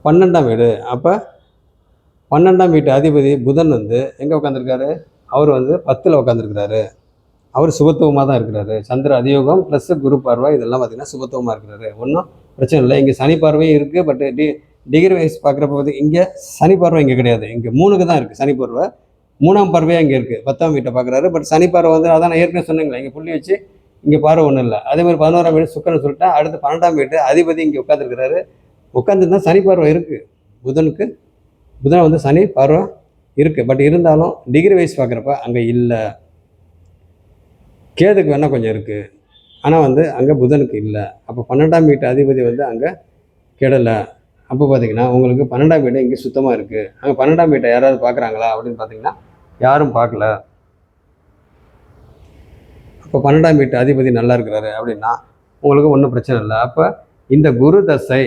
12ஆம் வீடு. அப்போ 12ஆம் வீட்டு அதிபதி புதன் வந்து எங்கே உட்காந்துருக்காரு, அவர் வந்து 10ல் உட்காந்துருக்கிறாரு. அவர் சுபத்துவமாக தான் இருக்கிறாரு. சந்திர அதியோகம் ப்ளஸ் குரு பார்வை இதெல்லாம் பார்த்தீங்கன்னா சுபத்துவமாக இருக்கிறாரு. ஒன்றும் பிரச்சனை இல்லை. இங்கே சனி பார்வையும் இருக்குது. பட் டிகிரி வைஸ் பார்க்குறப்ப வந்து இங்கே சனி பார்வை இங்கே கிடையாது. இங்கே 3க்கு தான் இருக்குது சனி பார்வை. 3ஆம் பார்வையாக இங்கே இருக்குது, 10ஆம் வீட்டை பார்க்குறாரு. பட் சனி பார்வை வந்து அதான் நான் ஏற்கனவே சொன்னீங்களா, இங்கே புள்ளி வச்சு இங்கே பார்வை ஒன்றும் இல்லை. அதே மாதிரி 11ஆம் வீடு சுக்கிரன் சொல்லிட்டேன். அடுத்து 12ஆம் வீட்டு அதிபதி இங்கே உட்காந்துருக்கிறாரு. உட்காந்துருந்தா சனி பார்வை இருக்குது. புதன் வந்து சனி பார்வை இருக்குது. பட் இருந்தாலும் டிகிரி வைஸ் பார்க்குறப்ப அங்கே இல்லை. கேதுக்கு வேணால் கொஞ்சம் இருக்குது, ஆனால் வந்து அங்கே புதனுக்கு இல்லை. அப்போ 12ஆம் வீட்டு அதிபதி வந்து அங்கே கெடலை. அப்போ பார்த்தீங்கன்னா உங்களுக்கு 12ஆம் வீடு இங்கே சுத்தமாக இருக்குது. அங்கே 12ஆம் வீட்டை யாராவது பார்க்குறாங்களா அப்படின்னு பார்த்தீங்கன்னா யாரும் பார்க்கல. அப்போ 12ஆம் வீட்டு அதிபதி நல்லா இருக்கிறாரு அப்படின்னா உங்களுக்கு ஒன்றும் பிரச்சனை இல்லை. அப்போ இந்த குரு தசை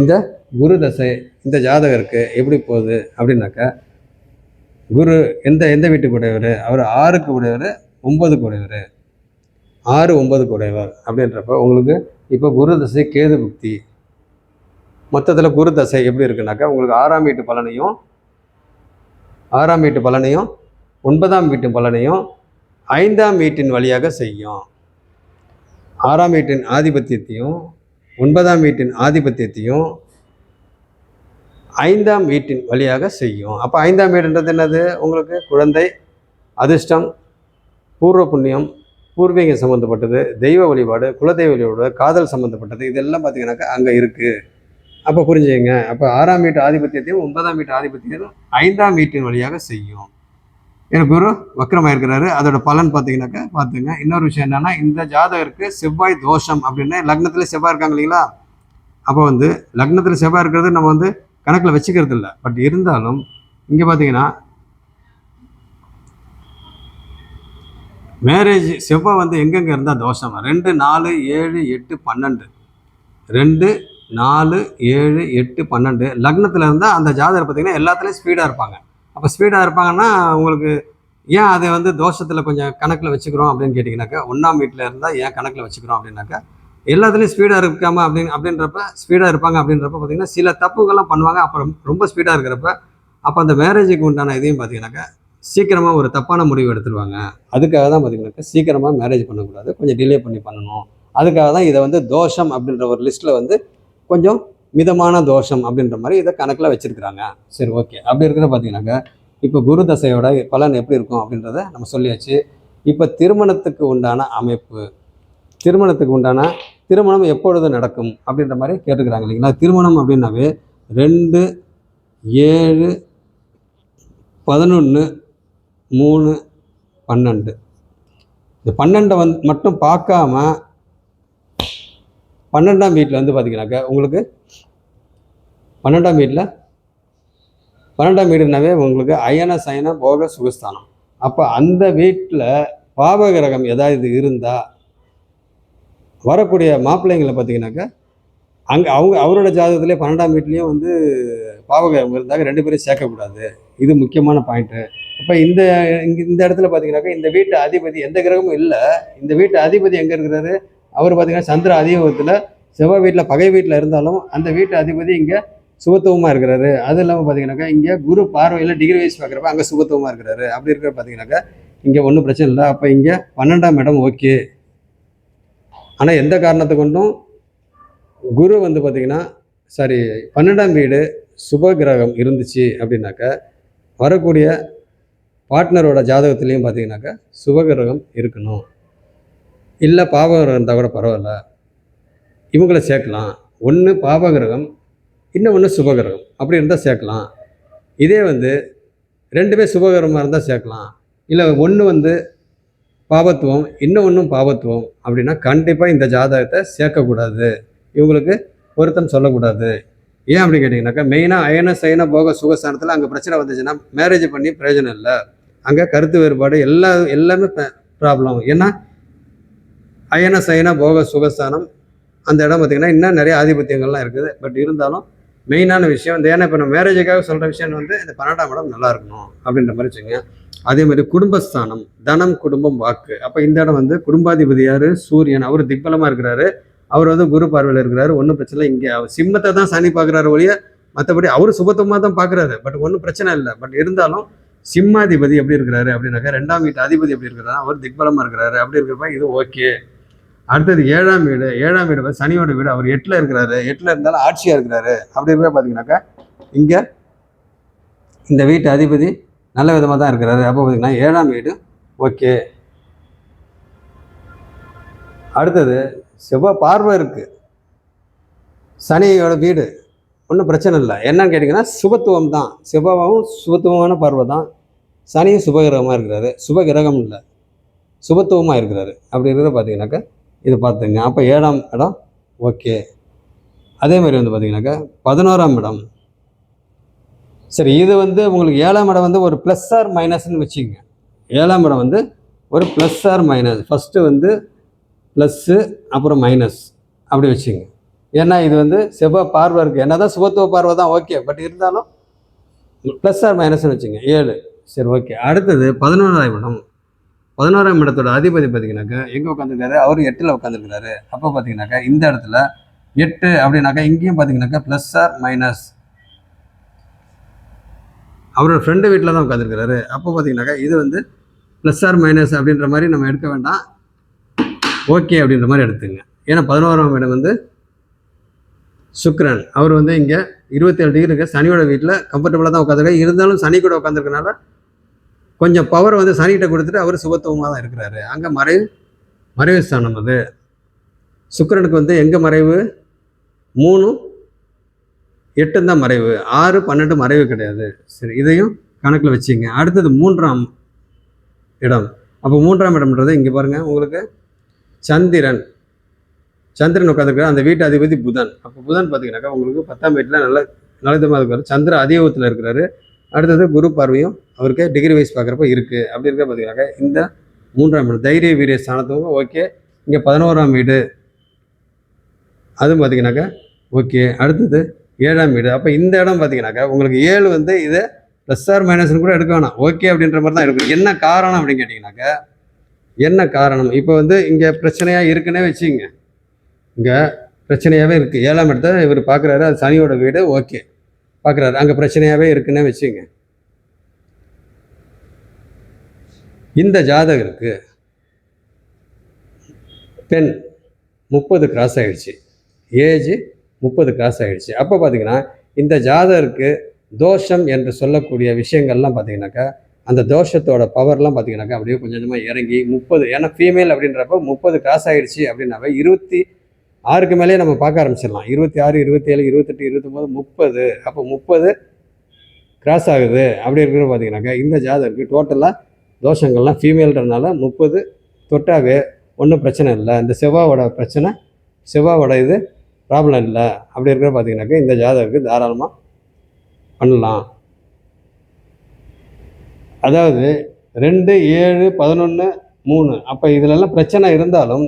இந்த குரு தசை இந்த ஜாதகருக்கு எப்படி போகுது அப்படின்னாக்கா, குரு எந்த வீட்டுக்கு உடையவர்? அவர் 6க்கு உடையவர், 9க்கு உடையவர். 6, 9க்கு உடையவர் அப்படின்றப்ப உங்களுக்கு இப்போ குரு தசை கேது புக்தி. மொத்தத்தில் குரு தசை எப்படி இருக்குன்னாக்கா, உங்களுக்கு 6ஆம் வீட்டு பலனையும் 9ஆம் வீட்டு பலனையும் 5ஆம் வீட்டின் வழியாக செய்யும். 6ஆம் வீட்டின் ஆதிபத்தியத்தையும் 9ஆம் வீட்டின் ஆதிபத்தியத்தையும் 5ஆம் வீட்டின் வழியாக செய்யும். அப்போ 5ஆம் வீடுன்றது என்னது? உங்களுக்கு குழந்தை, அதிர்ஷ்டம், பூர்வ புண்ணியம், பூர்வீகம் சம்மந்தப்பட்டது, தெய்வ வழிபாடு, குலதெய்வ வழிபாடு, காதல் சம்மந்தப்பட்டது, இதெல்லாம் பார்த்தீங்கன்னாக்கா அங்கே இருக்குது. அப்போ புரிஞ்சுங்க. அப்போ 6ஆம் வீட்டு ஆதிபத்தியத்தையும் 9ஆம் வீட்டு ஆதிபத்தியத்தையும் 5ஆம் வீட்டின் வழியாக செய்யும். எனக்கு குரு வக்கரமாக இருக்கிறாரு. அதோட பலன் பார்த்தீங்கன்னாக்கா பார்த்துங்க. இன்னொரு விஷயம் என்னென்னா, இந்த ஜாதகருக்கு செவ்வாய் தோஷம் அப்படின்னு லக்னத்தில் செவ்வாய் இருக்காங்க இல்லைங்களா? அப்போ வந்து லக்னத்தில் செவ்வாய் இருக்கிறது நம்ம வந்து கணக்கில் வச்சுக்கிறது இல்லை. பட் இருந்தாலும் இங்கே பார்த்தீங்கன்னா மேரேஜ் செவ்வாய் வந்து எங்கெங்கே இருந்தால் தோஷம்? 2, 4, 7, 8, 12 2, 4, 7, 8, 12 லக்னத்தில் இருந்தால் அந்த ஜாதகர் பார்த்தீங்கன்னா எல்லாத்துலேயும் ஸ்பீடாக இருப்பாங்க. அப்போ ஸ்பீடாக இருப்பாங்கன்னா உங்களுக்கு ஏன் அதை வந்து தோஷத்தில் கொஞ்சம் கணக்கில் வச்சுக்கிறோம் அப்படின்னு கேட்டிங்கனாக்கா, 1ஆம் வீட்டில் இருந்தால் ஏன் கணக்கில் வச்சுக்கிறோம் அப்படின்னாக்கா, எல்லாத்துலேயும் ஸ்பீடாக இருக்காமல் அப்படின்றப்ப ஸ்பீடாக இருப்பாங்க அப்படின்றப்ப பார்த்தீங்கன்னா சில தப்புகள்லாம் பண்ணுவாங்க. அப்புறம் ரொம்ப ஸ்பீடாக இருக்கிறப்ப அப்போ அந்த மேரேஜுக்கு உண்டான இதையும் பார்த்தீங்கன்னாக்கா சீக்கிரமாக ஒரு தப்பான முடிவு எடுத்துருவாங்க. அதுக்காக தான் பார்த்தீங்கன்னாக்கா சீக்கிரமாக மேரேஜ் பண்ணக்கூடாது, கொஞ்சம் டிலே பண்ணி பண்ணணும். அதுக்காக தான் இதை வந்து தோஷம் அப்படின்ற ஒரு லிஸ்ட்டில் வந்து கொஞ்சம் மிதமான தோஷம் அப்படின்ற மாதிரி இதை கணக்கில் வச்சுருக்குறாங்க. சரி, ஓகே. அப்படி இருக்கிறத பார்த்தீங்கன்னாக்கா இப்போ குரு தசையோட பலன் எப்படி இருக்கும் அப்படின்றத நம்ம சொல்லியாச்சு. இப்போ திருமணத்துக்கு உண்டான அமைப்பு, திருமணம் எப்பொழுது நடக்கும் அப்படின்ற மாதிரி கேட்டுக்கிறாங்க இல்லைங்களா? திருமணம் அப்படின்னாவே 2, 7, 11, 3, 12 இந்த 12 மட்டும் பார்க்காம 12ஆம் வீட்டில் வந்து பார்த்தீங்கன்னாக்கா உங்களுக்கு 12ஆம் வீடுனாவே உங்களுக்கு அயன சயன போக சுகஸ்தானம். அப்போ அந்த வீட்டில் பாவகிரகம் ஏதாவது இருந்தால் வரக்கூடிய மாப்பிள்ளைங்களை பார்த்தீங்கன்னாக்கா அங்கே அவரோட ஜாதகத்திலே 12ஆம் வீட்லேயும் வந்து பாவகிரகம் இருந்தாங்க, 2 பேரும் சேர்க்கக்கூடாது. இது முக்கியமான பாயிண்ட்டு. அப்போ இந்த இடத்துல பார்த்தீங்கன்னாக்கா இந்த வீட்டு அதிபதி எந்த கிரகமும் இல்லை. இந்த வீட்டு அதிபதி எங்கே இருக்கிறாரு? அவர் பார்த்தீங்கன்னா சந்திர அதிபத்தில் செவ்வாய் வீட்டில் பகை வீட்டில் இருந்தாலும் அந்த வீட்டு அதிபதி இங்கே சுபத்துவமாக இருக்கிறாரு. அது இல்லாமல் பார்த்தீங்கன்னாக்கா இங்கே குரு பார்வையில் டிகிரி வைஸ் பார்க்குறப்ப அங்கே சுபத்துவமாக இருக்கிறாரு. அப்படி இருக்கிற பார்த்தீங்கன்னாக்கா இங்கே ஒன்றும் பிரச்சனை இல்லை. அப்போ இங்கே 12ஆம் இடம் ஓகே. ஆனால் எந்த காரணத்தை கொண்டும் குரு வந்து பார்த்தீங்கன்னா 12ஆம் வீடு சுப கிரகம் இருந்துச்சு அப்படின்னாக்கா வரக்கூடிய பார்ட்னரோட ஜாதகத்துலேயும் பார்த்தீங்கன்னாக்கா சுபகிரகம் இருக்கணும். இல்லை பாவகிரகம் இருந்தால் கூட பரவாயில்ல, இவங்கள சேர்க்கலாம். ஒன்று பாவகிரகம், இன்னொன்று சுபகிரகம் அப்படி இருந்தால் சேர்க்கலாம். இதே வந்து 2 சுபகிரகமாக இருந்தால் சேர்க்கலாம். இல்லை ஒன்று வந்து பாவத்துவம், இன்னொன்றும் பாவத்துவம் அப்படின்னா கண்டிப்பாக இந்த ஜாதகத்தை சேர்க்கக்கூடாது, இவங்களுக்கு பொருத்தம் சொல்லக்கூடாது. ஏன் அப்படி கேட்டிங்கனாக்கா மெயினாக அயன சயன போக சுகஸ்தானத்தில் அங்கே பிரச்சனை வந்துச்சுன்னா மேரேஜ் பண்ணி பிரயோஜனம் இல்லை. அங்கே கருத்து வேறுபாடு எல்லாமே ப்ராப்ளம். ஏன்னா அயன சயன போக சுகஸ்தானம் அந்த இடம் பார்த்திங்கன்னா இன்னும் நிறைய ஆதிபத்தியங்கள்லாம் இருக்குது. பட் இருந்தாலும் மெயினான விஷயம் இந்த ஏன்னா இப்போ நம்ம மேரேஜுக்காக சொல்கிற விஷயம் வந்து இந்த 12ஆம் இடம் நல்லா இருக்கணும் அப்படின்ற மாதிரி வச்சுங்க. அதே மாதிரி குடும்பஸ்தானம், தனம், குடும்பம், வாக்கு. அப்போ இந்த இடம் வந்து குடும்பாதிபதி யார்? சூரியன். அவர் திக்பலமாக இருக்கிறாரு. அவர் வந்து குரு பார்வையில் இருக்கிறாரு. ஒன்றும் பிரச்சனை இல்லை. இங்கே அவர் சிம்மத்தை தான் சனி பார்க்குறாரு ஒழிய மற்றபடி அவர் சுபத்துவமாக தான் பார்க்குறாரு. பட் ஒன்றும் பிரச்சனை இல்லை. பட் இருந்தாலும் சிம்மாதிபதி எப்படி இருக்கிறாரு அப்படின்னாக்கா 2ஆம் வீட்டு அதிபதி எப்படி இருக்கிறாரு? அவர் திக்பலமாக இருக்கிறாரு. அப்படி இருக்கிறப்ப இது ஓகே. அடுத்தது 7ஆம் வீடு சனியோட வீடு. அவர் 8ல் இருக்கிறாரு. 8ல் இருந்தாலும் ஆட்சியாக இருக்கிறாரு. அப்படி இருக்க பார்த்தீங்கன்னாக்கா இங்கே இந்த வீட்டு அதிபதி நல்ல விதமாக தான் இருக்கிறாரு. அப்போ பார்த்தீங்கன்னா 7ஆம் வீடு ஓகே. அடுத்தது செவ்வாய் பார்வை இருக்குது. சனியோட வீடு ஒன்றும் பிரச்சனை இல்லை. என்னன்னு கேட்டிங்கன்னா சுபத்துவம் தான். செவ்வாவும் சுபத்துவமான பார்வை தான். சனியும் சுபகிரகமாக இருக்கிறாரு. சுபகிரகம் இல்லை, சுபத்துவமாக இருக்கிறாரு. அப்படி இருக்கிறத பார்த்தீங்கன்னாக்கா இது பார்த்துங்க. அப்போ 7ஆம் இடம் ஓகே. அதே மாதிரி வந்து பார்த்தீங்கன்னாக்கா 11ஆம் இடம் சரி. இது வந்து உங்களுக்கு 7ஆம் இடம் வந்து ஒரு ப்ளஸ் ஆர் மைனஸ்ன்னு வச்சுக்கோங்க. 7ஆம் இடம் வந்து ஒரு ப்ளஸ் ஆர் மைனஸ். ஃபஸ்ட்டு வந்து ப்ளஸ்ஸு அப்புறம் மைனஸ் அப்படி வச்சுங்க. ஏன்னா இது வந்து செவ்வாய் பார்வை இருக்குது. என்ன தான் சுபத்துவ பார்வை தான், ஓகே. பட் இருந்தாலும் ப்ளஸ் ஆர் மைனஸ்னு வச்சுங்க 7. சரி, ஓகே. அடுத்தது 11ஆம் இடம். 11ஆம் இடத்தோட அதிபதி பார்த்தீங்கன்னாக்கா எங்கே உட்காந்துருக்காரு? அவர் 8ல் உட்காந்துருக்கிறாரு. அப்போ பார்த்தீங்கன்னாக்கா இந்த இடத்துல 8 அப்படின்னாக்கா இங்கேயும் பார்த்தீங்கன்னாக்கா ப்ளஸ் ஆர் மைனஸ் அவரோட ஃப்ரெண்டு வீட்டில் தான் உட்காந்துருக்கிறாரு. அப்போ பார்த்தீங்கன்னாக்கா இது வந்து ப்ளஸ் ஆர் மைனஸ் அப்படின்ற மாதிரி நம்ம எடுக்க வேண்டாம், ஓகே அப்படின்ற மாதிரி எடுத்துங்க. ஏன்னா 11ஆம் இடம் வந்து சுக்கிரன். அவர் வந்து இங்கே 27 டிகிரி இருக்க சனியோட வீட்டில் கம்ஃபர்டபுளாக தான் உட்காந்துருக்காரு. இருந்தாலும் சனி கூட உட்காந்துருக்கனால கொஞ்சம் பவர் வந்து சனிகிட்ட கொடுத்துட்டு அவர் சுபத்துவமாக தான் இருக்கிறாரு. அங்கே மறைவு ஸ்தானம். அது சுக்கிரனுக்கு வந்து எங்கே மறைவு? 3, 8 தான் மறைவு. 6, 12 மறைவு கிடையாது. சரி, இதையும் கணக்கில் வச்சுங்க. அடுத்தது 3ஆம் இடம். அப்போ 3ஆம் இடம்ன்றது இங்கே பாருங்கள், உங்களுக்கு சந்திரன் உட்காந்துருக்காரு. அந்த வீட்டு அதிபதி புதன். அப்போ புதன் பார்த்தீங்கன்னாக்கா உங்களுக்கு 10ஆம் வீட்டில் நல்லதமாக இருக்காரு. சந்திர அதியோகத்தில் இருக்கிறாரு. அடுத்தது குரு பார்வையும் அவருக்கு டிகிரி வைஸ் பார்க்குறப்ப இருக்குது. அப்படி இருக்க பார்த்தீங்கன்னாக்கா இந்த 3ஆம் இடம் தைரிய வீரிய ஸ்தானத்துக்கும் ஓகே. இங்கே 11ஆம் வீடு அதுவும் பார்த்தீங்கன்னாக்கா ஓகே. அடுத்தது 7ஆம் வீடு. அப்போ இந்த இடம் பார்த்தீங்கன்னாக்கா உங்களுக்கு 7 வந்து இதை ப்ளஸ் ஆர் மைனஸ்னு கூட எடுக்க வேணாம், ஓகே அப்படின்ற மாதிரி தான் இருக்கும். என்ன காரணம் அப்படின்னு கேட்டிங்கனாக்கா, என்ன காரணம்? இப்போ வந்து இங்கே பிரச்சனையாக இருக்குன்னே வச்சுங்க. இங்கே பிரச்சனையாகவே இருக்குது. 7ஆம் இடத்த இவர் பார்க்குறாரு, அது சனியோட வீடு, ஓகே பார்க்குறாரு. அங்கே பிரச்சனையாகவே இருக்குன்னே வச்சுங்க. இந்த ஜாதகருக்கு பெண் 30 கிராஸ் ஆகிடுச்சு, ஏஜ் 30 கிராஸ் ஆகிடுச்சு. அப்போ பார்த்தீங்கன்னா இந்த ஜாதகருக்கு தோஷம் என்று சொல்லக்கூடிய விஷயங்கள்லாம் பார்த்தீங்கன்னாக்கா அந்த தோஷத்தோட பவர்லாம் பார்த்தீங்கன்னாக்கா அப்படியே கொஞ்சம் கொஞ்சமாக இறங்கி 30, ஏன்னா ஃபீமேல் அப்படின்றப்போ 30 கிராஸ் ஆகிடுச்சு அப்படின்னாவே 26க்கு மேலே நம்ம பார்க்க ஆரம்பிச்சிடலாம். 26, 27, 28, 29, 30. அப்போ 30 கிராஸ் ஆகுது. அப்படி இருக்கிறது பார்த்தீங்கன்னாக்கா இந்த ஜாதகருக்கு டோட்டலாக தோஷங்கள்லாம் ஃபீமேல்ன்றதுனால 30 தொட்டாவே ஒன்றும் பிரச்சனை இல்லை. இந்த செவ்வாவோட பிரச்சனை, செவ்வாவோட இது ப்ராப்ளம் இல்லை. அப்படி இருக்கிற பார்த்தீங்கன்னாக்கா இந்த ஜாதகருக்கு தாராளமாக பண்ணலாம். அதாவது 2, 7, 11, 3. அப்போ இதிலெல்லாம் பிரச்சனை இருந்தாலும்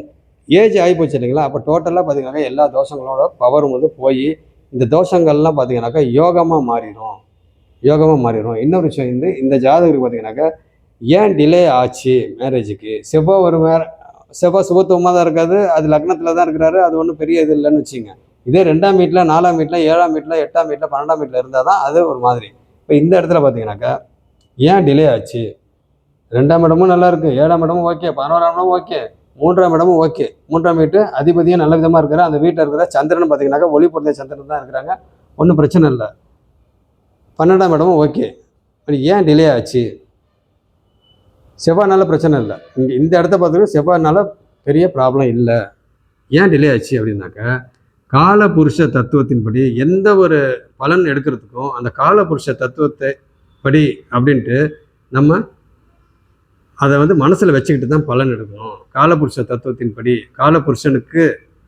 ஏஜ் ஆகிப்போச்சு இல்லைங்களா? அப்போ டோட்டலாக பார்த்தீங்கன்னாக்கா எல்லா தோஷங்களோட பவரும் வந்து போய் இந்த தோஷங்கள்லாம் பார்த்தீங்கன்னாக்கா யோகமாக மாறிடும். இன்னொரு விஷயம் வந்து இந்த ஜாதகருக்கு பார்த்தீங்கன்னாக்கா ஏன் டிலே ஆச்சு மேரேஜுக்கு? செவ்வாய் சுபத்துவமாக தான் இருக்காது, அது லக்னத்தில் தான் இருக்கிறாரு, அது ஒன்றும் பெரிய இது இல்லைன்னு வச்சுங்க. இதே 2ஆம் வீட்டில், 4ஆம் வீட்டில், 7ஆம் வீட்டில், 8ஆம் வீட்டில், 12ஆம் வீட்டில் இருந்தால் தான் அது ஒரு மாதிரி. இப்போ இந்த இடத்துல பார்த்தீங்கன்னாக்கா ஏன் டிலே ஆச்சு? 2ஆம் இடமும் நல்லா இருக்குது, 7ஆம் இடமும் ஓகே, 11ஆம் இடமும் ஓகே, 3ஆம் இடமும் ஓகே. 3ஆம் வீட்டு அதிபதியும் நல்ல விதமாக இருக்கிற, அந்த வீட்டில் இருக்கிற சந்திரன் பார்த்தீங்கன்னாக்கா ஒளி பொருந்த சந்திரன் தான் இருக்கிறாங்க, ஒன்றும் பிரச்சனை இல்லை. 12ஆம் இடமும் ஓகே. ஏன் டிலே ஆச்சு? செவ்வாய்னால பிரச்சனை இல்லை. இங்கே இந்த இடத்த பார்த்தீங்கன்னா செவ்வாய்னால பெரிய ப்ராப்ளம் இல்லை. ஏன் டிலே ஆச்சு அப்படின்னாக்கா காலபுருஷ தத்துவத்தின்படி எந்த ஒரு பலன் எடுக்கிறதுக்கும் அந்த காலபுருஷ தத்துவத்தை படி அப்படின்ட்டு நம்ம அதை வந்து மனசில் வச்சுக்கிட்டு தான் பலன் எடுக்கணும். காலபுருஷ தத்துவத்தின்படி காலபுருஷனுக்கு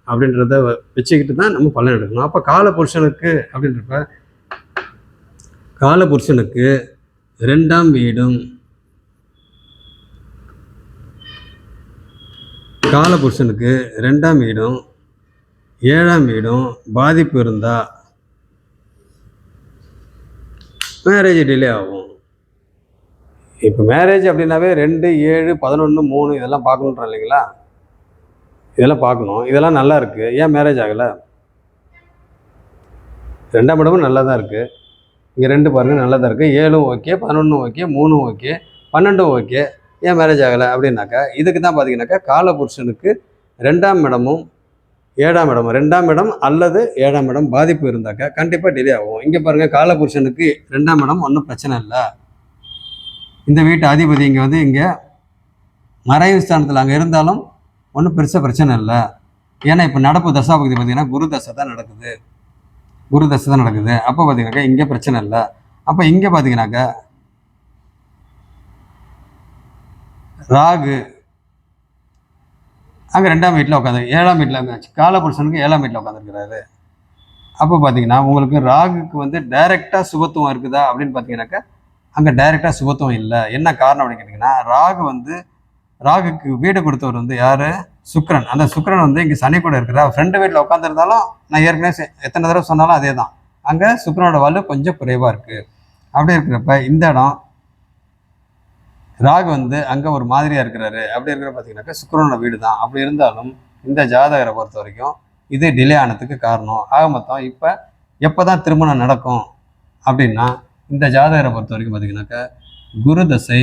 அப்படின்றத வச்சுக்கிட்டு தான் நம்ம பலன் எடுக்கணும். அப்போ காலபுருஷனுக்கு அப்படின்றப்ப காலபுருஷனுக்கு 2ஆம் வீடும் காலபுருஷனுக்கு 2ஆம் வீடும் 7ஆம் வீடும் பாதிப்பு இருந்தால் மேரேஜ் டிலே ஆகும். இப்போ மேரேஜ் அப்படின்னாவே 2, 7, 11, 3 இதெல்லாம் பார்க்கணுன்றோம் இல்லைங்களா? இதெல்லாம் பார்க்கணும். இதெல்லாம் நல்லா இருக்குது, ஏன் மேரேஜ் ஆகலை? 2ஆம் இடமும் நல்லா தான் இருக்குது. இங்கே 2 பாருங்கள் நல்லா தான் இருக்குது. 7 ஓகே, 11 ஓகே, 3 ஓகே, 12 ஓகே. ஏன் மேரேஜ் ஆகலை அப்படின்னாக்கா இதுக்கு தான் பார்த்தீங்கன்னாக்கா காலபுருஷனுக்கு 2ஆம் இடமும் 7ஆம் இடமும் 2ஆம் இடம் அல்லது 7ஆம் இடம் பாதிப்பு இருந்தாக்கா கண்டிப்பாக டிலே ஆகும். இங்கே பாருங்கள், காலபுருஷனுக்கு 2ஆம் இடம் ஒன்றும் பிரச்சனை இல்லை. இந்த வீட்டு அதிபதி இங்கே வந்து இங்கே மறைவு ஸ்தானத்தில் அங்கே இருந்தாலும் ஒன்றும் பெருசாக பிரச்சனை இல்லை. ஏன்னா இப்போ நடப்பு தசாபக்தி பார்த்தீங்கன்னா குரு தசை தான் நடக்குது. அப்போ பார்த்தீங்கன்னாக்கா இங்கே பிரச்சனை இல்லை. அப்போ இங்கே பார்த்தீங்கன்னாக்கா ராகு அங்கே 2ஆம் வீட்டில் உட்காந்து 7ஆம் வீட்டில் காலபுருஷனுக்கு 7ஆம் வீட்டில் உட்காந்துருக்கிறாரு. அப்போ பார்த்தீங்கன்னா உங்களுக்கு ராகுக்கு வந்து டைரெக்டாக சுபத்துவம் இருக்குதா அப்படின்னு பார்த்தீங்கன்னாக்கா அங்கே டைரெக்டாக சுபத்துவம் இல்லை. என்ன காரணம் அப்படின்னு கேட்டிங்கன்னா ராகுக்கு வீடு கொடுத்தவர் வந்து யார்? சுக்கிரன், அந்த சுக்கிரன் வந்து இங்கே சனி கூட இருக்கிற ஃப்ரெண்டு வீட்டில் உட்காந்துருந்தாலும் நான் ஏற்கனவே எத்தனை தடவை சொன்னாலும் அதே தான், அங்கே சுக்கிரனோட வலு கொஞ்சம் குறைவாக இருக்குது. அப்படி இருக்கிறப்ப இந்த இடம் ராகு வந்து அங்கே ஒரு மாதிரியாக இருக்கிறாரு. அப்படி இருக்கிற பார்த்தீங்கன்னாக்கா சுக்கிரனோட வீடு தான். அப்படி இருந்தாலும் இந்த ஜாதகரை பொறுத்த வரைக்கும் இது டிலே ஆனதுக்கு காரணம். ஆக மொத்தம் இப்போ எப்போ தான் திருமணம் நடக்கும் அப்படின்னா, இந்த ஜாதகரை பொறுத்த வரைக்கும் பார்த்தீங்கன்னாக்கா குரு தசை,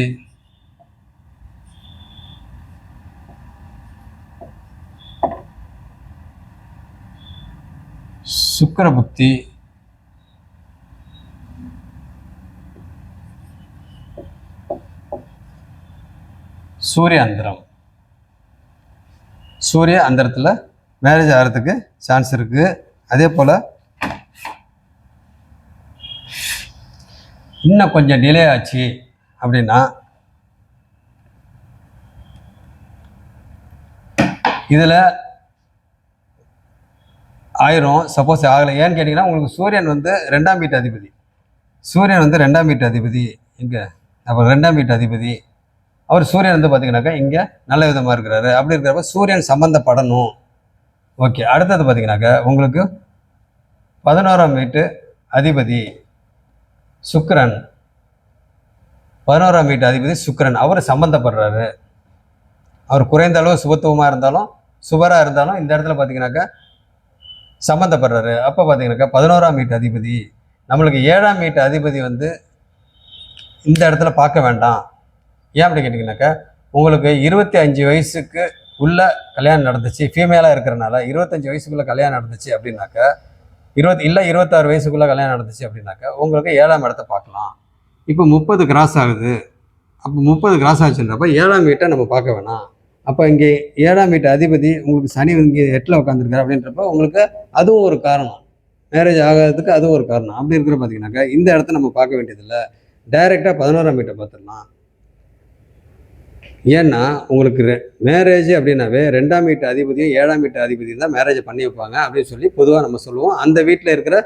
சுக்கிர புக்தி, சூரிய அந்தரம், சூரிய அந்தரத்தில் மேரேஜ் ஆகிறதுக்கு சான்ஸ் இருக்குது. அதே போல் இன்னும் கொஞ்சம் டிலே ஆச்சு அப்படின்னா இதில் ஆயிரும். சப்போஸ் ஆகலை, ஏன்னு கேட்டிங்கன்னா உங்களுக்கு சூரியன் வந்து 2ஆம் வீட்டு அதிபதி, சூரியன் வந்து 2ஆம் வீட்டு அதிபதி இங்கே, அப்புறம் 2ஆம் வீட்டு அதிபதி அவர் சூரியன் வந்து பார்த்தீங்கன்னாக்கா இங்கே நல்ல விதமாக இருக்கிறாரு. அப்படி இருக்கிறப்ப சூரியன் சம்மந்தப்படணும். ஓகே, அடுத்தது பார்த்தீங்கன்னாக்கா உங்களுக்கு 11ஆம் வீட்டு அதிபதி சுக்கிரன், 11ஆம் வீட்டு அதிபதி சுக்கிரன் அவர் சம்மந்தப்படுறாரு. அவர் குறைந்த அளவு சுபத்துவமாக இருந்தாலும் சுபராக இருந்தாலும் இந்த இடத்துல பார்த்தீங்கன்னாக்கா சம்மந்தப்படுறாரு. அப்போ பார்த்தீங்கன்னாக்கா 11ஆம் வீட்டு அதிபதி நம்மளுக்கு 7ஆம் வீட்டு அதிபதி வந்து இந்த இடத்துல பார்க்க வேண்டாம். ஏன் அப்படி கேட்டிங்கனாக்கா உங்களுக்கு 25 வயசுக்கு உள்ள கல்யாணம் நடந்துச்சு, ஃபீமேலாக இருக்கிறனால 25 வயசுக்குள்ளே கல்யாணம் நடந்துச்சு அப்படின்னாக்கா 26 வயசுக்குள்ளே கல்யாணம் நடந்துச்சு அப்படின்னாக்கா உங்களுக்கு 7ஆம் இடத்த பார்க்கலாம். இப்போ 30 கிராஸ் ஆகுது. அப்போ 30 கிராஸ் ஆச்சுன்றப்ப 7ஆம் வீட்டை நம்ம பார்க்க வேணாம். அப்போ இங்கே 7ஆம் வீட்டு அதிபதி உங்களுக்கு சனி இங்கே 8ல் உட்காந்துருக்காரு அப்படின்றப்ப உங்களுக்கு அதுவும் ஒரு காரணம், மேரேஜ் ஆகாததுக்கு அதுவும் ஒரு காரணம். அப்படி இருக்கிற பார்த்தீங்கன்னாக்கா இந்த இடத்த நம்ம பார்க்க வேண்டியதில்லை, டைரெக்டாக 11ஆம் வீட்டை பார்த்துடலாம். ஏன்னா உங்களுக்கு மேரேஜ் அப்படின்னாவே 2ஆம் வீட்டு அதிபதியும் 7ஆம் வீட்டு அதிபதியும் தான் மேரேஜை பண்ணி வைப்பாங்க அப்படின்னு சொல்லி பொதுவாக நம்ம சொல்லுவோம். அந்த வீட்டில் இருக்கிற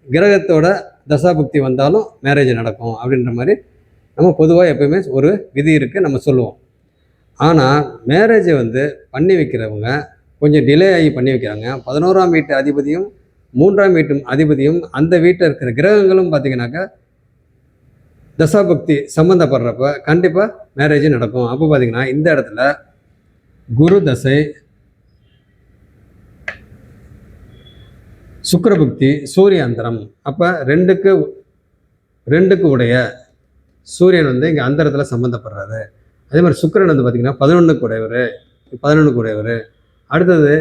கிரகத்தோட தசாபுக்தி வந்தாலும் மேரேஜ் நடக்கும் அப்படின்ற மாதிரி நம்ம பொதுவாக எப்பயுமே ஒரு விதி இருக்குது, நம்ம சொல்லுவோம். ஆனால் மேரேஜை வந்து பண்ணி வைக்கிறவங்க கொஞ்சம் டிலே ஆகி பண்ணி வைக்கிறாங்க. 11ஆம் வீட்டு அதிபதியும் 3ஆம் வீட்டு அதிபதியும் அந்த வீட்டில் இருக்கிற கிரகங்களும் பார்த்தீங்கன்னாக்கா தசாபக்தி சம்மந்தப்படுறப்ப கண்டிப்பாக மேரேஜ் நடக்கும். அப்போ பார்த்தீங்கன்னா இந்த இடத்துல குரு தசை, சுக்கிரபுக்தி, சூரிய அந்தரம். அப்போ ரெண்டுக்கு உடைய சூரியன் வந்து இங்கே அந்தரத்தில் சம்மந்தப்படுறாரு. அதே மாதிரி சுக்கிரன் வந்து பார்த்திங்கன்னா 11க்கு உடையவர். அடுத்தது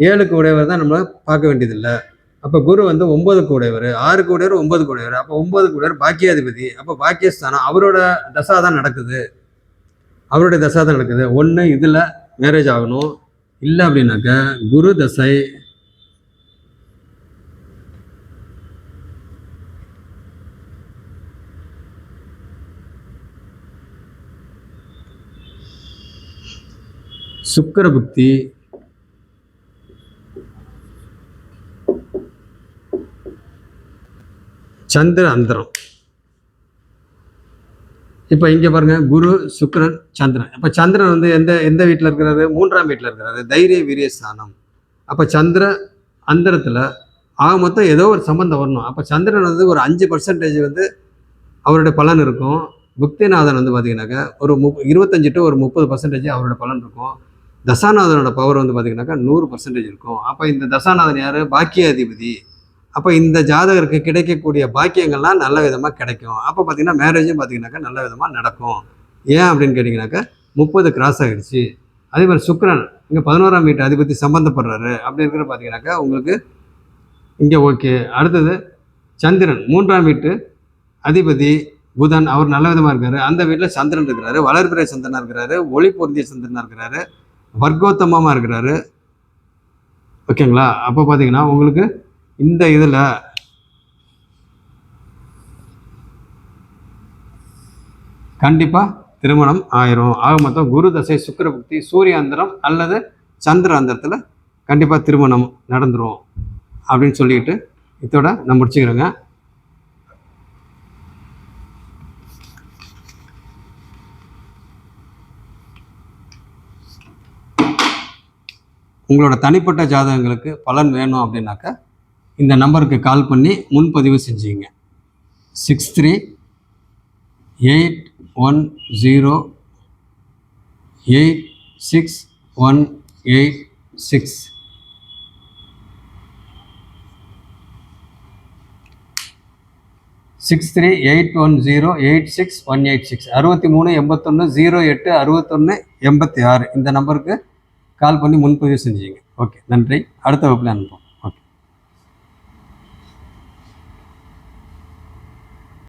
7க்கு உடையவர் தான் நம்ம பார்க்க வேண்டியதில்லை. அப்போ குரு வந்து 9க்கு உடையவர், 6க்கு உடையவர், 9க்கு உடையவர். அப்போ 9க்கு உடையவர் பாக்கியாதிபதி. அப்போ பாக்கியஸ்தானம் அவருடைய தசா தான் நடக்குது. ஒன்று இதில் மேரேஜ் ஆகணும். இல்லை அப்படின்னாக்க குரு தசை, சுக்கிர புக்தி, சந்திர அந்தரம். இப்போ இங்கே பாருங்கள், குரு சுக்கிரன் சந்திரன். இப்போ சந்திரன் வந்து எந்த வீட்டில் இருக்கிறாரு? 3ஆம் வீட்டில் இருக்கிறாரு, தைரிய வீரிய ஸ்தானம். அப்போ சந்திர அந்தரத்தில் ஆக மொத்தம் ஏதோ ஒரு சம்பந்தம் வரணும். அப்போ சந்திரன் வந்து ஒரு 5% வந்து அவருடைய பலன் இருக்கும். புக்திநாதன் வந்து பார்த்தீங்கன்னாக்கா ஒரு 25 to 30% அவரோட பலன் இருக்கும். தசாநாதனோட பவர் வந்து பார்த்தீங்கன்னாக்கா 100% இருக்கும். அப்போ இந்த தசாநாதன் யார்? பாக்கியாதிபதி. அப்போ இந்த ஜாதகருக்கு கிடைக்கக்கூடிய பாக்கியங்கள்லாம் நல்ல விதமாக கிடைக்கும். அப்போ பார்த்தீங்கன்னா மேரேஜும் பார்த்தீங்கன்னாக்கா நல்ல விதமாக நடக்கும். ஏன் அப்படின்னு கேட்டிங்கனாக்கா 30 கிராஸ் ஆகிடுச்சு. அதே மாதிரி சுக்கிரன் இங்கே 11ஆம் வீட்டு அதிபதி சம்மந்தப்படுறாரு. அப்படி இருக்கிற பார்த்தீங்கன்னாக்கா உங்களுக்கு இங்கே ஓகே. அடுத்தது சந்திரன் 3ஆம் வீட்டு அதிபதி புதன், அவர் நல்ல விதமாக இருக்காரு. அந்த வீட்டில் சந்திரன் இருக்கிறாரு, வளர்பிறை சந்திரனாக இருக்கிறாரு, ஒளி பொருந்திய சந்திரனாக இருக்கிறாரு, வர்க்கோத்தமமாக இருக்கிறாரு. ஓகேங்களா? அப்போ பார்த்தீங்கன்னா உங்களுக்கு இந்த இதில் கண்டிப்பாக திருமணம் ஆயிரும். ஆக மொத்தம் குரு தசை, சுக்கிர புக்தி, சூரிய அந்தரம் அல்லது சந்திர அந்தரத்தில் கண்டிப்பாக திருமணம் நடந்துடும் அப்படின்னு சொல்லிக்கிட்டு இதோட நான் முடிச்சுக்கிறேங்க. உங்களோட தனிப்பட்ட ஜாதகங்களுக்கு பலன் வேணும் அப்படின்னாக்கா இந்த நம்பருக்கு கால் பண்ணி முன்பதிவு செஞ்சுங்க. 6381086186 6381086186 6381086186 இந்த நம்பருக்கு கால் பண்ணி முன்பதிவு செஞ்சுங்க. ஓகே, நன்றி. அடுத்த வகுப்பில் அனுப்போம்.